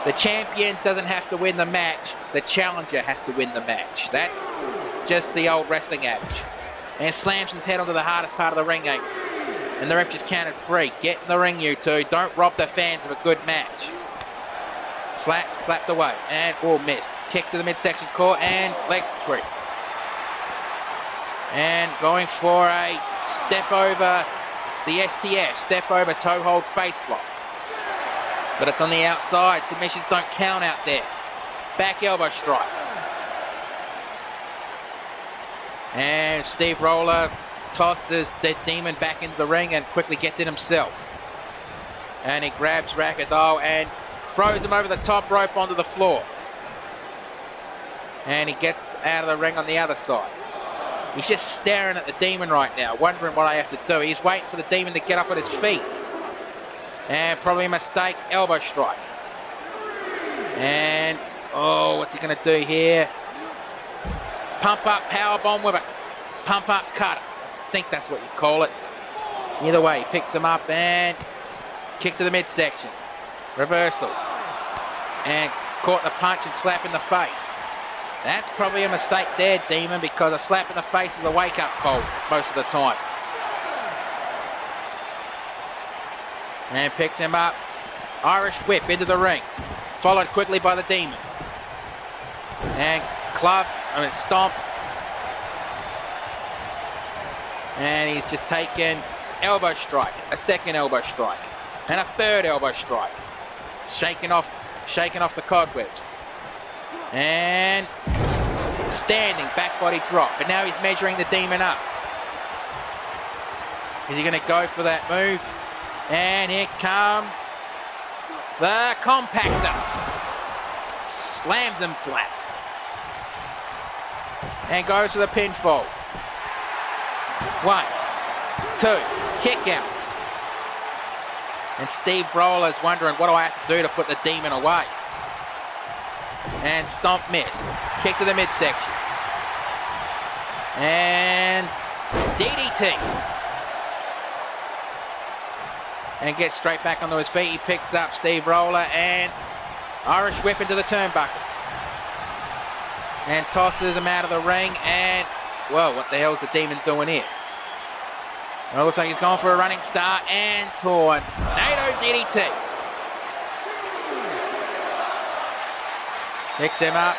The champion doesn't have to win the match, the challenger has to win the match. That's just the old wrestling adage. And slams his head onto the hardest part of the ring apron. And the ref just counted 3. Get in the ring, you two. Don't rob the fans of a good match. Slapped away. And, missed. Kick to the midsection core and leg 3. And going for a step over the STF. Step over toe hold face lock. But it's on the outside. Submissions don't count out there. Back elbow strike. And Steve Roller tosses the Demon back into the ring and quickly gets in himself. And he grabs Ragdoll and throws him over the top rope onto the floor. And he gets out of the ring on the other side. He's just staring at the Demon right now, wondering what I have to do. He's waiting for the Demon to get up on his feet. And probably a mistake, elbow strike. And, what's he going to do here? Pump up power bomb with a pump up cutter. I think that's what you call it. Either way, he picks him up and kick to the midsection. Reversal. And caught the punch and slap in the face. That's probably a mistake there, Demon, because a slap in the face is a wake-up call most of the time. And picks him up. Irish whip into the ring. Followed quickly by the Demon. And stomp. And he's just taken elbow strike, a second elbow strike, and a third elbow strike. Shaking off the cobwebs. And standing back body drop. And now he's measuring the Demon up. Is he going to go for that move? And here comes the compactor. Slams him flat. And goes for the pinfall. 1, 2, kick out. And Steve Roller's wondering, what do I have to do to put the Demon away? And stomp missed. Kick to the midsection. And DDT. And gets straight back onto his feet. He picks up Steve Roller and Irish whip into the turnbuckles. And tosses him out of the ring. And, well, what the hell's the Demon doing here? Well, looks like he's gone for a running start and torn. NATO DDT. Picks him up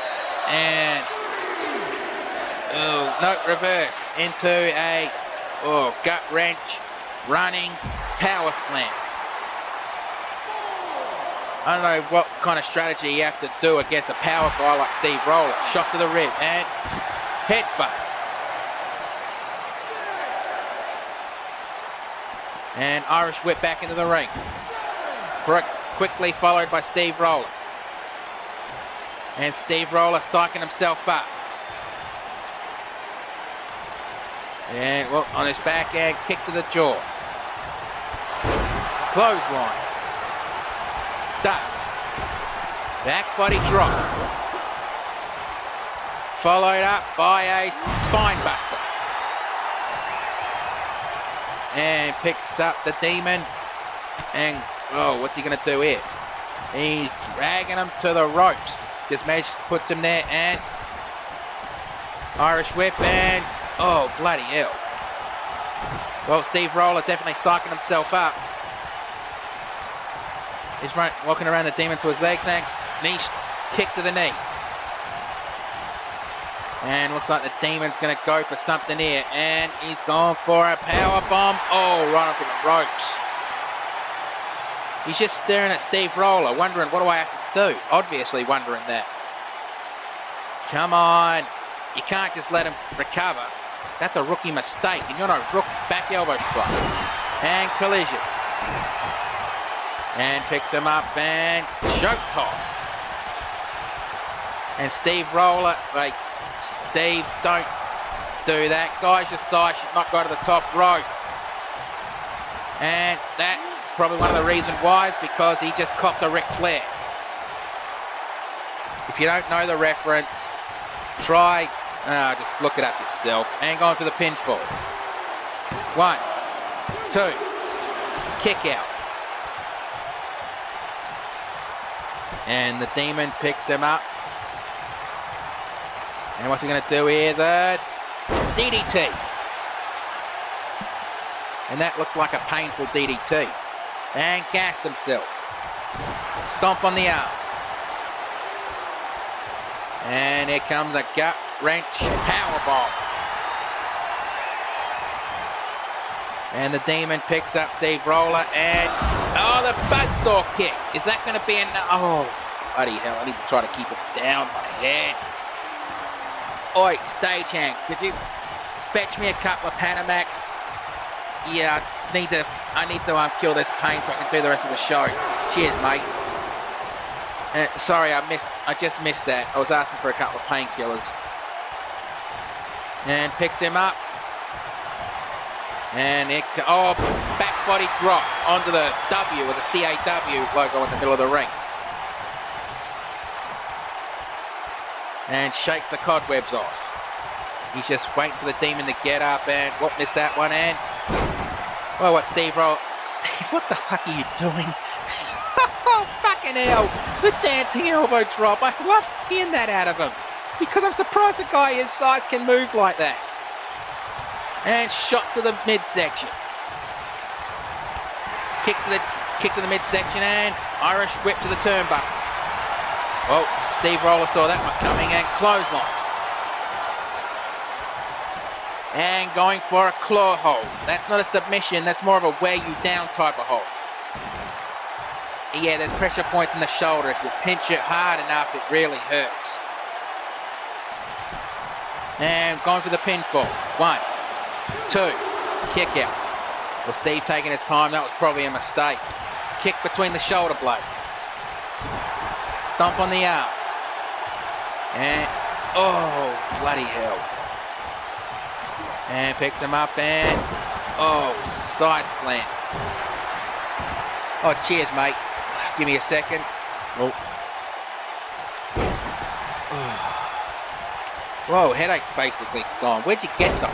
and, reversed into a, gut wrench, running power slam. I don't know what kind of strategy you have to do against a power guy like Steve Roller. Shot to the rib and headbutt. And Irish whip back into the ring. Quickly followed by Steve Roller. And Steve Roller psyching himself up. And, on his backhand, kick to the jaw. Clothesline. Ducked. Back body drop. Followed up by a spine buster. And picks up the Demon. And, what's he going to do here? He's dragging him to the ropes. This match puts him there and Irish whip and, bloody hell. Well, Steve Roller definitely psyching himself up. He's walking around the Demon to his leg thing. Knee kick to the knee. And looks like the Demon's going to go for something here. And he's gone for a power bomb. Oh, right onto the ropes. He's just staring at Steve Roller, wondering, what do I have to do? Obviously wondering that. Come on. You can't just let him recover. That's a rookie mistake. And you're not a rookie. Back elbow strike. And collision. And picks him up and choke toss. And Steve Roller, like, Steve, don't do that. Guys, your size should not go to the top rope. And that's probably one of the reasons why, is because he just copped a Ric Flair. If you don't know the reference, try, just look it up yourself. And going for the pinfall. 1, 2, kick out. And the Demon picks him up. And what's he going to do here? The DDT. And that looked like a painful DDT. And gassed himself. Stomp on the arm. And here comes a gut wrench powerbomb. And the Demon picks up Steve Roller and, oh, the buzzsaw kick. Is that going to be enough? Oh, bloody hell, I need to try to keep it down my head. Oi, stagehand, could you fetch me a couple of Panamax? Yeah, I need to kill this pain so I can do the rest of the show. Cheers, mate. Sorry, I just missed that. I was asking for a couple of painkillers. And picks him up. And back body drop onto the W with the CAW logo in the middle of the ring. And shakes the cobwebs off. He's just waiting for the Demon to get up and, whoop, missed that one. And, well, what Steve, what the fuck are you doing? Oh, fucking hell. The dancing elbow drop. I love seeing that out of him. Because I'm surprised a guy his size can move like that. And shot to the midsection. Kick to the midsection and Irish whip to the turnbuckle. Well, Steve Roller saw that one coming and clothesline. And going for a claw hold. That's not a submission, that's more of a wear you down type of hold. Yeah, there's pressure points in the shoulder. If you pinch it hard enough, it really hurts. And going for the pinfall. 1, 2, kick out. Well, Steve taking his time, that was probably a mistake. Kick between the shoulder blades. Stomp on the arm. And, oh, bloody hell. And picks him up and, oh, side slam. Oh, cheers, mate. Give me a second. Oh. Whoa, headache's basically gone. Where'd you get those?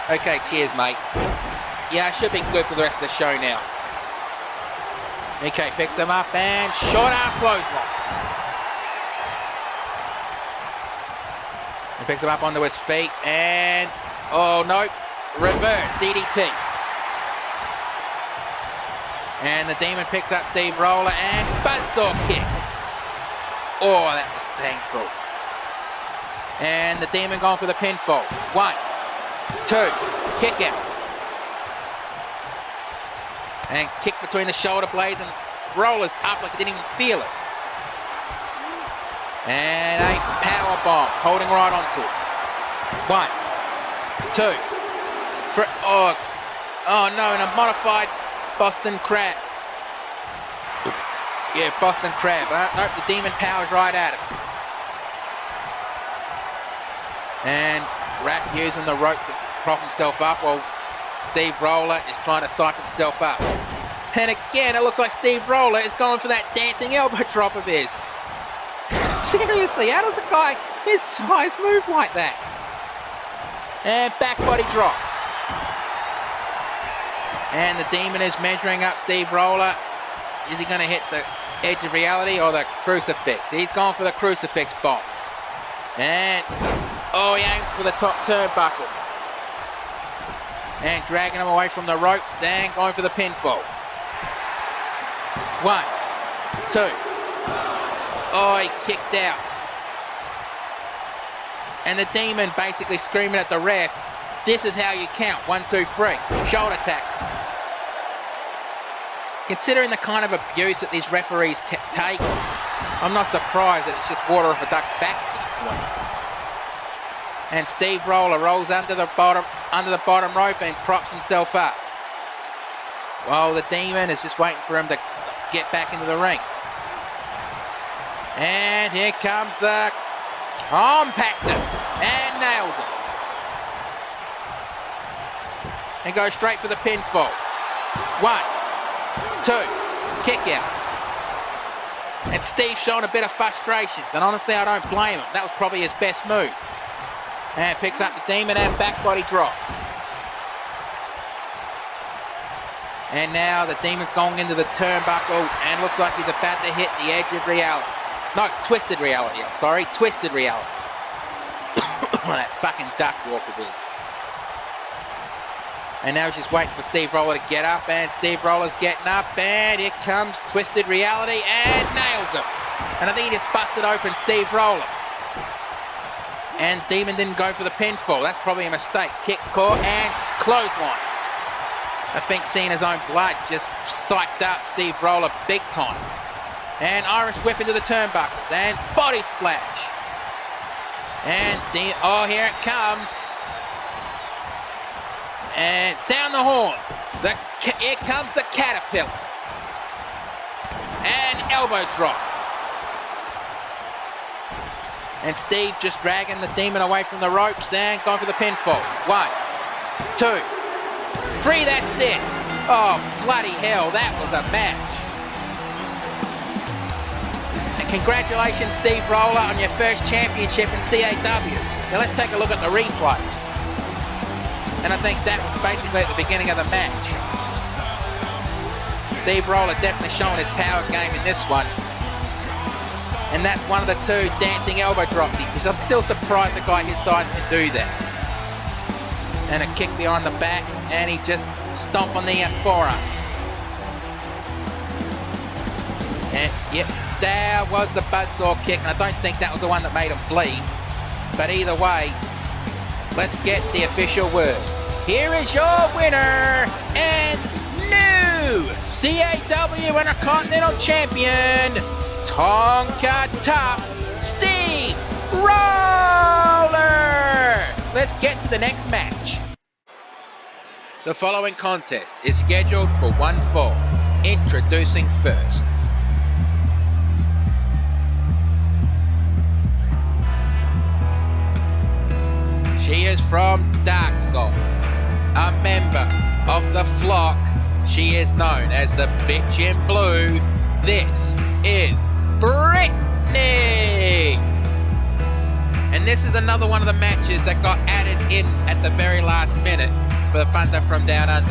Okay, cheers, mate. Yeah, I should be good for the rest of the show now. Okay, picks him up and short arm clothesline. He picks him up onto his feet and, oh no, reverse DDT. And the Demon picks up Steve Roller and buzzsaw kick. Oh, that was painful. And the Demon going for the pinfall. 1, 2, kick out. And kick between the shoulder blades and Roller's up like he didn't even feel it. And a power bomb, holding right onto it. 1, 2, 3. Oh no, and a modified Boston Crab. Yeah, Boston Crab. Nope, the Demon powers right at him. And Rat using the rope to prop himself up while Steve Roller is trying to psych himself up. And again, it looks like Steve Roller is going for that dancing elbow drop of his. Seriously, how does a guy his size move like that? And back body drop. And the Demon is measuring up Steve Roller. Is he going to hit the edge of reality or the crucifix? He's gone for the crucifix bomb. And, oh, he aims for the top turnbuckle. And dragging him away from the ropes and going for the pinfall. 1, 2. Oh, he kicked out. And the Demon basically screaming at the ref, this is how you count, 1, 2, 3, shoulder tackle. Considering the kind of abuse that these referees take, I'm not surprised that it's just water off a duck's back at this point. And Steve Roller rolls under the bottom rope and props himself up. While the Demon is just waiting for him to get back into the ring. And here comes the compactor and nails it. And goes straight for the pinfall. 1, 2, kick out. And Steve's showing a bit of frustration, and honestly I don't blame him. That was probably his best move. And picks up the Demon and back body drop. And now the Demon's going into the turnbuckle and looks like he's about to hit the edge of reality. No, twisted reality, I'm sorry. Twisted reality. That fucking duck walk of his. And now he's just waiting for Steve Roller to get up, and Steve Roller's getting up, and here comes Twisted Reality, and nails him. And I think he just busted open Steve Roller. And Demon didn't go for the pinfall. That's probably a mistake. Kick, caught, and clothesline. I think seeing his own blood just psyched up Steve Roller big time. And Irish whip into the turnbuckles, and body splash. And oh, here it comes. And sound the horns. Here comes the caterpillar. And elbow drop. And Steve just dragging the Demon away from the ropes and going for the pinfall. 1, 2, 3, that's it. Oh, bloody hell, that was a match. And congratulations, Steve Roller, on your first championship in CAW. Now let's take a look at the replays. And I think that was basically at the beginning of the match. Steve Roller definitely showing his power game in this one. And that's one of the 2 dancing elbow drops. Because I'm still surprised the guy his size can do that. And a kick behind the back, and he just stomped on the forearm. And yep, there was the buzzsaw kick, and I don't think that was the one that made him bleed. But either way, let's get the official word. Here is your winner and new CAW Intercontinental Champion, Tonka Top Steve Roller. Let's get to the next match. The following contest is scheduled for one fall. Introducing first. She is from Darkside, a member of the flock. She is known as the bitch in blue. This is Brittany. And this is another one of the matches that got added in at the very last minute for the Thunder from Downunder.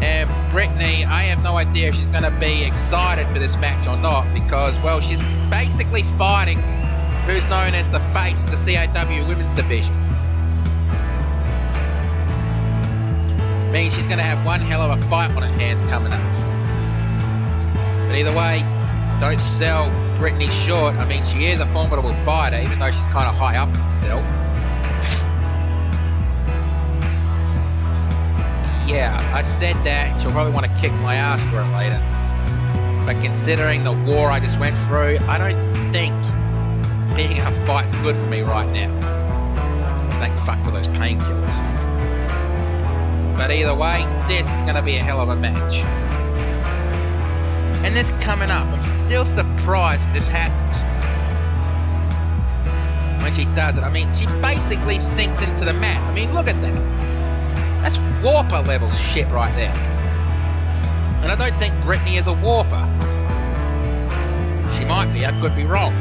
And Brittany, I have no idea if she's going to be excited for this match or not, because, well, she's basically fighting who's known as the face of the CAW women's division. Means she's going to have one hell of a fight on her hands coming up. But either way, don't sell Brittany short. I mean, she is a formidable fighter, even though she's kind of high up herself. Yeah, I said that. She'll probably want to kick my ass for it later. But considering the war I just went through, I don't think being in a fight's good for me right now. Thank fuck for those painkillers. But either way, this is going to be a hell of a match. And this coming up, I'm still surprised that this happens. When she does it, I mean, she basically sinks into the mat. I mean, look at that. That's Warper level shit right there. And I don't think Brittany is a Warper. She might be, I could be wrong.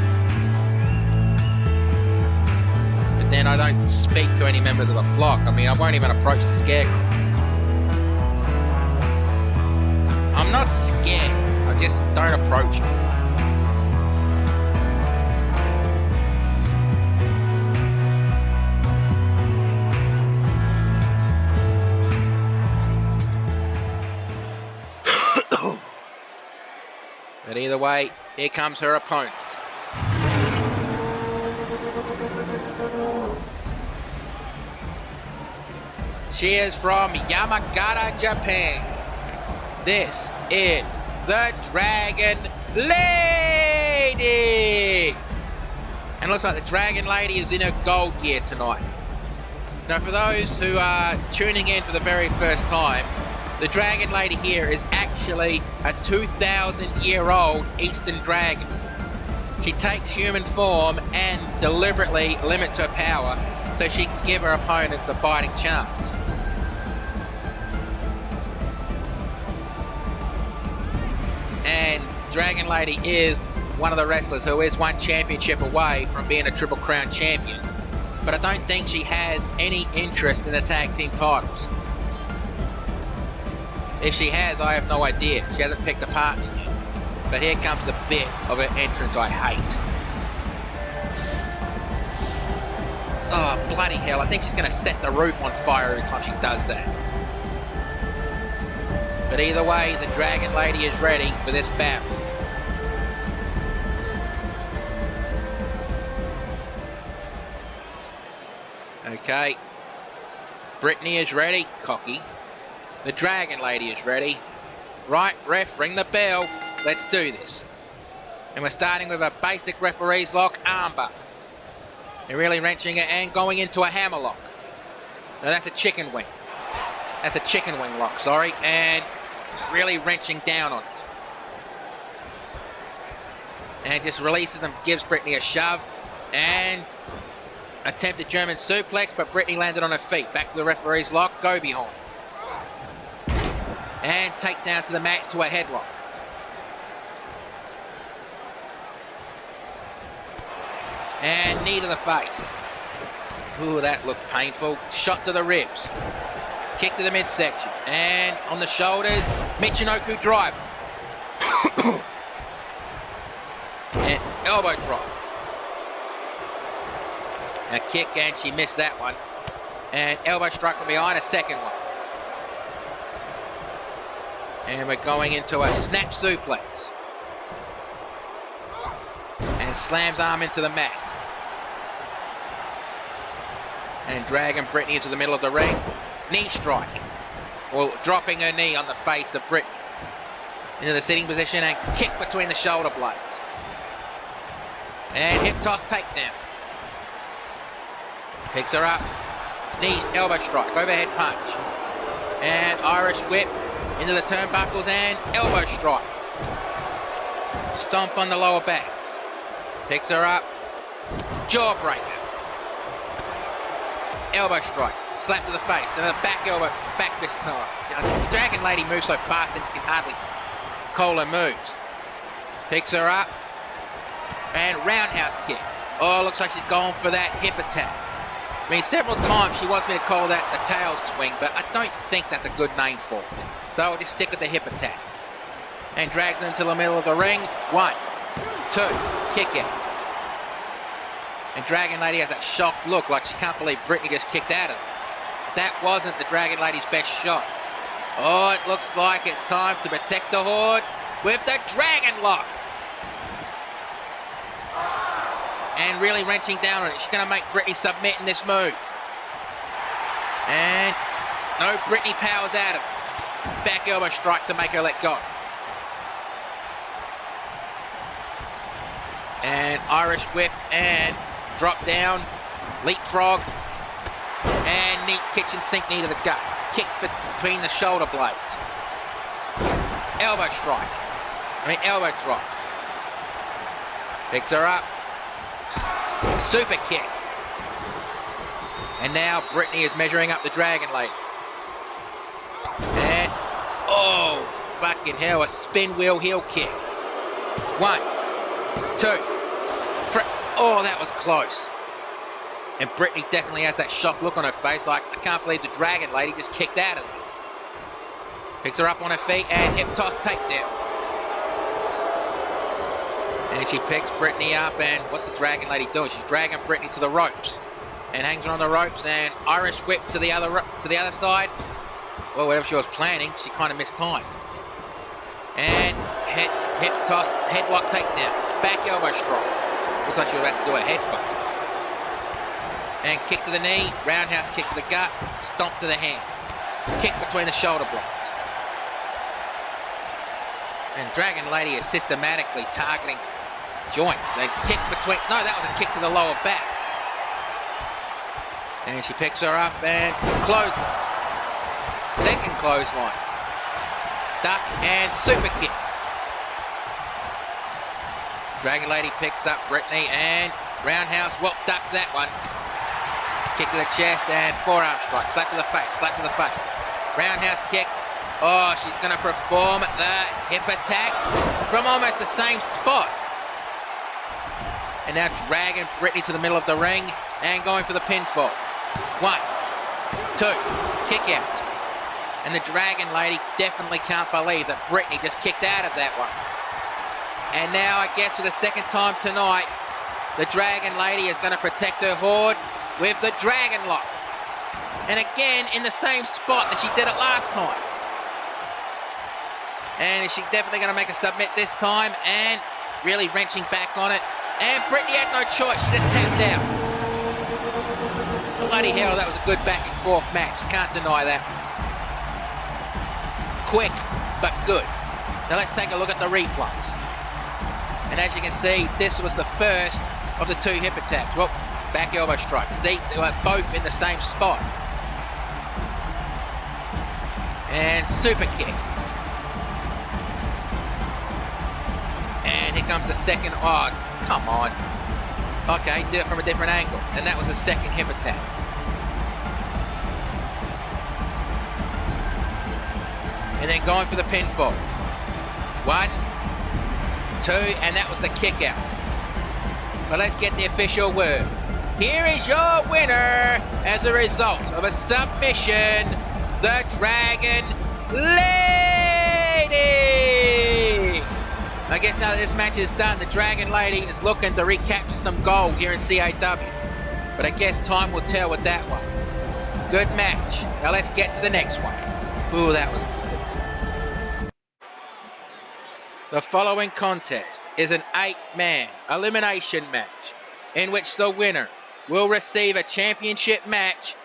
But then I don't speak to any members of the flock. I mean, I won't even approach the Scarecrow. I'm not scared. I just don't approach him. But either way, here comes her opponent. She is from Yamagata, Japan. This is the Dragon Lady. And it looks like the Dragon Lady is in her gold gear tonight. Now, for those who are tuning in for the very first time, the Dragon Lady here is actually a 2,000-year-old Eastern dragon. She takes human form and deliberately limits her power so she can give her opponents a fighting chance. And Dragon Lady is one of the wrestlers who is one championship away from being a Triple Crown champion. But I don't think she has any interest in the tag team titles. If she has, I have no idea. She hasn't picked a partner yet. But here comes the bit of her entrance I hate. Oh, bloody hell. I think she's going to set the roof on fire every time she does that. But either way, the Dragon Lady is ready for this battle. Okay. Brittany is ready. Cocky. The Dragon Lady is ready. Right, ref, ring the bell. Let's do this. And we're starting with a basic referee's lock armbar. They're really wrenching it and going into a hammer lock. Now that's a chicken wing. That's a chicken wing lock, sorry. And really wrenching down on it. And just releases them, gives Brittany a shove. And attempted German suplex, but Brittany landed on her feet. Back to the referee's lock, go behind. And take down to the mat to a headlock. And knee to the face. Ooh, that looked painful. Shot to the ribs. Kick to the midsection. And on the shoulders, Michinoku driver. And elbow drop. A kick, and she missed that one. And elbow strike from behind, a second one. And we're going into a snap suplex. And slams arm into the mat. And dragging Brittany into the middle of the ring. Knee strike. Well, dropping her knee on the face of Brittany. Into the sitting position and kick between the shoulder blades. And hip toss takedown. Picks her up. Knee, elbow strike, overhead punch. And Irish whip into the turnbuckles and elbow strike. Stomp on the lower back. Picks her up. Jawbreaker. Elbow strike. Slap to the face. And a back elbow. Back. Oh, Dragon Lady moves so fast that you can hardly call her moves. Picks her up. And roundhouse kick. Oh, looks like she's going for that hip attack. I mean, several times she wants me to call that a tail swing, but I don't think that's a good name for it. So I'll just stick with the hip attack. And drags her into the middle of the ring. 1, 2, kick out. And Dragon Lady has that shocked look like she can't believe Brittany just kicked out of it. That wasn't the Dragon Lady's best shot. Oh, it looks like it's time to protect the Horde with the Dragon Lock. And really wrenching down on it. She's going to make Brittany submit in this move. And no, Brittany powers out of it. Back elbow strike to make her let go. And Irish whip and drop down. Leapfrog. And neat kitchen sink knee to the gut. Kick between the shoulder blades. Elbow strike. Elbow drop. Picks her up. Super kick. And now Brittany is measuring up the Dragon Lady. And, oh, fucking hell, a spin wheel heel kick. 1, 2, 3. Oh, that was close. And Brittany definitely has that shocked look on her face like, I can't believe the Dragon Lady just kicked out of it. Picks her up on her feet and hip toss takedown. And she picks Brittany up, and what's the Dragon Lady doing? She's dragging Brittany to the ropes. And hangs her on the ropes, and Irish whip to the other side. Well, whatever she was planning, she kind of mistimed. And hip toss, headlock takedown. Back elbow strike. Looks like she was about to do a headbutt. And kick to the knee, roundhouse kick to the gut, stomp to the hand. Kick between the shoulder blades. And Dragon Lady is systematically targeting joints. They kick between, no, that was a kick to the lower back. And she picks her up and clothesline. Second clothesline. Duck and super kick. Dragon Lady picks up Brittany and roundhouse, well, duck that one. Kick to the chest and forearm strike. Slap to the face, slap to the face. Roundhouse kick. Oh, she's going to perform the hip attack from almost the same spot. And now dragging Brittany to the middle of the ring and going for the pinfall. 1, 2, kick out. And the Dragon Lady definitely can't believe that Brittany just kicked out of that one. And now I guess for the second time tonight, the Dragon Lady is going to protect her horde with the Dragon Lock. And again, in the same spot that she did it last time. And she's definitely going to make a submit this time and really wrenching back on it. And Brittany had no choice, she just tapped out. Bloody hell, that was a good back and forth match. You can't deny that. Quick, but good. Now let's take a look at the replays. And as you can see, this was the first of the 2 hip attacks. Well, back elbow strikes. See, they were both in the same spot. And super kick. And here comes the second. Oh, come on. Okay, did it from a different angle. And that was the second hip attack. And then going for the pinfall. 1, 2, and that was the kick out. But let's get the official word. Here is your winner as a result of a submission, the Dragon Lady. I guess now that this match is done, the Dragon Lady is looking to recapture some gold here in CAW. But I guess time will tell with that one. Good match. Now let's get to the next one. Ooh, that was good. The following contest is an 8-man elimination match in which the winner will receive a championship match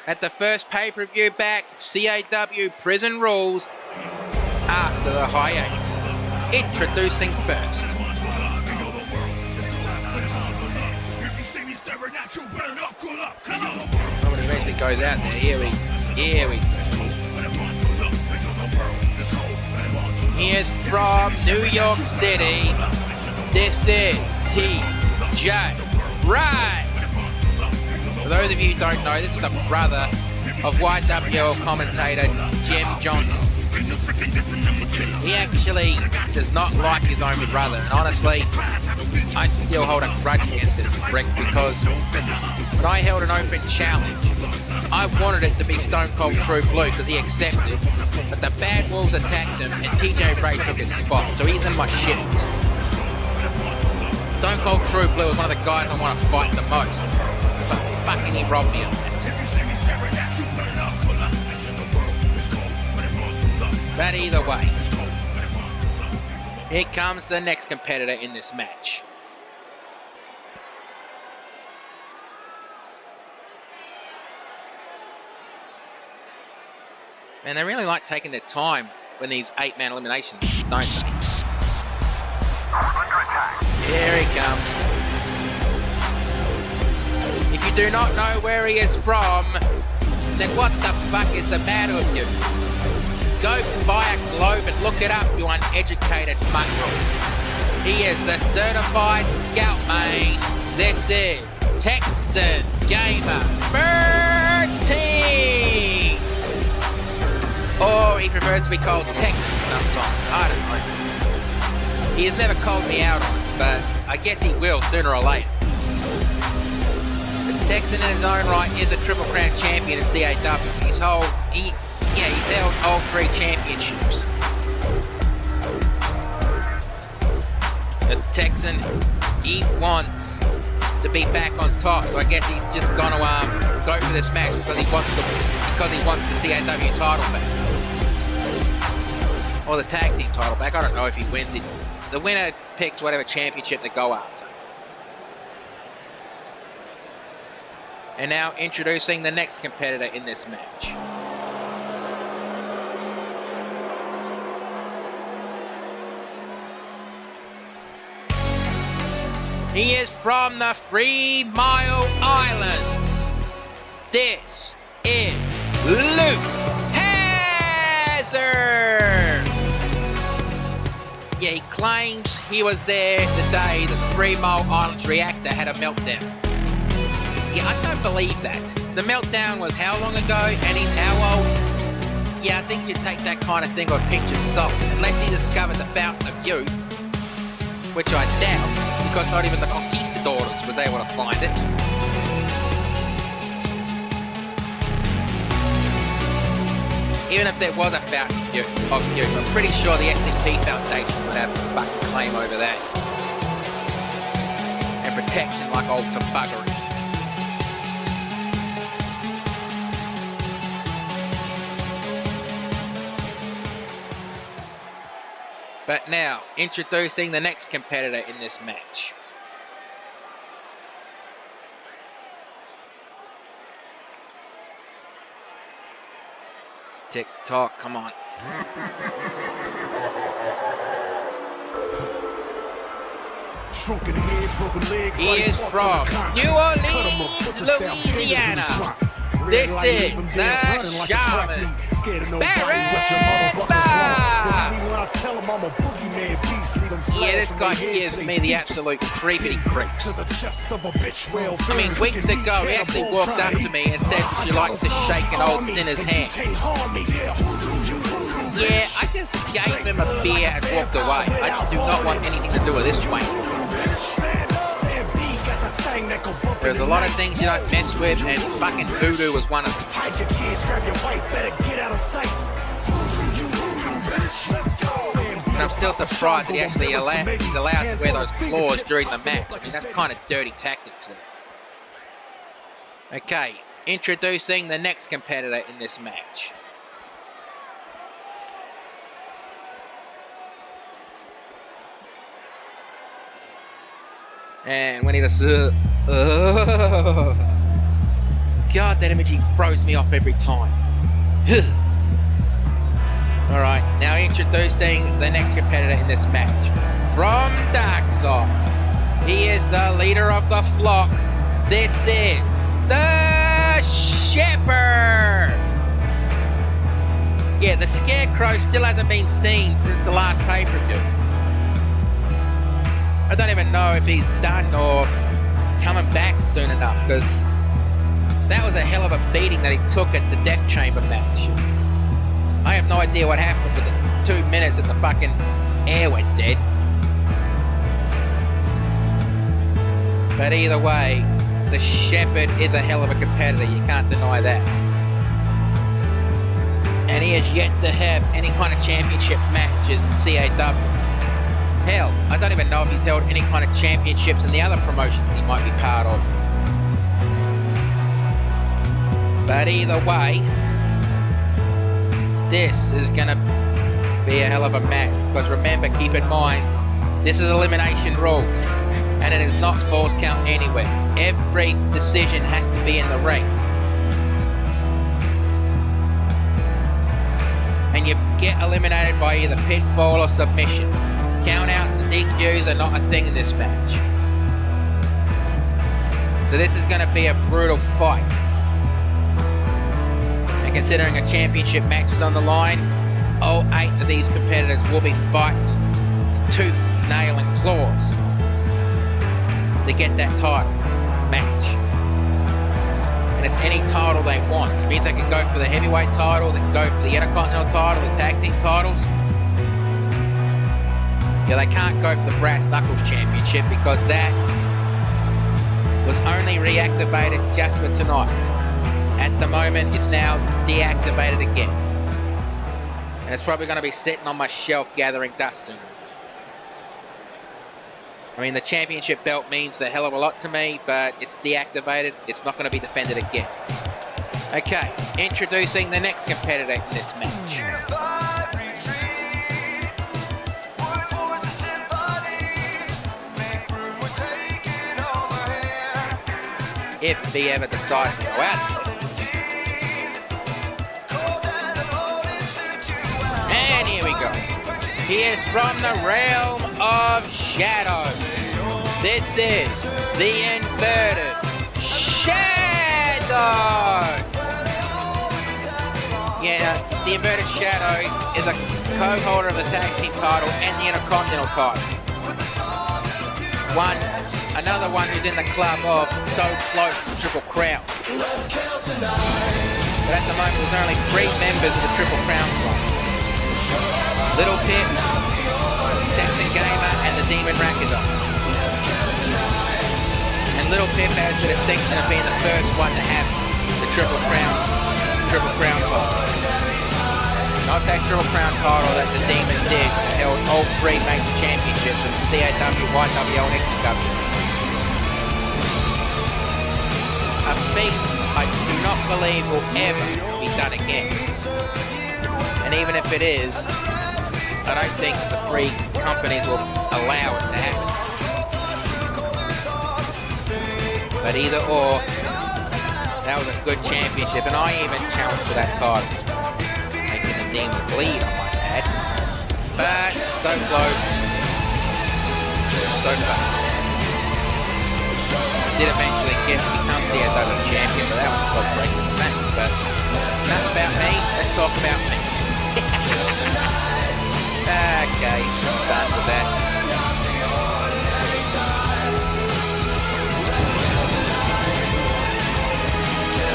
at the first pay-per-view back, CAW Prison Rules, after the hiatus. Introducing first. Oh, it eventually goes out there. Here we go. He is from New York City. This is TJ Ray. For those of you who don't know, this is the brother of YWL commentator Jim Johnson. He actually does not like his own brother, and honestly, I still hold a grudge against this prick because when I held an open challenge, I wanted it to be Stone Cold True Blue because he accepted, but the Bad Wolves attacked him and TJ Ray took his spot, so he's in my shit list. Stone Cold True Blue is one of the guys I want to fight the most, but fucking he robbed me of that. But either way, here comes the next competitor in this match. And they really like taking their time when these 8-man eliminations, don't they? Here he comes. If you do not know where he is from, then what the fuck is the matter with you? Go buy a globe and look it up, you uneducated mongrel. He is the certified scout main. This is Texan Gamer 13. Or he prefers to be called Texan sometimes. I don't know. He has never called me out on it, but I guess he will sooner or later. The Texan in his own right is a Triple Crown champion in CAW. He's held all 3 championships. The Texan, he wants to be back on top, so I guess he's just going to go for this match because he wants the CAW title back. Or the tag team title back. I don't know if he wins it. The winner picks whatever championship they go after. And now introducing the next competitor in this match. He is from the 3 Mile Islands. This is Luke Hazard. Yeah, he claims he was there the day the 3 Mile Islands reactor had a meltdown. Yeah, I don't believe that. The meltdown was how long ago, and he's how old? Yeah, I think you'd take that kind of thing with a pinch of salt, unless he discovered the fountain of youth, which I doubt, because not even the conquistadors was able to find it. Even if there was a fountain of youth, I'm pretty sure the SCP Foundation would have a fucking claim over that. And protection like old tobuggery. But now, introducing the next competitor in this match. Tick tock, come on. He is from New Orleans, Louisiana. This is the Shaman, Barrett Bar. Yeah, this guy gives me the absolute creepity creeps. I mean, weeks ago, he actually walked up to me and said, "Would you like to shake an old sinner's hand?" Yeah, I just gave him a beer and walked away. I do not want anything to do with this wank. There's a lot of things you don't mess with, and fucking voodoo was one of them. And I'm still surprised that he actually he's allowed to wear those claws during the match. I mean, that's kind of dirty tactics there. Okay, introducing the next competitor in this match. And when he does, God, that imagery throws me off every time. Alright, now introducing the next competitor in this match. From Darkside, he is the leader of the flock. This is the Shepherd. Yeah, the Scarecrow still hasn't been seen since the last pay-per-view. I don't even know if he's done or coming back soon enough, because that was a hell of a beating that he took at the Death Chamber match. I have no idea what happened with the 2 minutes that the fucking air went dead. But either way, the Shepherd is a hell of a competitor, you can't deny that. And he has yet to have any kind of championship matches in CAW. Hell, I don't even know if he's held any kind of championships in the other promotions he might be part of. But either way, this is going to be a hell of a match. Because remember, keep in mind, this is elimination rules. And it is not falls count anywhere. Every decision has to be in the ring. And you get eliminated by either pinfall or submission. Countouts and DQs are not a thing in this match. So this is going to be a brutal fight. And considering a championship match is on the line, all 8 of these competitors will be fighting tooth, nail and claws to get that title match. And it's any title they want. It means they can go for the heavyweight title, they can go for the Intercontinental title, the tag team titles. Yeah, they can't go for the Brass Knuckles Championship because that was only reactivated just for tonight. At the moment, it's now deactivated again. And it's probably going to be sitting on my shelf gathering dust soon. I mean, the championship belt means the hell of a lot to me, but it's deactivated. It's not going to be defended again. Okay, introducing the next competitor in this match. if he ever decides to go out. And here we go. He is from the realm of shadow. This is the inverted shadow. Yeah, the inverted shadow is a co-holder of the tag team title and the Intercontinental title. Another one who's in the club of So Close to Triple Crown. But at the moment, there's only 3 members of the Triple Crown club. Little Pip, Texan Gamer, and the Demon Rakazon. And Little Pip has the distinction of being the first one to have the Triple Crown title. Not that Triple Crown title that the Demon did, held all 3 major championships in CAW, YWO, and XPW. A feat I do not believe will ever be done again. And even if it is, I don't think the 3 companies will allow it to happen. But either or, that was a good championship, and I even challenged for that title. Making the Demon bleed, I might add. But so close. So close. Did eventually get to become CAW champion, but that was a close breaking match. But enough about me, let's talk about me. Okay, done with that.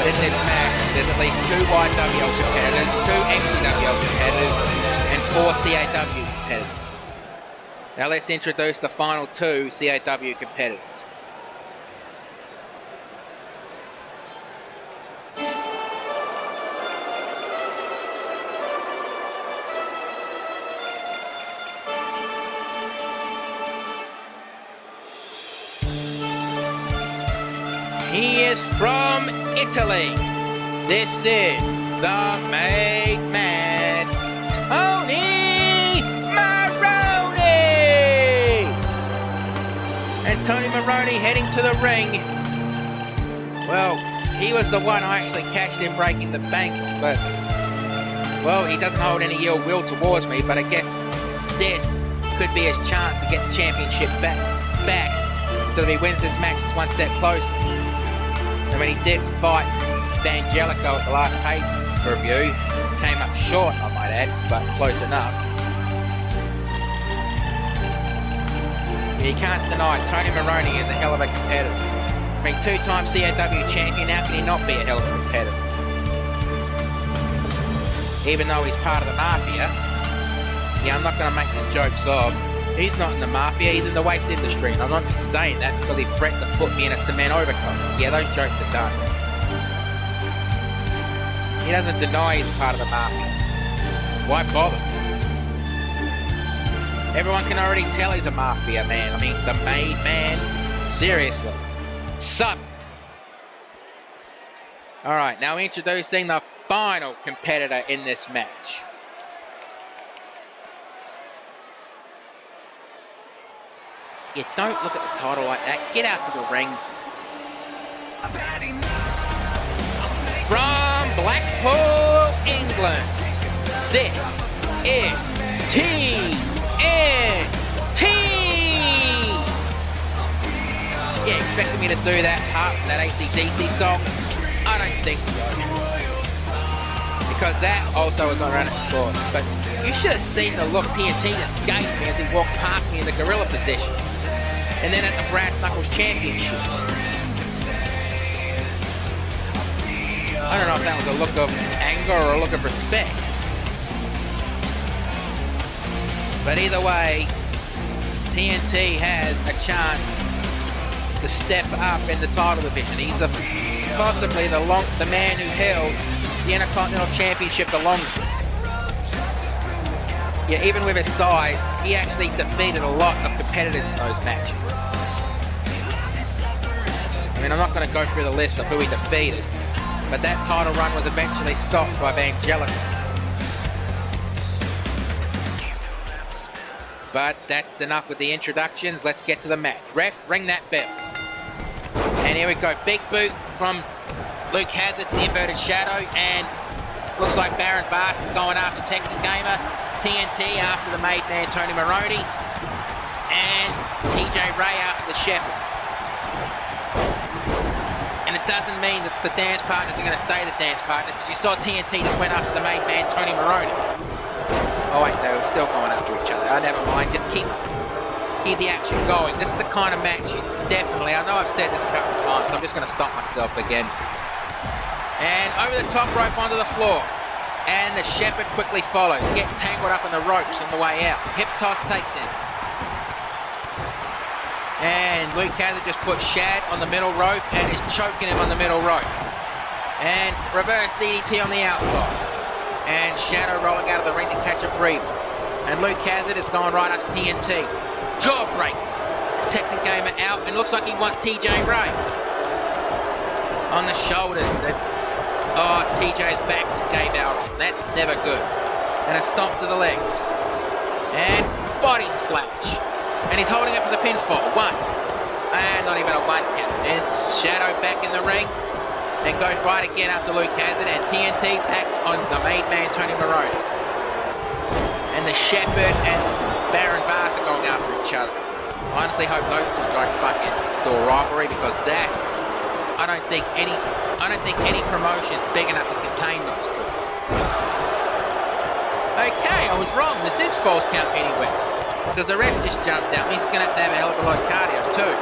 But in this match, there's at least 2 YWO competitors, 2 XPW competitors, and 4 CAW competitors. Now let's introduce the final 2 CAW competitors. He is from Italy. This is the made man, Tony Maroney. And Tony Maroney heading to the ring. Well, he was the one I actually catched him breaking the bank, but, well, he doesn't hold any ill will towards me, but I guess this could be his chance to get the championship back. So if he wins this match, it's one step closer. I mean, he did fight Angelico at the last pay-per-view. Came up short, I might add, but close enough. You can't deny Tony Maroney is a hell of a competitor. I mean, 2-time CAW champion, how can he not be a hell of a competitor? Even though he's part of the Mafia. Yeah, I'm not going to make the jokes of, he's not in the Mafia, he's in the waste industry. And I'm not just saying that because he threatened to put me in a cement overcoat. Yeah, those jokes are done. He doesn't deny he's part of the Mafia. Why bother? Everyone can already tell he's a Mafia man. I mean, the made man. Seriously. Son. Alright, now introducing the final competitor in this match. Yeah, don't look at the title like that. Get out to the ring. From Blackpool, England, this is TNT. Yeah, expecting me to do that part from that AC/DC song? I don't think so. Because that also was on run its course. But you should have seen the look TNT just gave me as he walked past me in the gorilla position. And then at the Brass Knuckles Championship. I don't know if that was a look of anger or a look of respect. But either way, TNT has a chance to step up in the title division. He's possibly the man who held the Intercontinental Championship the longest. Yeah, even with his size, he actually defeated a lot of competitors in those matches. I mean, I'm not going to go through the list of who he defeated, but that title run was eventually stopped by Angelico. But that's enough with the introductions. Let's get to the match. Ref, ring that bell. And And here we go, big boot from Luke Hazard to the inverted shadow, and looks like Baron Bass is going after Texan Gamer. TNT after the made man Tony Maroney, and TJ Ray after the Shepherd. And it doesn't mean that the dance partners are going to stay the dance partners, because you saw TNT just went after the made man Tony Maroney. Oh wait, they were still going after each other. Oh, never mind, just keep the action going. This is the kind of match you definitely, I know I've said this a couple of times, so I'm just going to stop myself again. And over the top rope onto the floor. And the Shepherd quickly follows, getting tangled up in the ropes on the way out. Hip toss takedown. And Luke Hazard just put Shad on the middle rope and is choking him on the middle rope. And reverse DDT on the outside. And Shadow rolling out of the ring to catch a breather. And Luke Hazard is going right up to TNT. Jawbreak. Texan Gamer out, and looks like he wants TJ Ray. On the shoulders. Oh, TJ's back just gave out. That's never good. And a stomp to the legs. And body splash. And he's holding it for the pinfall. One. And not even a one count. And Shadow back in the ring. And goes right again after Luke Hazard. And TNT back on the made man Tony Maroney. And the Shepherd and Baron Bass are going after each other. I honestly hope those two don't fucking do a rivalry, because that, I don't think any promotion's big enough to contain those two. Okay, I was wrong. This is false count anywhere, because the ref just jumped out. He's going to have a hell of a lot of cardio too.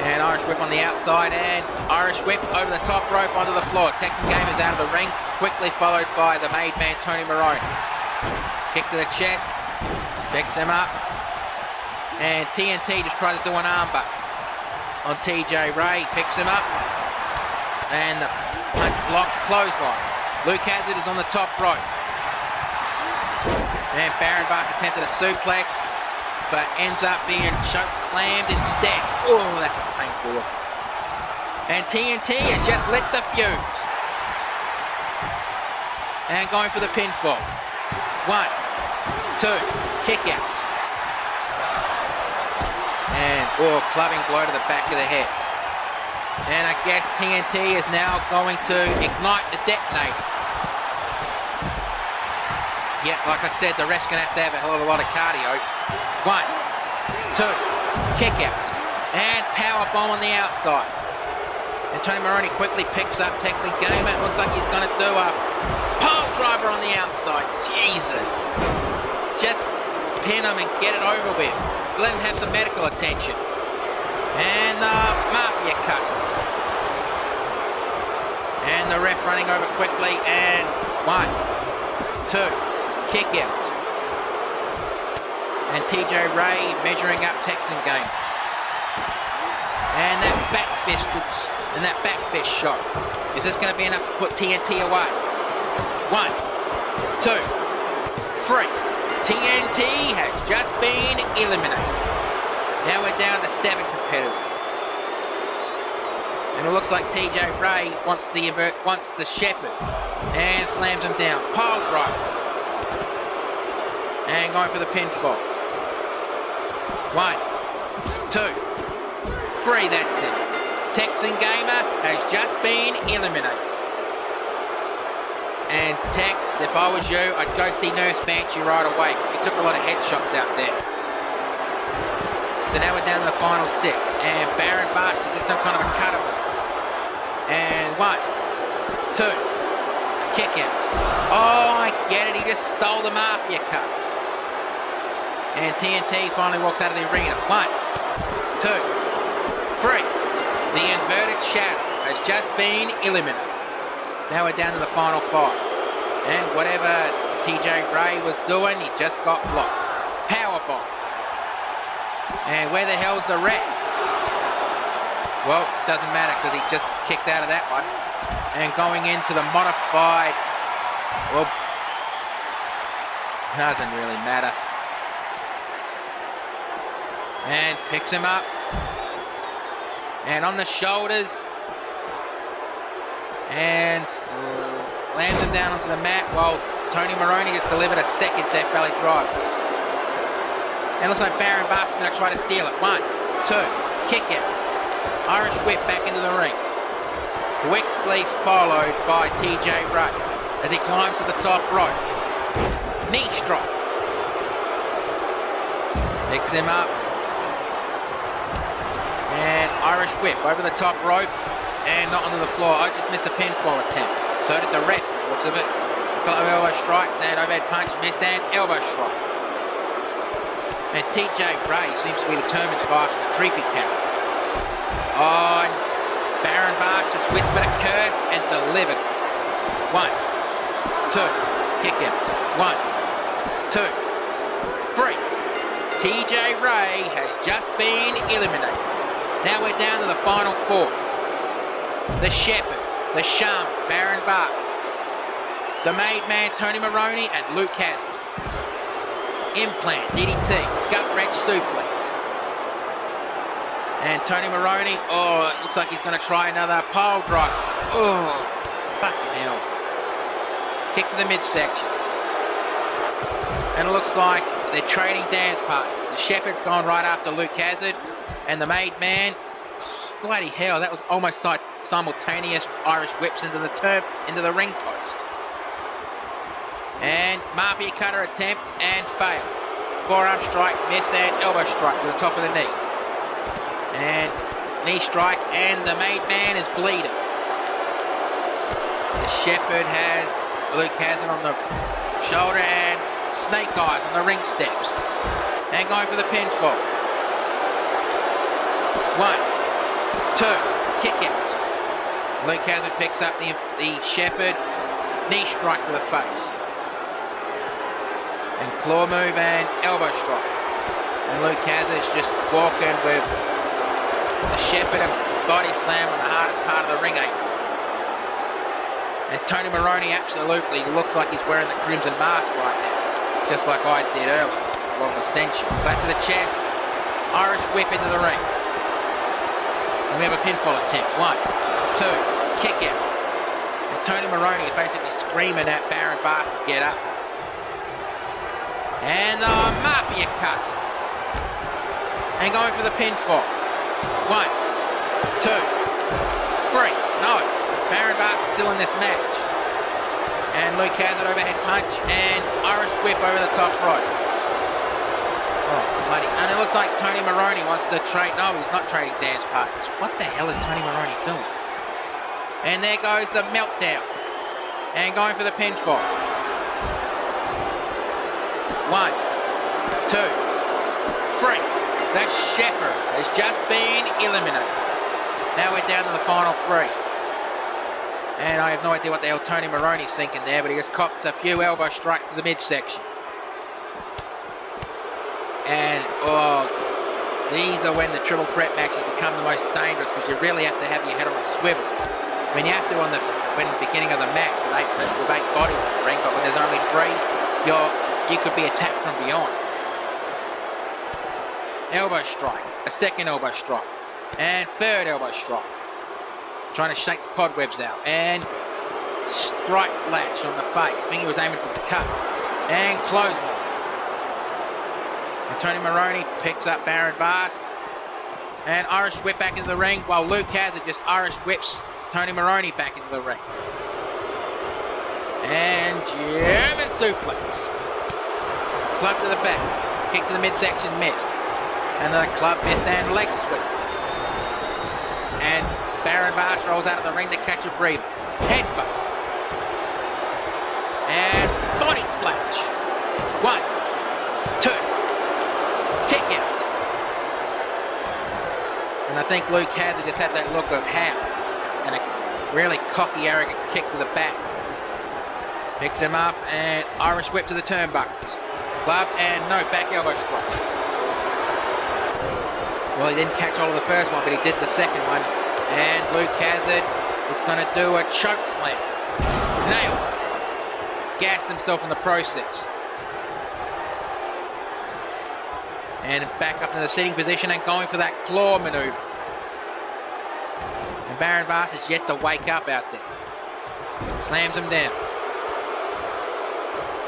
And Irish whip on the outside, and Irish whip over the top rope onto the floor. Texan Gamer's out of the ring, quickly followed by the made man Tony Maroney. Kick to the chest, picks him up, and TNT just tries to do an armbar on TJ Ray, picks him up, and the punch blocked clothesline. Luke Hazard is on the top rope, and Baron Bass attempted a suplex, but ends up being choke slammed instead. Oh, that was painful. And TNT has just lit the fuse, and going for the pinfall. 1, 2, kick out. And, clubbing blow to the back of the head. And I guess TNT is now going to ignite the detonator. Yeah, like I said, the ref's going to have a hell of a lot of cardio. 1, 2, kick out. And power bomb on the outside. And Tony Maroney quickly picks up Texan Gamer. It looks like he's going to do a pole driver on the outside. Jesus. Just pin him and get it over with. Let him have some medical attention. And Mafia cut. And the ref running over quickly. And 1, 2, kick out. And TJ Ray measuring up Texan Gamer. And that back fist shot. Is this going to be enough to put TNT away? 1, 2, 3. TNT has just been eliminated. Now we're down to 7 competitors. And it looks like TJ Ray wants the Shepherd. And slams him down. Pile driver. And going for the pinfall. 1, 2, 3, that's it. Texan Gamer has just been eliminated. And Tex, if I was you, I'd go see Nurse Banshee right away. He took a lot of headshots out there. So now we're down to the final 6. And Baron Bash did some kind of a cut of it. And 1, 2, kick out. Oh, I get it. He just stole the Mafia cut. And TNT finally walks out of the arena. 1, 2, 3. The inverted shadow has just been eliminated. Now we're down to the final 5. And whatever TJ Ray was doing, he just got blocked. Powerbomb. And where the hell's the ref? Well, doesn't matter because he just kicked out of that one. And going into the modified, well, doesn't really matter. And picks him up. And on the shoulders. And lands him down onto the mat while Tony Maroney just delivered a second Death Valley drive. And it looks like Baron Bass is going to try to steal it. 1, 2, kick out. Irish whip back into the ring. Quickly followed by TJ Ray as he climbs to the top rope. Knee strike. Picks him up. And Irish whip over the top rope and not onto the floor. I just missed a pinfall attempt. So did the ref, looks of it. A couple of elbow strikes and overhead punch missed and elbow strike. And TJ Ray seems to be determined to go after the creepy characters. Oh, and Baron Bark just whispered a curse and delivered it. 1, 2, kick out. 1, 2, 3. TJ Ray has just been eliminated. Now we're down to the final 4. The Shepherd, the Shaman, Baron Barks, the Made Man, Tony Maroney, and Luke Haslam. Implant, DDT, gut wrench suplex. And Tony Maroney, oh, it looks like he's going to try another pile driver. Oh, fucking hell. Kick to the midsection. And it looks like they're trading dance partners. The Shepherd's gone right after Luke Hazard. And the Made Man, oh, bloody hell, that was almost like simultaneous Irish whips into the ring post. And Mafia Cutter attempt and fail. Forearm strike, missed, and elbow strike to the top of the knee. And knee strike, and the Made Man is bleeding. The Shepherd has Luke Hazard on the shoulder and snake eyes on the ring steps. And going for the pinfall. 1, 2, kick out. Luke Hazard picks up the Shepherd, knee strike to the face. And claw move and elbow strike. And Luke Hazard's just walking with the Shepherd and body slam on the hardest part of the ring apron. And Tony Maroney absolutely looks like he's wearing the crimson mask right now. Just like I did earlier. Long ascension. Slap to the chest. Irish whip into the ring. And we have a pinfall attempt. 1, 2, kick out. And Tony Maroney is basically screaming at Baron Vast to get up. And the Mafia cut. And going for the pinfall. 1, 2, 3. No. Baron Bart's still in this match. And Luke Hazard overhead punch and Irish whip over the top rope. Oh, bloody. And it looks like Tony Maroney wants to trade. No, he's not trading dance partners. What the hell is Tony Maroney doing? And there goes the meltdown. And going for the pinfall. 1, 2, 3. The Shepherd has just been eliminated. Now we're down to the final 3. And I have no idea what the hell Tony Maroney's thinking there, but he has copped a few elbow strikes to the midsection. And, oh, these are when the triple threat matches become the most dangerous because you really have to have your head on a swivel. I mean, you have to when the beginning of the match with 8 bodies in the ring, but when there's only 3, you could be attacked from beyond. Elbow strike, a second elbow strike, and third elbow strike. Trying to shake the cobwebs out, and strike slash on the face. I think he was aiming for the cut, and clothesline. And Tony Maroney picks up Baron Vast, and Irish whip back into the ring, while Luke Hazard just Irish whips Tony Maroney back into the ring. And German suplex. Club to the back, kick to the midsection, missed. And the club missed and leg sweep. And Baron Vast rolls out of the ring to catch a breather. Headbutt. And body splash. 1, 2. Kick out. And I think Luke Hazard just had that look of how. And a really cocky, arrogant kick to the back. Picks him up and Irish whip to the turnbuckles. Club and no, back elbow strike. Well, he didn't catch all of the first one, but he did the second one. And Luke Hazard is going to do a choke slam. Nailed it. Gassed himself in the process. And back up into the sitting position and going for that claw maneuver. And Baron Vast is yet to wake up out there. Slams him down.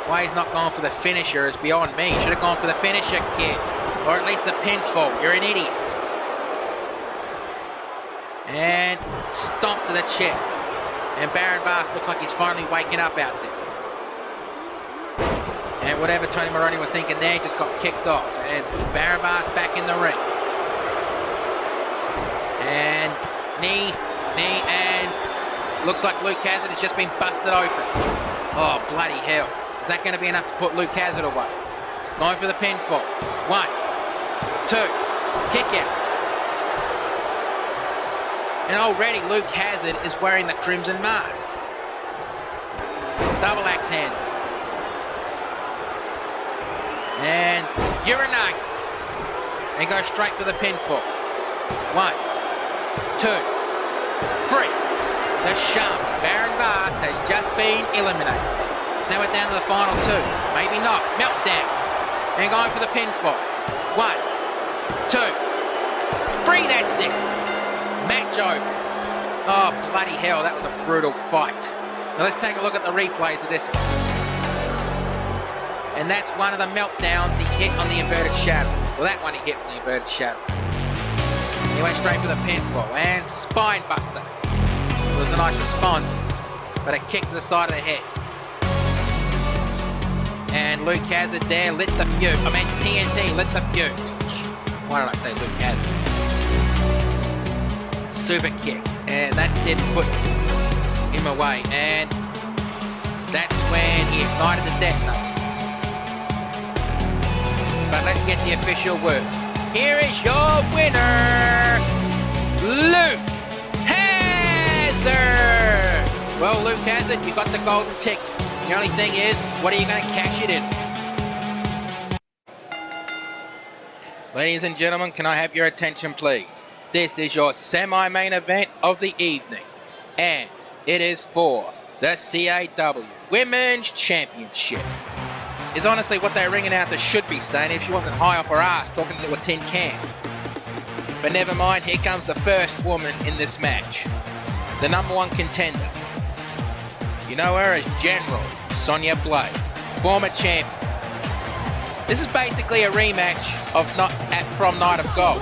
Why he's not going for the finisher is beyond me. Should have gone for the finisher, kid. Or at least the pinfall. You're an idiot. And stomp to the chest. And Baron Avast looks like he's finally waking up out there. And whatever Tony Maroney was thinking there just got kicked off. And Baron Avast back in the ring. And knee, and looks like Luke Hazard has just been busted open. Oh, bloody hell. Is that going to be enough to put Luke Hazard away? Going for the pinfall. 1, 2, kick out. And already Luke Hazard is wearing the crimson mask. Double axe handle. And Uranium. And go straight for the pinfall. 1, 2, 3. The Ciampa. Baron Avast has just been eliminated. Now we're down to the final 2. Maybe not. Meltdown. And going for the pinfall. 1, 2, 3. That's it. Match over. Oh, bloody hell. That was a brutal fight. Now let's take a look at the replays of this one. And that's one of the meltdowns he hit on the inverted shadow. Well, that one he hit from the inverted shadow. He went straight for the pinfall and spine buster. It was a nice response, but a kick to the side of the head. And Luke Hazard there lit the fuse. I mean TNT lit the fuse. Why did I say Luke Hazard? Super kick, and that didn't put him away. And that's when he ignited the detonator. But let's get the official word. Here is your winner, Luke Hazard. Well, Luke Hazard, you got the golden ticket. The only thing is, what are you going to cash it in? Ladies and gentlemen, can I have your attention, please? This is your semi-main event of the evening, and it is for the CAW Women's Championship. Is honestly what that ring announcer should be saying if she wasn't high off her ass talking to a tin can. But never mind, here comes the first woman in this match. The #1 contender. You know her as General Sonya Blade, former champion. This is basically a rematch of from Night of Gold,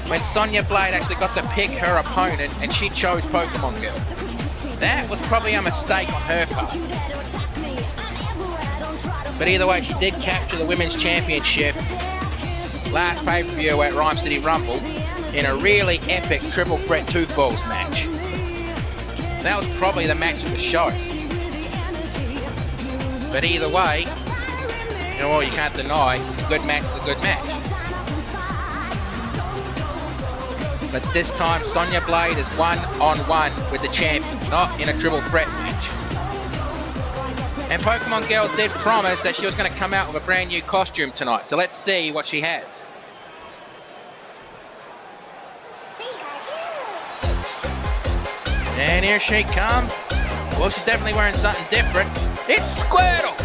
when Sonya Blade actually got to pick her opponent and she chose Pokemon Girl. That was probably a mistake on her part. But either way, she did capture the Women's Championship last pay-per-view at Rhyme City Rumble in a really epic triple threat 2 falls match. That was probably the match of the show. But either way, you know what, you can't deny, a good match is a good match. But this time, Sonya Blade is 1-on-1 with the champion, not in a triple threat match. And Pokemon Girl did promise that she was going to come out with a brand new costume tonight, so let's see what she has. And here she comes. Well, she's definitely wearing something different. It's Squirtle!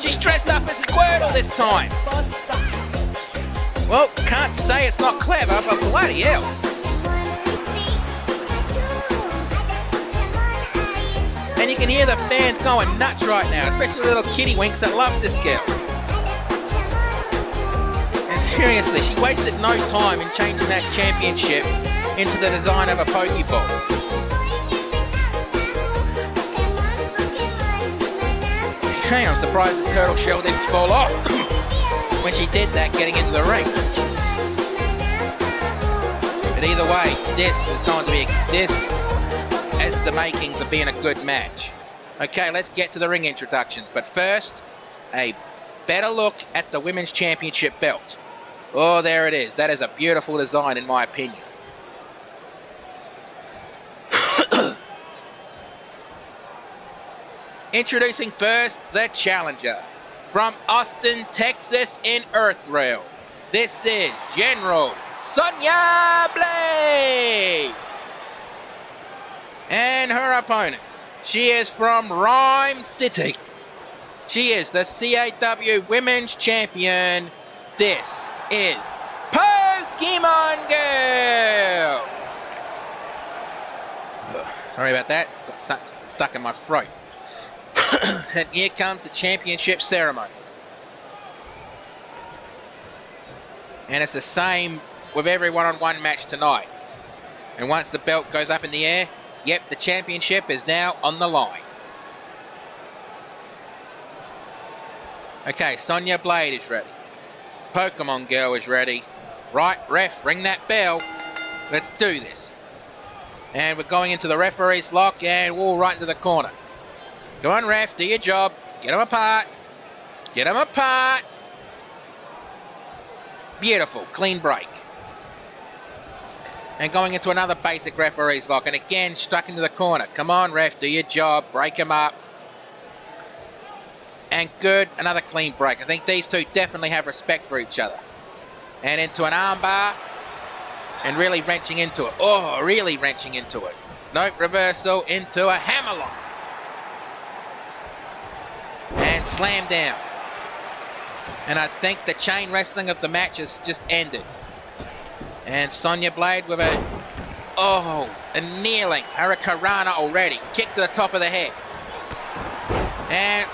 She's dressed up as Squirtle this time. Well, can't say it's not clever, but bloody hell. And you can hear the fans going nuts right now, especially little kitty winks that love this girl. And seriously, she wasted no time in changing that championship into the design of a Pokeball. I'm surprised the turtle shell didn't fall off when she did that getting into the ring. But either way, this is going to be as the makings of being a good match. Okay, let's get to the ring introductions. But first, a better look at the Women's Championship belt. Oh, there it is. That is a beautiful design in my opinion. Introducing first, the challenger. From Austin, Texas in Earthrealm. This is General Sonya Blade. And her opponent. She is from Rhyme City. She is the CAW Women's Champion. This is Pokemon Girl. Sorry about that. Got something stuck in my throat. And here comes the championship ceremony. And it's the same with every one-on-one match tonight. And once the belt goes up in the air, yep, the championship is now on the line. Okay, Sonya Blade is ready. Pokemon Girl is ready. Right, ref, ring that bell. Let's do this. And we're going into the referee's lock and we'll right into the corner. Go on, ref, do your job. Get them apart. Get them apart. Beautiful, clean break. And going into another basic referee's lock. And again, struck into the corner. Come on, ref, do your job. Break them up. And good, another clean break. I think these two definitely have respect for each other. And into an armbar. And really wrenching into it. Oh, really wrenching into it. Nope, reversal into a hammerlock. And slam down. And I think the chain wrestling of the match has just ended. And Sonya Blade with a kneeling Hurricanrana already. Kick to the top of the head. And,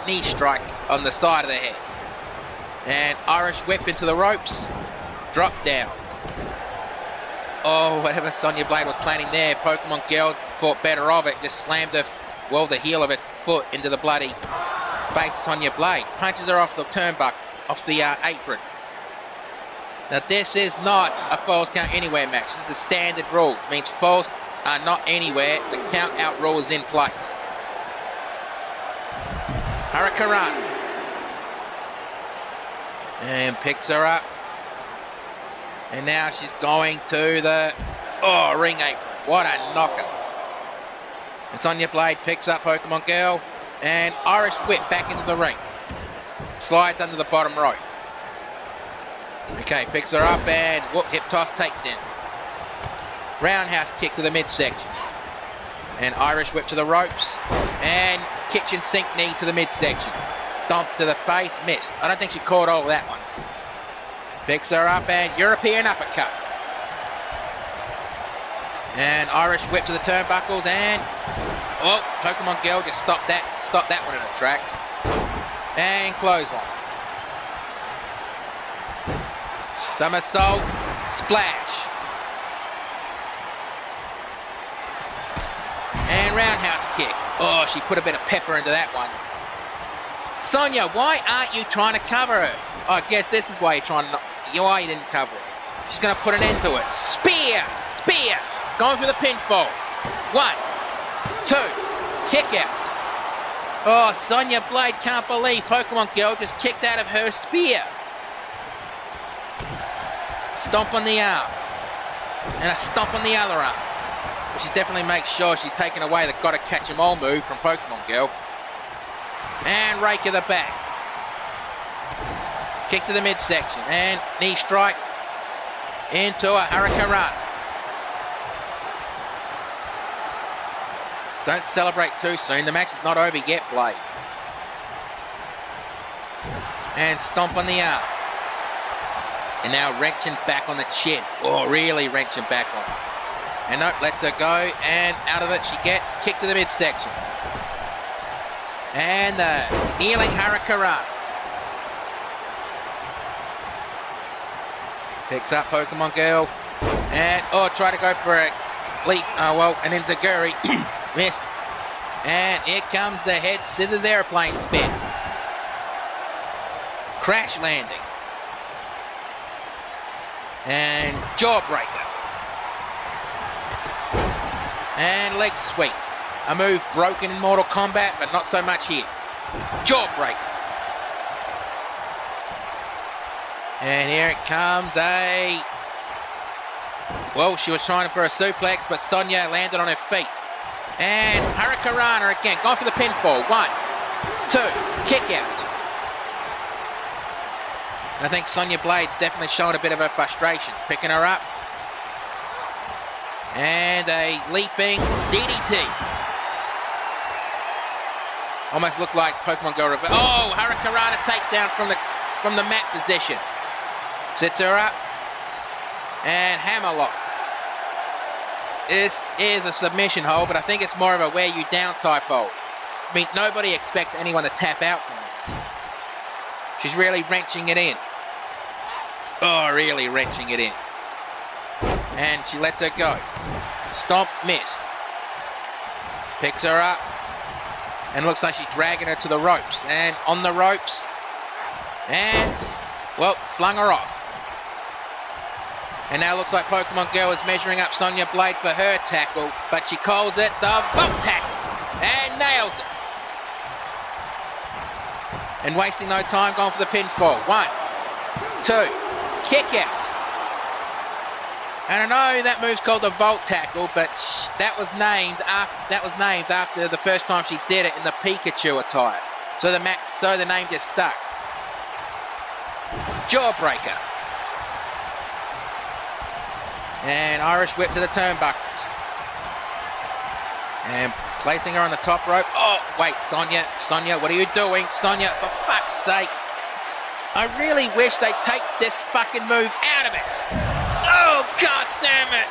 knee strike on the side of the head. And Irish whip into the ropes. Drop down. Oh, whatever Sonya Blade was planning there. Pokemon Girl thought better of it. Just slammed the heel of her foot into the bloody face of Sonya Blade. Punches her off the turnbuckle, off the apron. Now this is not a falls count anywhere match. This is a standard rule. It means falls are not anywhere. The count out rule is in place. Hurricanrana. And picks her up. And now she's going to the ring apron. What a knocker. And Sonya Blade picks up Pokemon Girl. And Irish whip back into the ring. Slides under the bottom rope. Okay, picks her up and hip toss takedown. Roundhouse kick to the midsection. And Irish whip to the ropes. And kitchen sink knee to the midsection. Stomp to the face, missed. I don't think she caught all of that one. Picks her up and European uppercut. And Irish whip to the turnbuckles and Pokemon Girl just stopped that one in the tracks. And clothesline. Somersault, splash. And roundhouse kick. Oh, she put a bit of pepper into that one. Sonya, why aren't you trying to cover her? Oh, I guess this is why you're trying to why you didn't cover it. She's going to put an end to it. Spear! Going for the pinfall. 1, 2, kick out. Oh, Sonya Blade can't believe Pokemon Girl just kicked out of her spear. Stomp on the arm. And a stomp on the other arm. But she definitely makes sure she's taken away the gotta catch 'em all move from Pokemon Girl. And rake of the back. Kick to the midsection. And knee strike into a Hurricanrana. Don't celebrate too soon. The match is not over yet, Blade. And stomp on the arm. And now wrenching back on the chin. Oh, really wrenching back on it. And nope, lets her go. And out of it she gets. Kick to the midsection. And the kneeling Hurricanrana. Picks up Pokemon Girl. And, try to go for a leap. An enziguri. Missed. And here comes the head scissors airplane spin. Crash landing. And jawbreaker. And leg sweep. A move broken in Mortal Kombat, but not so much here. Jawbreaker. And here it comes she was trying for a suplex, but Sonya landed on her feet. And Hurricanrana again, going for the pinfall. 1, 2, kick out. I think Sonya Blade's definitely showing a bit of her frustration. Picking her up. And a leaping DDT. Almost looked like Pokemon Go reverse. Oh, Hurricanrana takedown from the mat position. Sits her up. And hammerlock. This is a submission hold, but I think it's more of a wear you down type hold. I mean, nobody expects anyone to tap out from this. She's really wrenching it in. Oh, really wrenching it in. And she lets her go. Stomp, missed. Picks her up. And looks like she's dragging her to the ropes. And on the ropes. And, well, flung her off. And now looks like Pokemon Girl is measuring up Sonya Blade for her tackle. But she calls it the Vault Tackle. And nails it. And wasting no time, going for the pinfall. 1, 2, kick out. And I know that move's called the Vault Tackle, but that was named after the first time she did it in the Pikachu attire. So the name just stuck. Jawbreaker. And Irish whip to the turnbuckles. And placing her on the top rope. Oh, wait, Sonya, what are you doing? Sonya, for fuck's sake. I really wish they'd take this fucking move out of it. Oh, god damn it.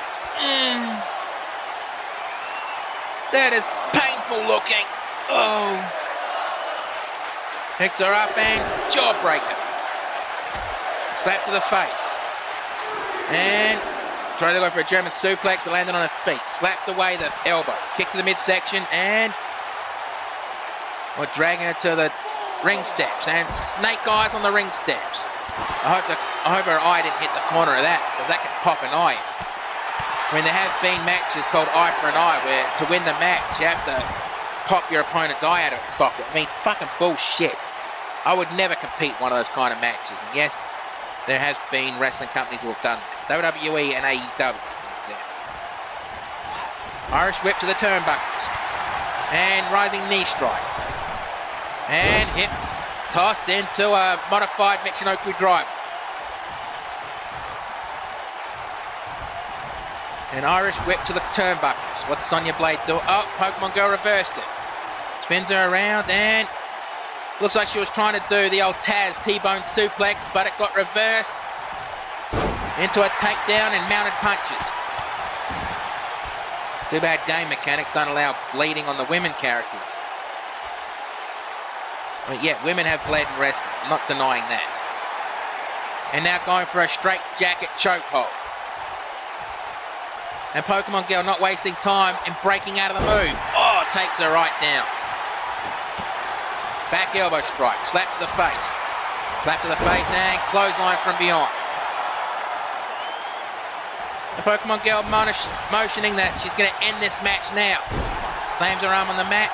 That is painful looking. Oh. Picks her up and jawbreaker. Slap to the face. And trying to go for a German suplex, but landed on her feet. Slapped away the elbow. Kick to the midsection and dragging her to the ring steps. And snake eyes on the ring steps. I hope her eye didn't hit the corner of that, because that could pop an eye. I mean, there have been matches called eye for an eye, where to win the match, you have to pop your opponent's eye out of its socket. I mean, fucking bullshit. I would never compete one of those kind of matches. And yes, there has been wrestling companies who have done that. WWE and AEW, for example. Irish whip to the turnbuckles. And rising knee strike. And hip toss into a modified Michinoku driver. An Irish whip to the turnbuckles. What's Sonya Blade do? Oh, Pokemon Girl reversed it. Spins her around and looks like she was trying to do the old Taz T-bone suplex, but it got reversed into a takedown and mounted punches. Too bad game mechanics don't allow bleeding on the women characters. But yeah, women have bled in wrestling. I'm not denying that. And now going for a straight jacket chokehold. And Pokemon Girl not wasting time in breaking out of the move. Oh, takes her right down. Back elbow strike, slap to the face. Slap to the face and clothesline from beyond. The Pokemon Girl motioning that she's going to end this match now. Slams her arm on the mat.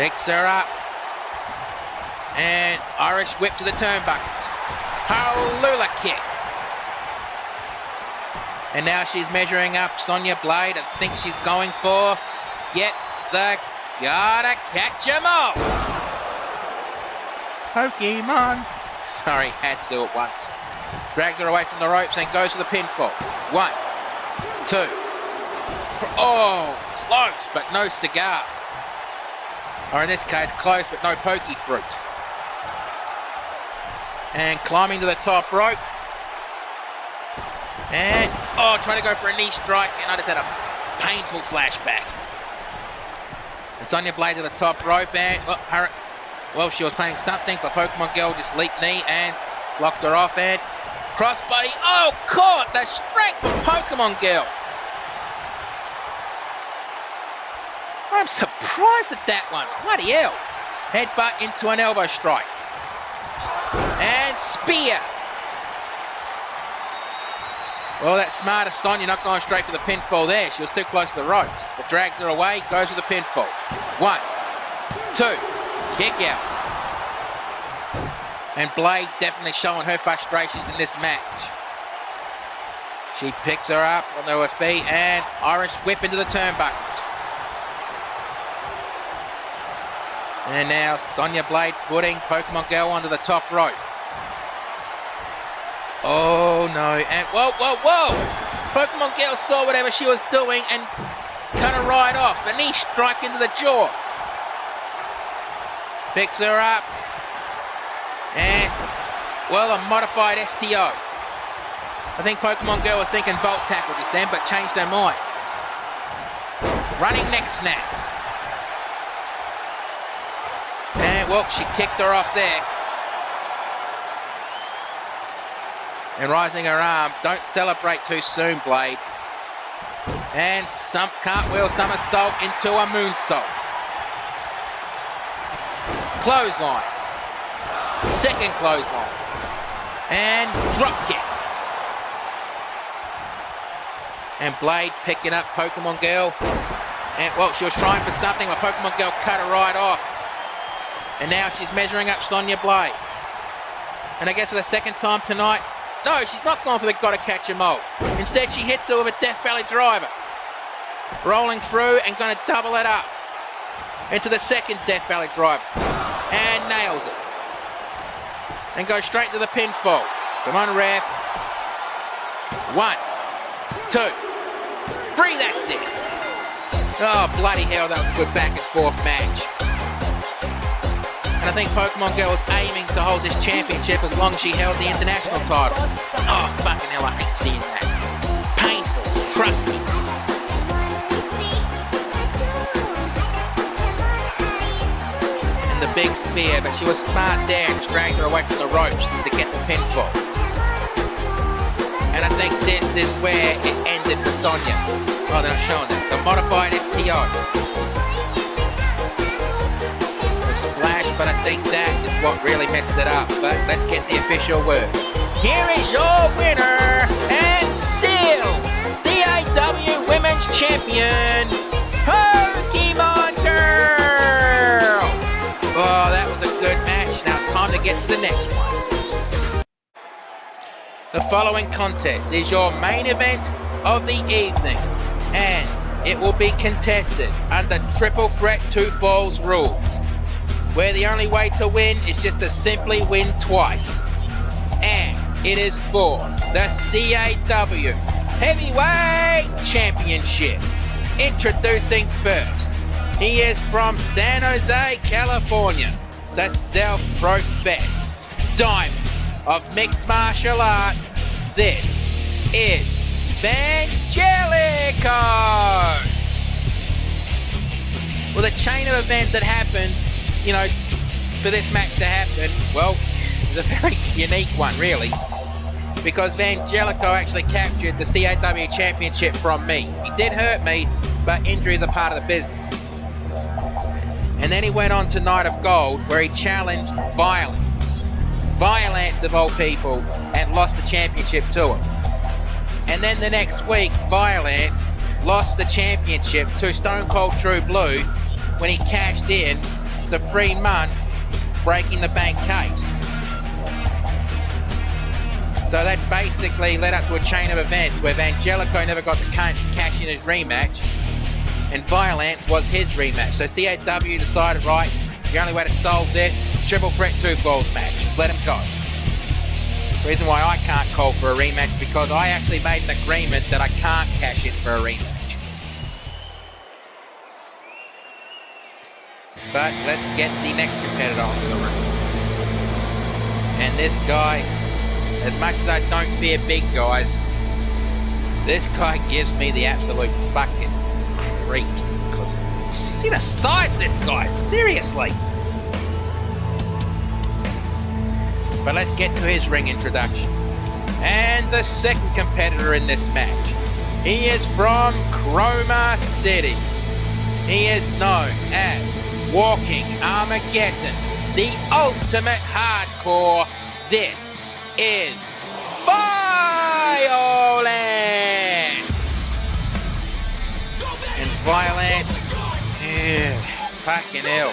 Picks her up. And Irish whip to the turnbuckles. Hallelujah kick. And now she's measuring up Sonya Blade. I think she's going for yet the gotta catch 'em all. Pokemon. Sorry, had to do it once. Drags her away from the ropes and goes for the pinfall. 1, 2. Oh, close, but no cigar. Or in this case, close, but no pokey fruit. And climbing to the top rope. And, trying to go for a knee strike, and I just had a painful flashback. And Sonya Blade to the top rope, and, she was planning something, but Pokemon Girl just leaped knee and blocked her off, and crossbody. Oh, caught the strength of Pokemon Girl. I'm surprised at that one. Bloody hell. Headbutt into an elbow strike. And spear. Well, that smarter Sonya not going straight for the pinfall there. She was too close to the ropes. But drags her away, goes for the pinfall. 1, 2, kick out. And Blade definitely showing her frustrations in this match. She picks her up onto her feet and Irish whip into the turnbuckles. And now Sonya Blade putting Pokemon Girl onto the top rope. Oh no, and whoa. Pokemon Girl saw whatever she was doing and cut her right off. A knee strike into the jaw. Picks her up. And, a modified STO. I think Pokemon Girl was thinking Volt Tackle just then, but changed her mind. Running neck snap. And, she kicked her off there. And rising her arm. Don't celebrate too soon, Blade. And some cartwheel somersault into a moonsault. Clothesline. Second clothesline. And drop kick. And Blade picking up Pokemon Girl. And, well, she was trying for something, but Pokemon Girl cut her right off. And now she's measuring up Sonya Blade. And I guess for the second time tonight, no, she's not gone for the gotta catch 'em all. Instead, she hits her with a Death Valley driver. Rolling through and gonna double it up into the second Death Valley driver. And nails it. And goes straight to the pinfall. Come on, ref. 1, 2, 3, that's it. Oh, bloody hell, that was a good back and forth match. And I think Pokemon Girl was aiming to hold this championship as long as she held the international title. Oh, fucking hell, I hate seeing that. Painful, trust me. And the big spear, but she was smart there and dragged her away from the ropes to get the pinfall. And I think this is where it ended for Sonya. Oh, they're not showing that. The modified STO. The splash, but I think that is what really messed it up. But let's get the official word. Here is your winner, and still CAW Women's Champion, Pokemon Girl. Oh, that was a good match. Now it's time to get to the next one. The following contest is your main event of the evening, and it will be contested under Triple Threat 2 Falls rules, where the only way to win is just to simply win twice. And it is for the CAW Heavyweight Championship. Introducing first, he is from San Jose, California, the self-professed Diamond of Mixed Martial Arts. This is Evangelico. Well, the chain of events that happened, you know, for this match to happen, well, it was a very unique one, really, because Evangelico actually captured the CAW Championship from me. He did hurt me, but injuries are part of the business. And then he went on to Night of Gold, where he challenged Violence of all people, and lost the championship to him. And then the next week, Violence lost the championship to Stone Cold True Blue when he cashed in the 3-month Breaking the Bank case. So that basically led up to a chain of events where Evangelico never got to cash in his rematch, and Violence was his rematch. So CAW decided, right, the only way to solve this, Triple Threat 2 Falls match. Just let him go. The reason why I can't call for a rematch, because I actually made an agreement that I can't cash in for a rematch. But let's get the next competitor onto the ring. And this guy, as much as I don't fear big guys, this guy gives me the absolute fucking creeps. Because you see the size of this guy, seriously. But let's get to his ring introduction. And the second competitor in this match. He is from Chroma City. He is known as Walking Armageddon, the ultimate hardcore. This is Violence. And Violence, fucking hell.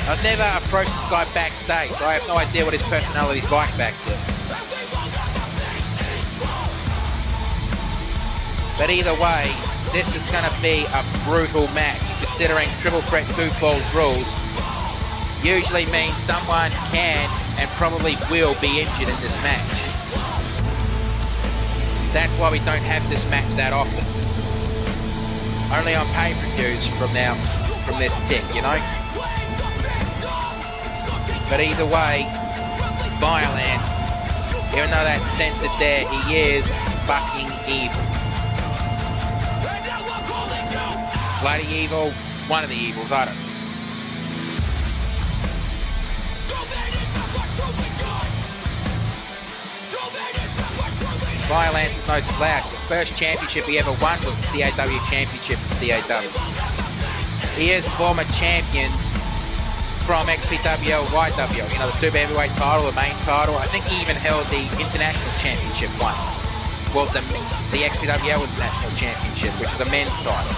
I've never approached this guy backstage, so I have no idea what his personality's like back there. But either way, this is going to be a brutal match, considering Triple Threat 2 Falls rules usually means someone can and probably will be injured in this match. That's why we don't have this match that often. Only on pay-per-views from this tick, you know? But either way, Violence, even though that's censored there, he is fucking evil. Bloody evil, one of the evils, I don't know. Violence is no slouch. The first championship he ever won was the CAW Championship of CAW. He is former champions from XPWL, YWL, you know, the Super Heavyweight title, the main title. I think he even held the International Championship once. Well, the XPWL International Championship, which is a men's title.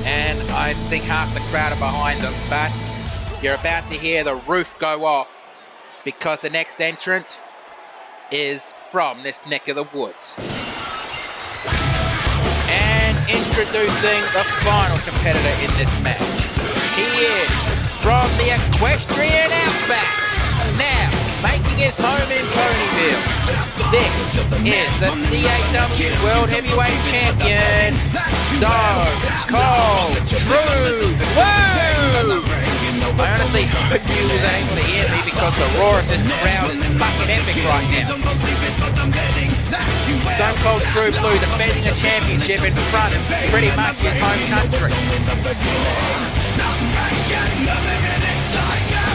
And I think half the crowd are behind them, but you're about to hear the roof go off because the next entrant is from this neck of the woods. And introducing the final competitor in this match. He is from the equestrian outback, now making his home in Ponyville. This is the CAW World Heavyweight Champion, CAW Thunder. I honestly hope you was able to hear me because the roar of this crowd is fucking epic right now. Stone Cold True Blue defending a championship in front of pretty much his home country.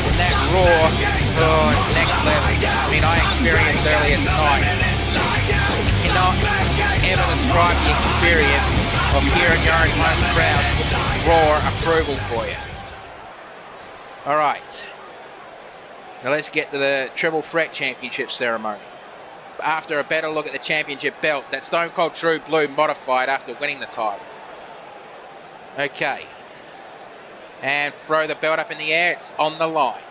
And that roar, oh, it's next level. I mean, I experienced earlier tonight. You cannot ever describe the experience of hearing your own home crowd roar approval for you. Alright, now let's get to the Triple Threat Championship ceremony. After a better look at the championship belt that Stone Cold True Blue modified after winning the title. Okay, and throw the belt up in the air, it's on the line.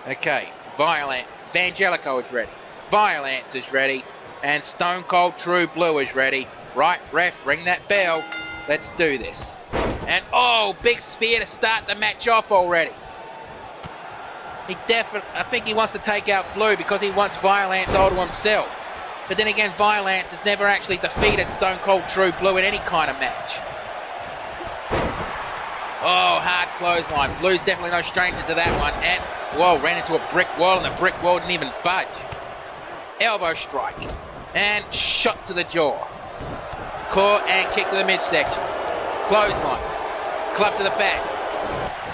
Okay, Vangelico is ready, Violence is ready, and Stone Cold True Blue is ready. Right, ref, ring that bell, let's do this. And oh, big spear to start the match off already. I think he wants to take out Blue because he wants Violence all to himself. But then again, Violence has never actually defeated Stone Cold True Blue in any kind of match. Oh, hard clothesline. Blue's definitely no stranger to that one. And, whoa, ran into a brick wall and the brick wall didn't even budge. Elbow strike. And shot to the jaw. Core and kick to the midsection. Clothesline. Club to the back.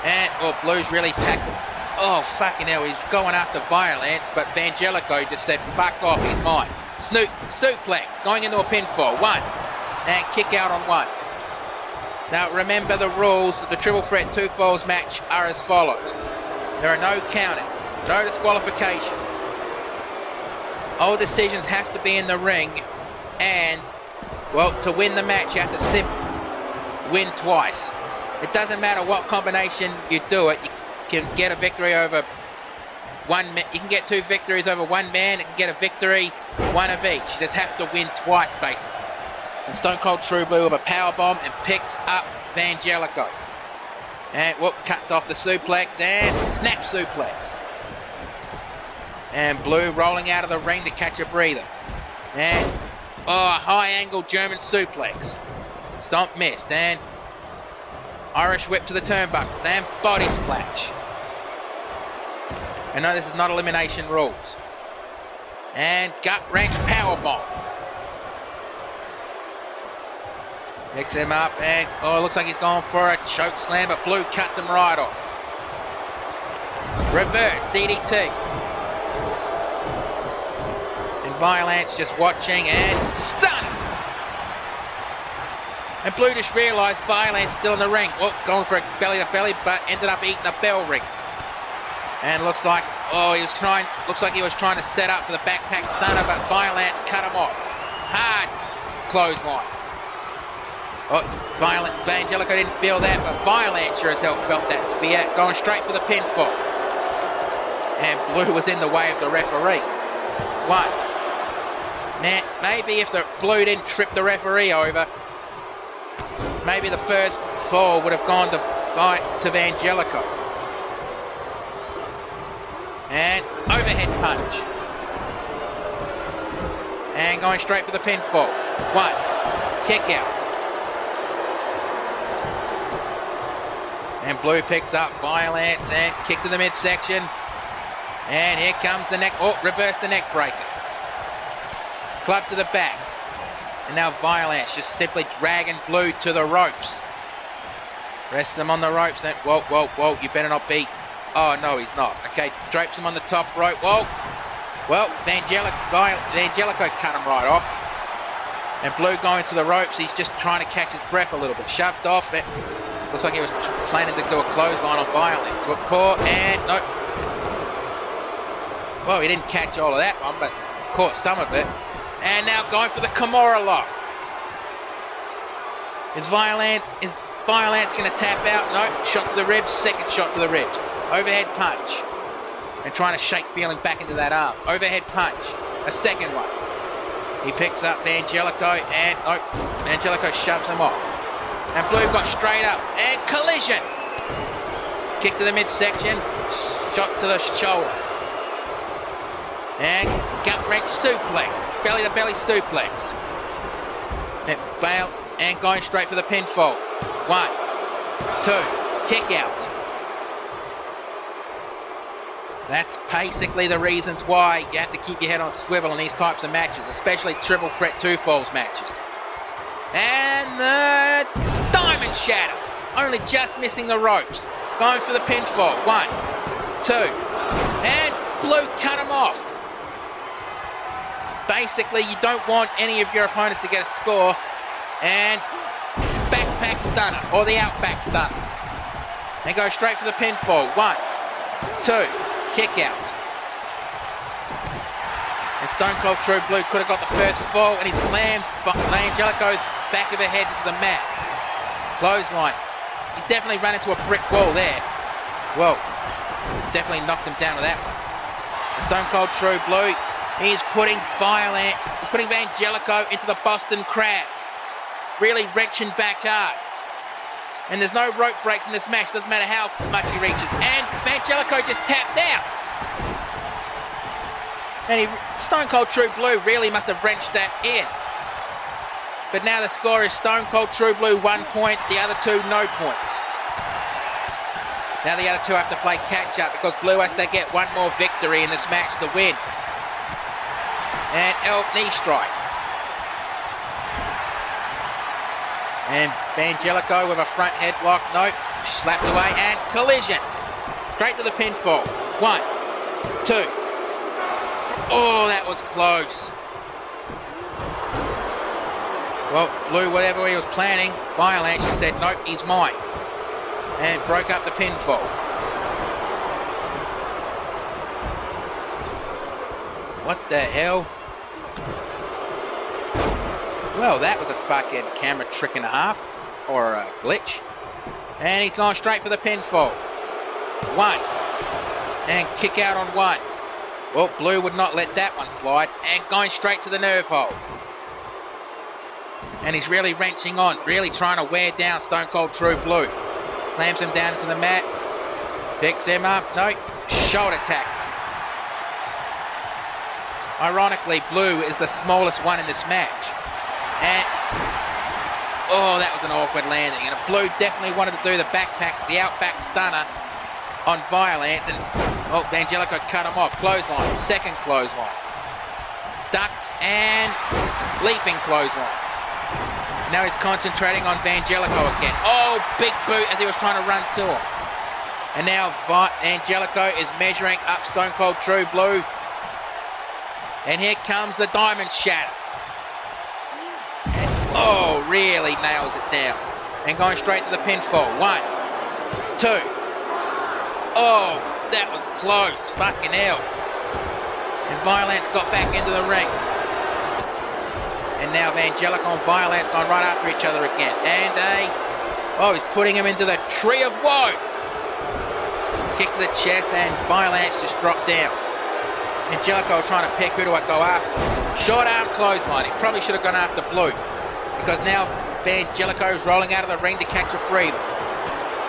And, well, Blue's really tackled. Oh, fucking hell, he's going after Violence, but Vangelico just said, fuck off, he's mine. Suplex, going into a pinfall. One. And kick out on one. Now, remember the rules of the Triple Threat 2 Falls match are as follows. There are no countouts, no disqualifications. All decisions have to be in the ring, and, well, to win the match, you have to simply win twice. It doesn't matter what combination you do it. You can get a victory over one man. You can get 2 victories over one man. You can get a victory, one of each. You just have to win twice, basically. And Stone Cold True Blue with a powerbomb and picks up Vangelico. And whoop, cuts off the suplex and snap suplex. And Blue rolling out of the ring to catch a breather. And oh, high angle German suplex. Stomp missed, and Irish whip to the turnbuckles, and body splash. I know this is not elimination rules. And gut wrench powerbomb. Picks him up, and oh, it looks like he's going for a choke slam, but Blue cuts him right off. Reverse DDT. And Violence just watching and stun. And Blue just realised Violence still in the ring. Well, going for a belly to belly, but ended up eating a bell ring. And looks like, oh, he was trying to set up for the backpack stunner, but Violence cut him off. Hard clothesline. Oh, Vangelico didn't feel that, but Violence sure as hell felt that spear, going straight for the pinfall. And Blue was in the way of the referee. One. Man, maybe if the Blue didn't trip the referee over, maybe the first fall would have gone to Vangelico. And overhead punch. And going straight for the pinfall. One. Kick out. And Blue picks up Violence and kick to the midsection. And here comes the neck. Oh, reverse the neck breaker. Club to the back. And now Violence just simply dragging Blue to the ropes. Rests them on the ropes. And whoa, whoa, whoa, you better not be Oh, no, he's not. Okay, drapes him on the top rope. Whoa. Well, Vangelico cut him right off. And Blue going to the ropes. He's just trying to catch his breath a little bit. Shoved off. It looks like he was planning to do a clothesline on Violence. Well, caught and nope. Well, he didn't catch all of that one, but caught some of it. And now going for the Kimura lock. Is Violence going to tap out? No. Shot to the ribs. Second shot to the ribs. Overhead punch. And trying to shake feeling back into that arm. Overhead punch. A second one. He picks up Vangelico and nope. Vangelico shoves him off. And Blue got straight up. And collision. Kick to the midsection. Shot to the shoulder. And gut wrench suplex. Belly to belly suplex. And bail. And going straight for the pinfall. 1, 2, kick out. That's basically the reasons why you have to keep your head on a swivel in these types of matches, especially triple threat two falls matches. And the Diamond Shatter, only just missing the ropes. Going for the pinfall. 1, 2, and Blue cut him off. Basically, you don't want any of your opponents to get a score. And backpack stunner, or the outback stunner. And go straight for the pinfall. 1, 2, kick out. And Stone Cold True Blue could have got the first fall, and he slams Vangelico's back of her head into the mat. Clothesline. He definitely ran into a brick wall there. Well, definitely knocked him down with that one. And Stone Cold True Blue, he's putting Vangelico into the Boston Crab. Really wrenching back hard. And there's no rope breaks in this match. Doesn't matter how much he reaches. And Vangelico just tapped out. And Stone Cold True Blue really must have wrenched that in. But now the score is Stone Cold True Blue 1 point, the other two no points. Now the other two have to play catch up because Blue has to get one more victory in this match to win. And knee strike. And Vangelico with a front headlock, nope, slapped away, and collision. Straight to the pinfall. 1, 2. Oh, that was close. Well, Blue, whatever he was planning, Violence, he said, nope, he's mine. And broke up the pinfall. What the hell? Well, that was a fucking camera trick and a half, or a glitch. And he's gone straight for the pinfall. 1. And kick out on 1. Well, Blue would not let that one slide. And going straight to the nerve hole. And he's really wrenching on, really trying to wear down Stone Cold True Blue. Slams him down into the mat. Picks him up. No, shoulder tackle. Ironically, Blue is the smallest one in this match. And, oh, that was an awkward landing. And Blue definitely wanted to do the outback stunner on Violence. And, oh, Vangelico cut him off. Clothesline, second clothesline. Ducked and leaping clothesline. Now he's concentrating on Vangelico again. Oh, big boot as he was trying to run to him. And now Vangelico is measuring up Stone Cold True Blue. And here comes the Diamond Shatter. Oh, really nails it down. And going straight to the pinfall. 1, 2. Oh, that was close. Fucking hell. And Violence got back into the ring. And now Vangelico and Violence going right after each other again. And he's putting him into the Tree of Woe. Kick to the chest and Violence just dropped down. Vangelico was trying to pick who do I go after. Short arm clothesline. He probably should have gone after Blue. Because now Vangelico is rolling out of the ring to catch a breather.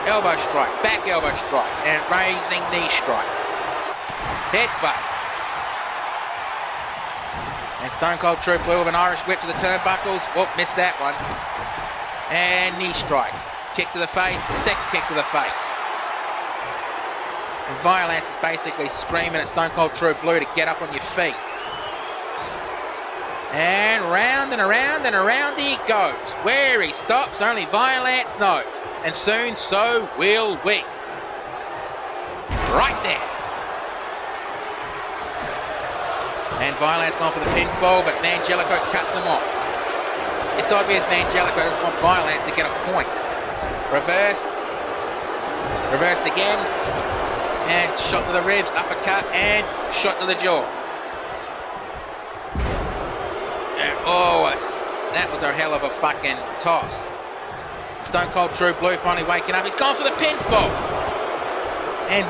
Elbow strike, back elbow strike, and raising knee strike. Headbutt. And Stone Cold True Blue with an Irish whip to the turnbuckles. Oh, missed that one. And knee strike. Kick to the face, second kick to the face. And Violence is basically screaming at Stone Cold True Blue to get up on your feet. And round and around and around he goes. Where he stops, only Violence knows. And soon, so will we. right there. And Violence gone for the pinfall, but Vangelico cuts him off. It's obvious Vangelico doesn't want Violence to get a point. Reversed again, and shot to the ribs, uppercut, and shot to the jaw. And, that was a hell of a fucking toss. Stone Cold True Blue finally waking up. He's gone for the pinfall, and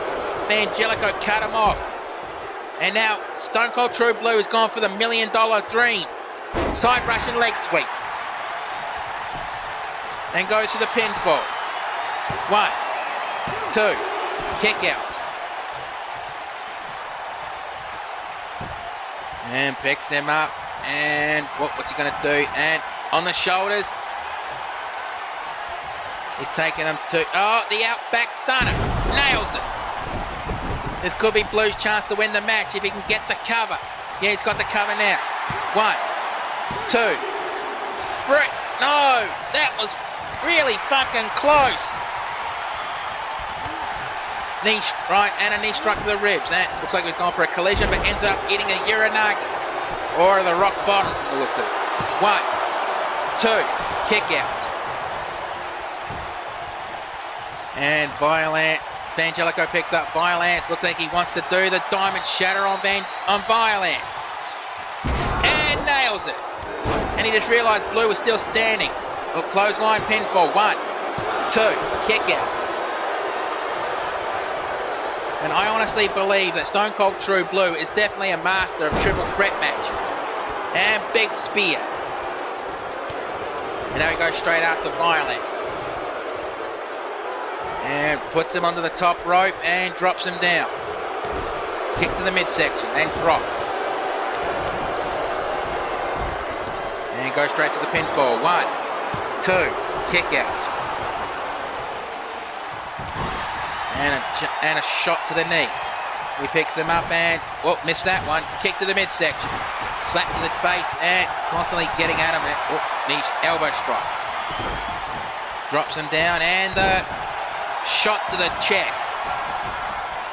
Vangelico cut him off. And now Stone Cold True Blue has gone for the $1 million dream. Side Russian leg sweep. And goes for the pinfall. 1, 2, kick out. And picks him up. And what's he going to do? And on the shoulders. He's taking him to... Oh, the out back stunner. Nails it. This could be Blue's chance to win the match if he can get the cover. Yeah, he's got the cover now. 1, 2. Britt. No, that was really fucking close. Knee, right, and a knee struck to the ribs. That looks like we've gone for a collision, but ends up eating a Uranug or the rock bottom, it looks like. 1, 2, kick out. And Vangelico picks up Violence. Looks like he wants to do the diamond shatter on Violence. And nails it. And he just realised Blue was still standing. Look, clothesline pinfall. 1, 2, kick out. And I honestly believe that Stone Cold True Blue is definitely a master of triple threat matches. And big spear. And now he goes straight after Violence. And puts him onto the top rope and drops him down. Kick to the midsection, then dropped. And goes straight to the pinfall. 1, 2, kick out. And a shot to the knee. He picks him up and, missed that one. Kick to the midsection. Slap to the face and constantly getting at him. Knee elbow strike. Drops him down and the shot to the chest.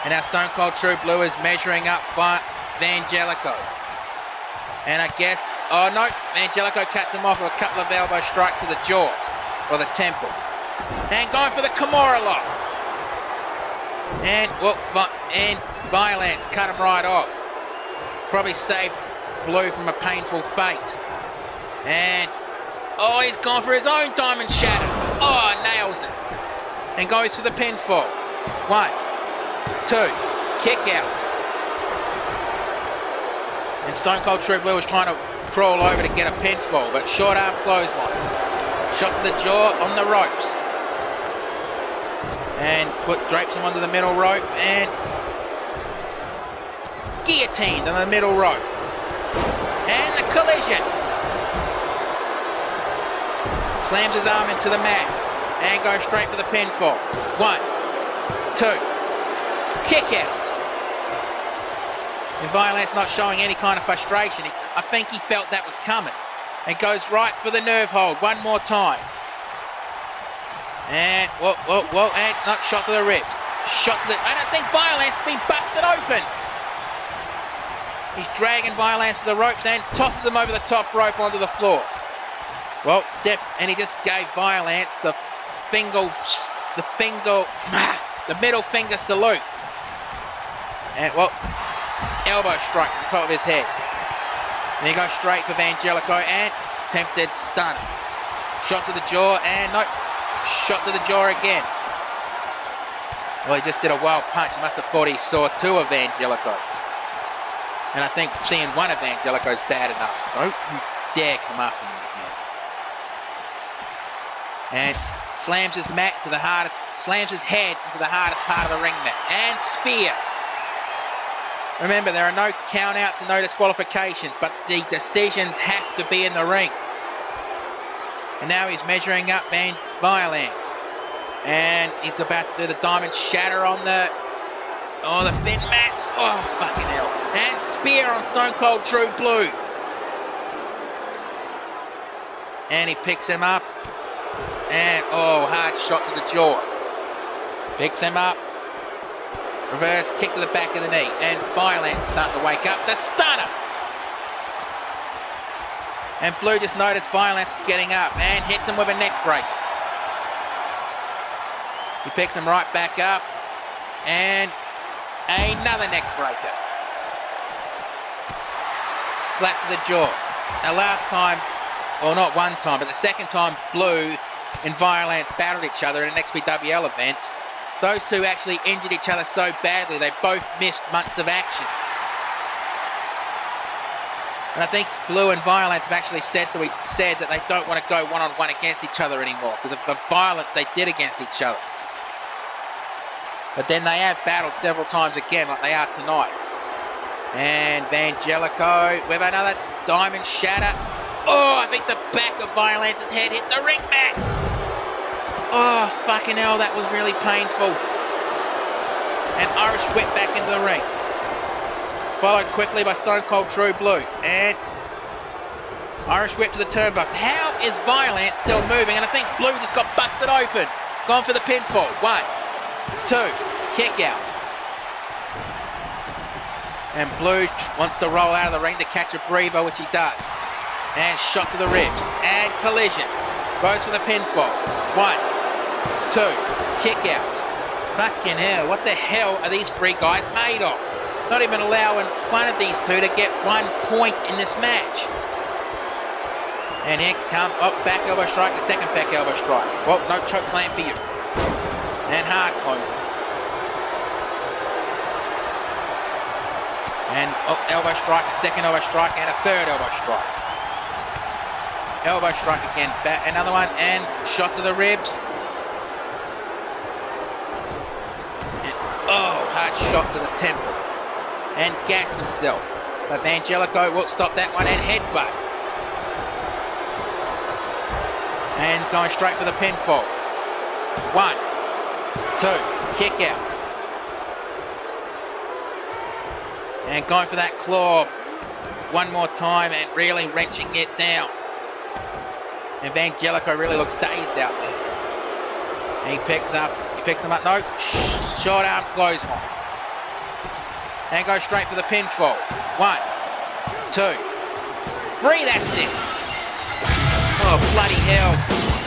And now Stone Cold True Blue is measuring up Vangelico. And I guess, Vangelico cuts him off with a couple of elbow strikes to the jaw or the temple. And going for the Kimura lock. And Violence cut him right off. Probably saved Blue from a painful fate. And he's gone for his own diamond shatter. Nails it. And goes for the pinfall. 1, 2, kick out. And Stone Cold True Blue was trying to crawl over to get a pinfall, but short arm clothesline. Shot to the jaw on the ropes. And drapes him onto the middle rope and guillotined on the middle rope. And the collision. Slams his arm into the mat. And goes straight for the pinfall. 1, 2, kick out. And Violence not showing any kind of frustration. I think he felt that was coming. And goes right for the nerve hold one more time. And, and not shot to the ribs. Shot to the, and I think Violence has been busted open. He's dragging Violence to the ropes and tosses him over the top rope onto the floor. And he just gave Violence the middle finger salute. And elbow strike to the top of his head. And he goes straight for Vangelico and attempted stun. Shot to the jaw and shot to the jaw again. Well, he just did a wild punch. He must have thought he saw 2 of Vangelico. And I think seeing 1 of Vangelico is bad enough. Don't you dare come after me again. And slams his head into the hardest part of the ring mat. And spear. Remember, there are no countouts and no disqualifications, but the decisions have to be in the ring. And now he's measuring up Violence. And he's about to do the diamond shatter on the thin mats. Fucking hell. And spear on Stone Cold True Blue. And he picks him up. And, hard shot to the jaw. Picks him up. Reverse kick to the back of the knee. And Violence starting to wake up. The stunner! And Blue just noticed Violence getting up and hits him with a neck break. He picks him right back up. And another neck breaker. Slap to the jaw. Now last time, or not one time, but the second time Blue and Violence battled each other in an XPWL event, those two actually injured each other so badly they both missed months of action. And I think Blue and Violence have actually said that they don't want to go one-on-one against each other anymore because of the violence they did against each other. But then they have battled several times again like they are tonight. And Vangelico with another diamond shatter. Oh, I think the back of Violence's head hit the ring mat. Oh, fucking hell, that was really painful. And Irish whip back into the ring. Followed quickly by Stone Cold True Blue. And Irish whip to the turnbuckle. How is Violence still moving? And I think Blue just got busted open. Gone for the pinfall. 1, 2, kick out. And Blue wants to roll out of the ring to catch a breather, which he does. And shot to the ribs. And collision. Goes for the pinfall. 1, 2, kick out. Fucking hell, what the hell are these three guys made of? Not even allowing one of these two to get 1 point in this match. And here comes, back elbow strike, the second back elbow strike. Well, no choke slam for you. And hard closing. And elbow strike, a second elbow strike, and a third elbow strike. Elbow strike again, back, another one, and shot to the ribs. And, hard shot to the temple. And gassed himself. But Vangelico will stop that one and headbutt. And going straight for the pinfall. 1, 2, kick out. And going for that claw one more time and really wrenching it down. And Vangelico really looks dazed out there. And he picks him up, no, short arm clothesline. And goes straight for the pinfall. 1, 2, 3, that's it. Oh, bloody hell.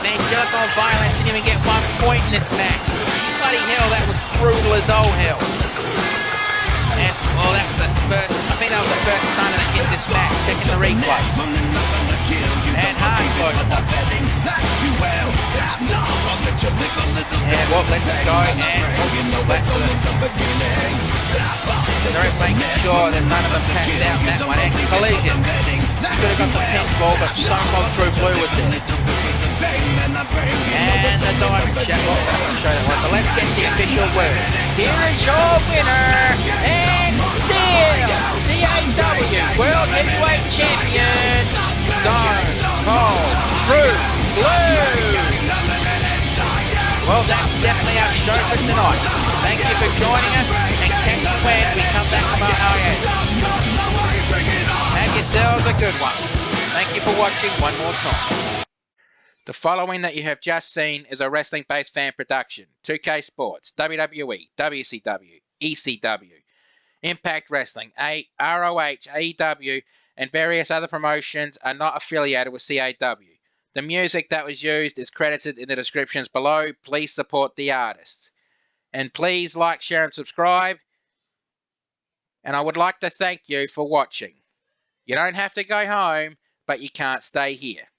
Vangelico and Violence didn't even get 1 point in this match. Bloody hell, that was brutal as all hell. And, well, that was the first, I think that was the first stunner that hit this match, checking the replay. And hard close. And, well, let's go, and slap to the... The ref making sure that none of them tapped out that one, and collision. He could have got the pinfall, but Stone Cold True Blue was it. And the diamond shot, well, I want to show that one, so let's get the official word. Here is your winner, and still CAW World Heavyweight Champion, Stone Cold True Blue. Well, that's definitely our show for tonight. Thank you for joining us, and catch us when we come back from our hiatus. Have yourselves a good one. Thank you for watching one more time. The following that you have just seen is a wrestling-based fan production. 2K Sports, WWE, WCW, ECW, Impact Wrestling, ROH, AEW, and various other promotions are not affiliated with CAW. The music that was used is credited in the descriptions below. Please support the artists. And please like, share, and subscribe. And I would like to thank you for watching. You don't have to go home, but you can't stay here.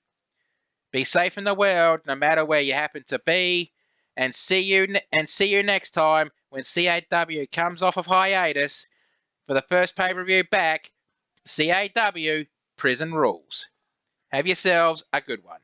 Be safe in the world, no matter where you happen to be. And see you next time when CAW comes off of hiatus for the first pay-per-view back. CAW Prison Rules. Have yourselves a good one.